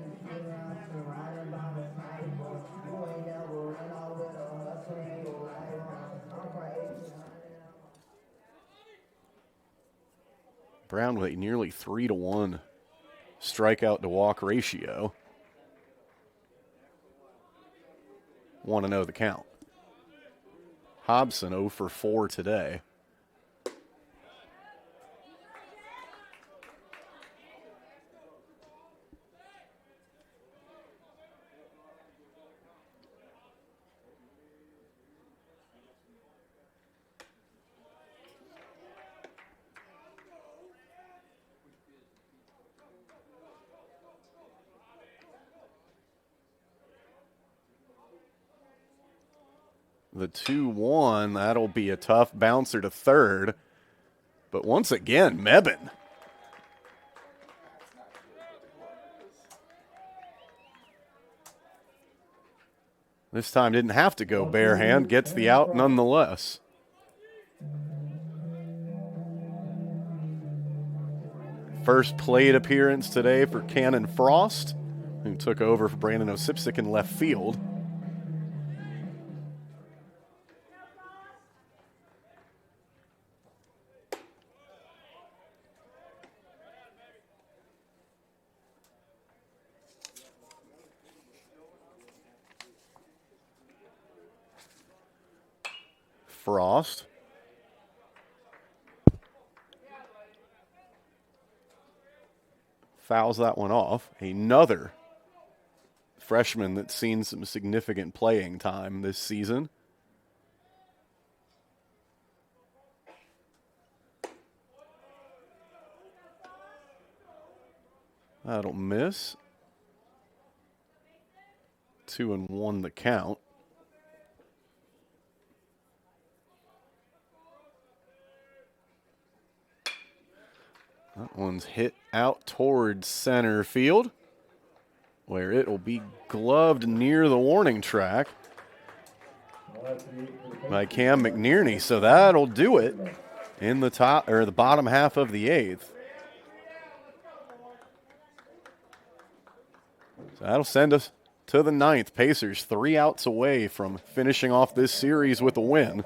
Brown with a nearly 3-to-1 strikeout to walk ratio. 1-0 the count. Hobson 0 for 4 today. The 2-1, that'll be a tough bouncer to third. But once again, Mebane. This time didn't have to go bare hand, gets the out nonetheless. First plate appearance today for Cannon Frost, who took over for Brandon Osipsik in left field. Frost. Fouls that one off. Another freshman that's seen some significant playing time this season. That'll miss. 2-1 the count. That one's hit out towards center field, where it will be gloved near the warning track by Cam McNearney. So that'll do it in the top or the bottom half of the 8th. So that'll send us to the 9th. Pacers 3 outs away from finishing off this series with a win.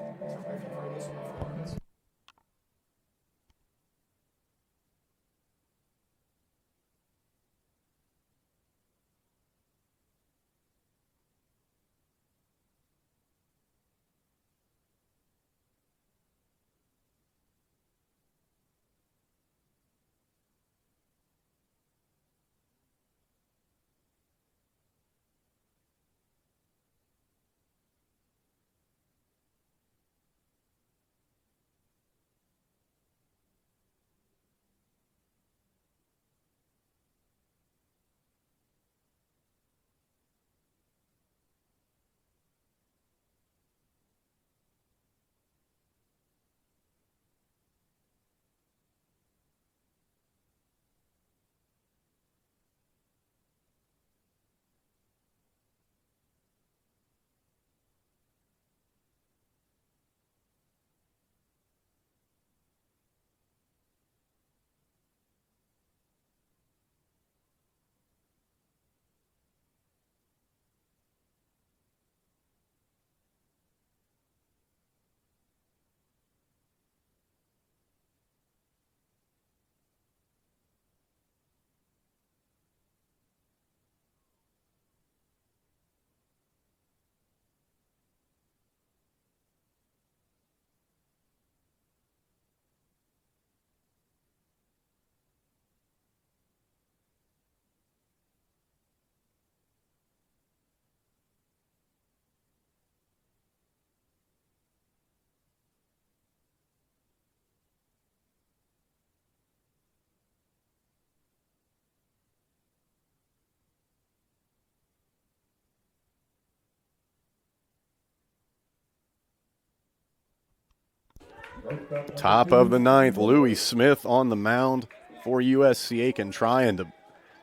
Top of the ninth, Louis Smith on the mound for USC Aiken, trying to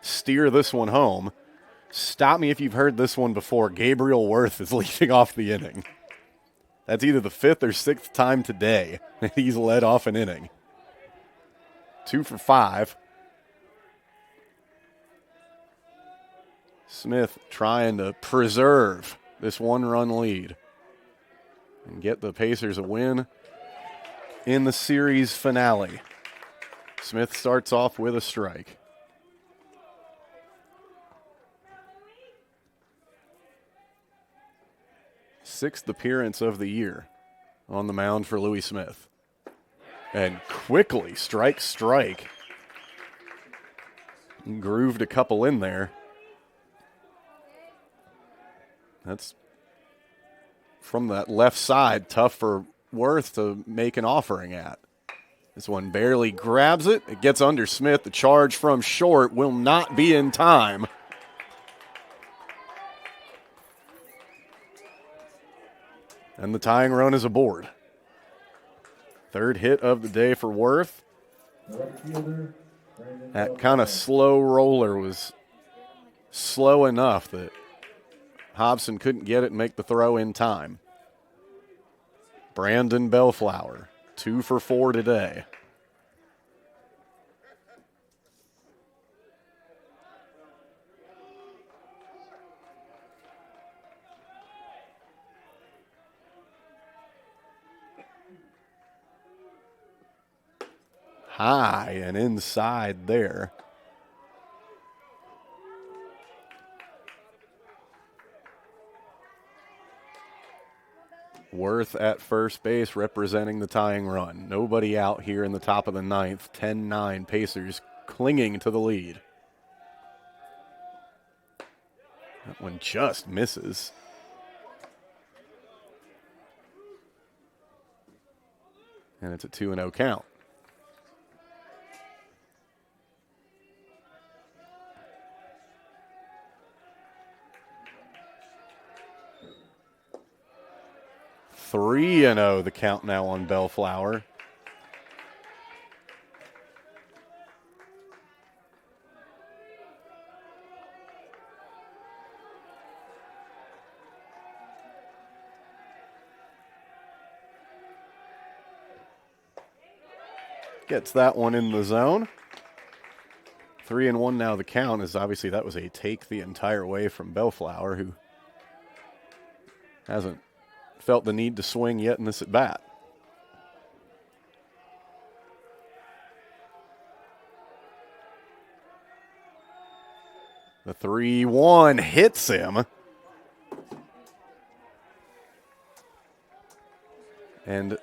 steer this one home. Stop me if you've heard this one before. Gabriel Worth is leading off the inning. That's either the 5th or 6th time today that he's led off an inning. 2 for 5. Smith trying to preserve this one-run lead and get the Pacers a win in the series finale. Smith starts off with a strike. Sixth appearance of the year on the mound for Louis Smith. And quickly, strike. Grooved a couple in there. That's from that left side, tough for Worth to make an offering at. This one barely grabs it. It gets under Smith. The charge from short will not be in time. And the tying run is aboard. Third hit of the day for Worth. That kind of slow roller was slow enough that Hobson couldn't get it and make the throw in time. Brandon Bellflower, 2 for 4 today. High and inside there. Worth at first base representing the tying run. Nobody out here in the top of the ninth. 10-9 Pacers clinging to the lead. That one just misses. And it's a 2-0 count. Three and 0 the count now on Bellflower. Gets that one in the zone. 3-1 now the count, is obviously that was a take the entire way from Bellflower, who hasn't felt the need to swing yet in this at bat. The 3-1 hits him. And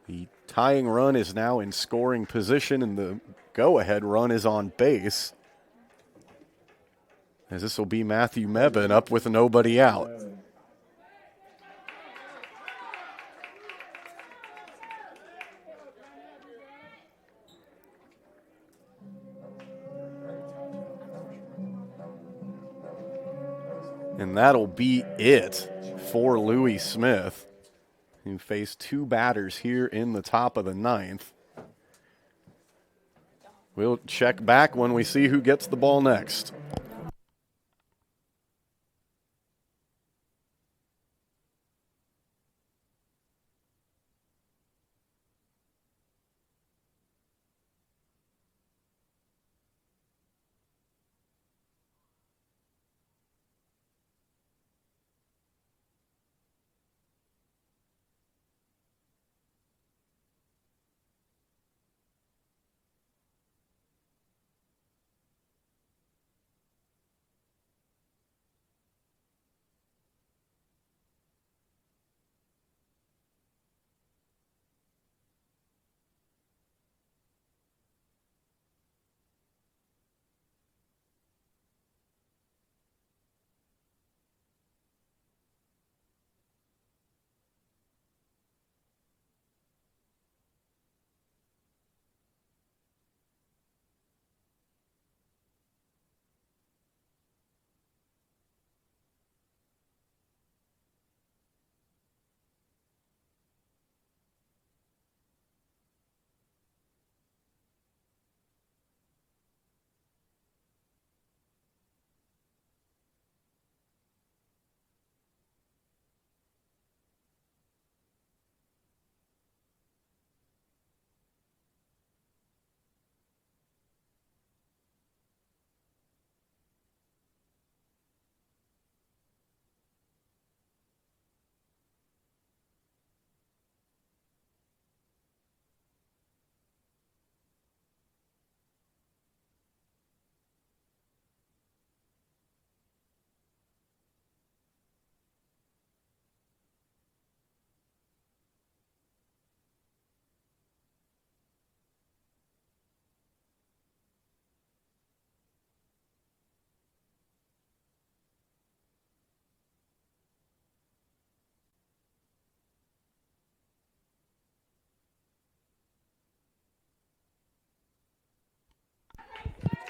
the tying run is now in scoring position, and the go-ahead run is on base. As this will be Matthew Mebane up with nobody out. And that'll be it for Louis Smith, who faced 2 batters here in the top of the ninth. We'll check back when we see who gets the ball next.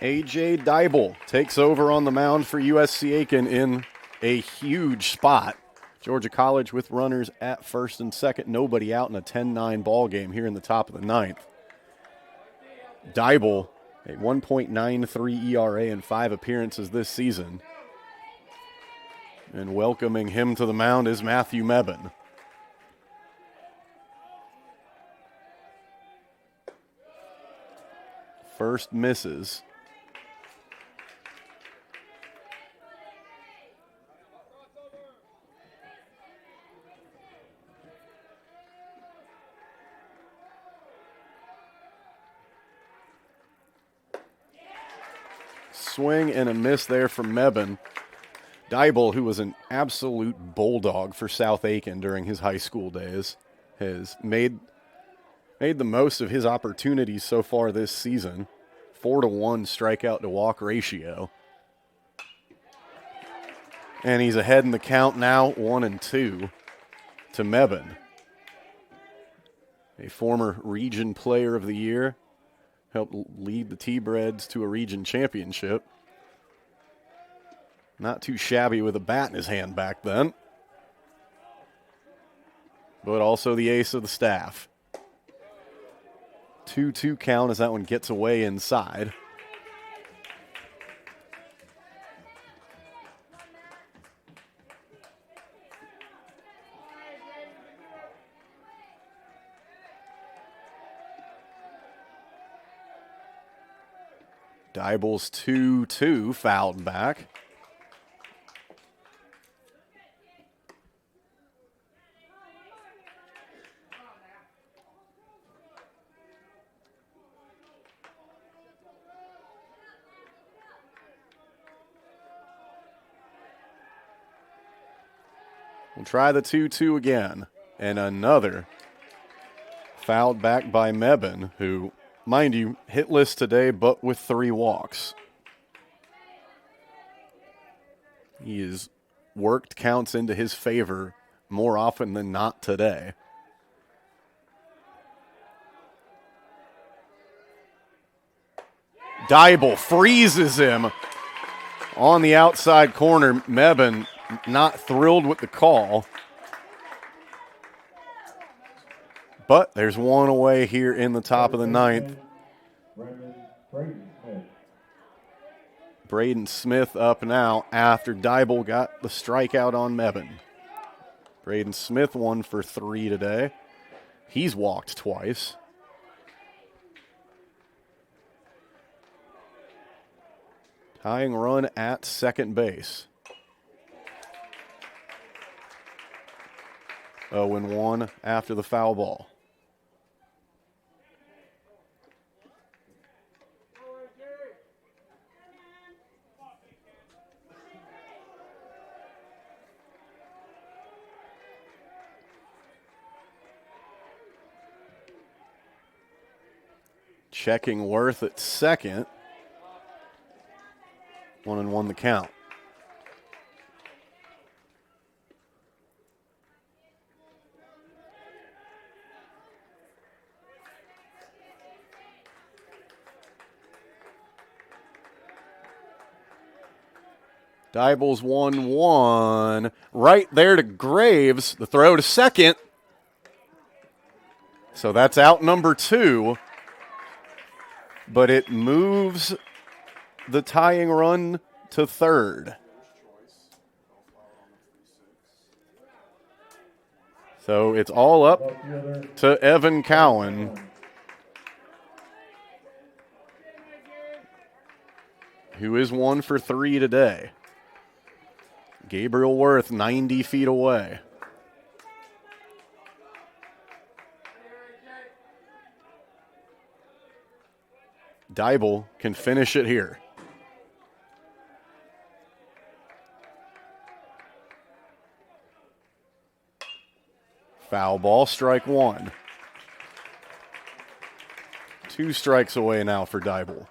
A.J. Dybel takes over on the mound for USC Aiken in a huge spot. Georgia College with runners at first and second, nobody out in a 10-9 ball game here in the top of the ninth. Dybel, a 1.93 ERA in 5 appearances this season. And welcoming him to the mound is Matthew Mebane. First misses. Swing and a miss there from Mebane. Dybel, who was an absolute bulldog for South Aiken during his high school days, has made the most of his opportunities so far this season. 4-1 strikeout to walk ratio. And he's ahead in the count now, 1-2 to Mebane. A former region player of the year. Helped lead the T-Breads to a region championship. Not too shabby with a bat in his hand back then. But also the ace of the staff. 2-2 count as that one gets away inside. Dybel's 2-2 fouled back. We'll try the 2-2 again. And another fouled back by Mebane, who, mind you, hitless today, but with 3 walks. He has worked counts into his favor more often than not today. Dybel freezes him on the outside corner. Mebane not thrilled with the call. But there's one away here in the top of the ninth. Braden Smith up now after Dybel got the strikeout on Mebane. Braden Smith 1 for 3 today. He's walked twice. Tying run at second base. 0-1 after the foul ball. Checking Worth at second. 1-1 the count. Dybel's 1-1. Right there to Graves. The throw to second. So that's out number 2. But it moves the tying run to third. So it's all up to Evan Cowan, who is 1 for 3 today. Gabriel Worth 90 feet away. Dybel can finish it here. Foul ball, strike 1. 2 strikes away now for Dybel.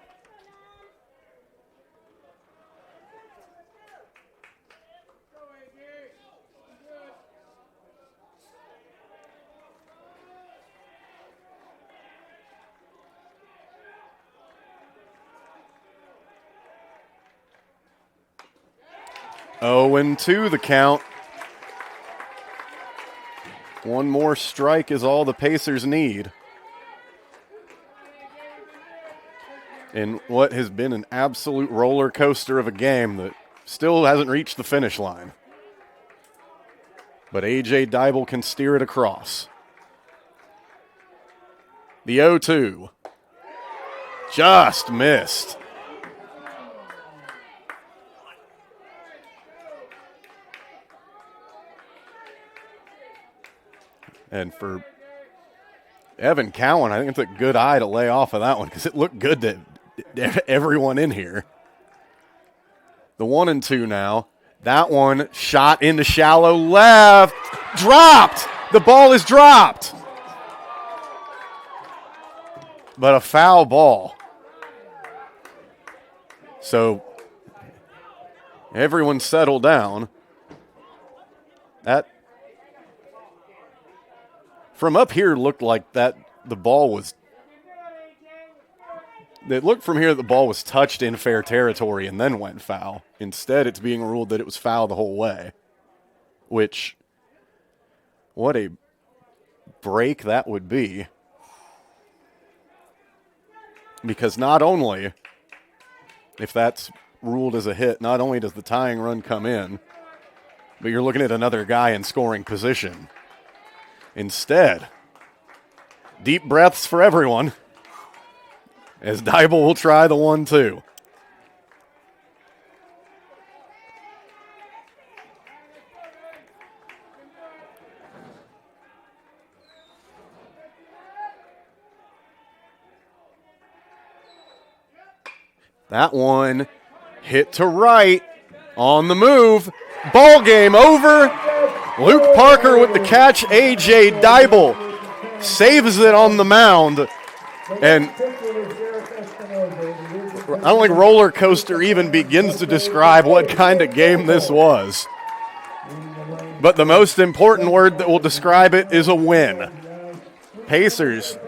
0-2 the count. One more strike is all the Pacers need. In what has been an absolute roller coaster of a game that still hasn't reached the finish line. But A.J. Dybel can steer it across. The 0-2. Just missed. And for Evan Cowan, I think it's a good eye to lay off of that one because it looked good to everyone in here. The 1-2 now. That one shot into shallow left. Dropped. The ball is dropped. But a foul ball. So everyone settle down. That from up here looked like that the ball was. It looked from here that the ball was touched in fair territory and then went foul. Instead, it's being ruled that it was foul the whole way. Which, what a break that would be. Because not only, if that's ruled as a hit, not only does the tying run come in, but you're looking at another guy in scoring position. Instead, deep breaths for everyone, as Dybel will try the 1-2. That one hit to right, on the move. Ball game over. Luke Parker with the catch. A.J. Dybel saves it on the mound. And I don't think roller coaster even begins to describe what kind of game this was. But the most important word that will describe it is a win. Pacers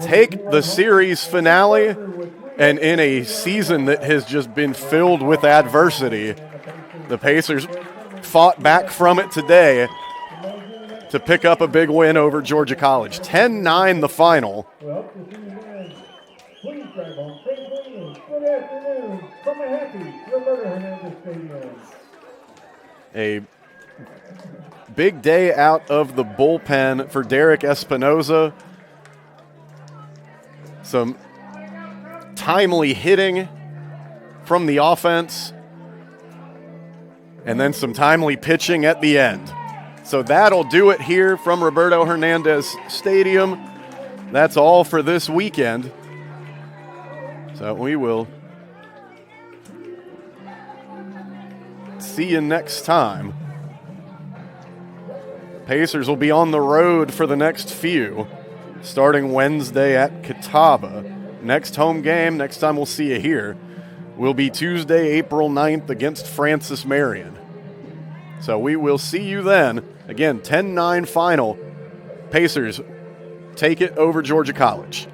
take the series finale, and in a season that has just been filled with adversity, the Pacers fought back from it today to pick up a big win over Georgia College. 10-9 the final. A big day out of the bullpen for Derek Espinoza. Some timely hitting from the offense, and then some timely pitching at the end. So that'll do it here from Roberto Hernandez Stadium. That's all for this weekend. So we will see you next time. Pacers will be on the road for the next few, starting Wednesday at Catawba. Next home game, next time we'll see you here, will be Tuesday, April 9th against Francis Marion. So we will see you then. Again, 10-9 final. Pacers take it over Georgia College.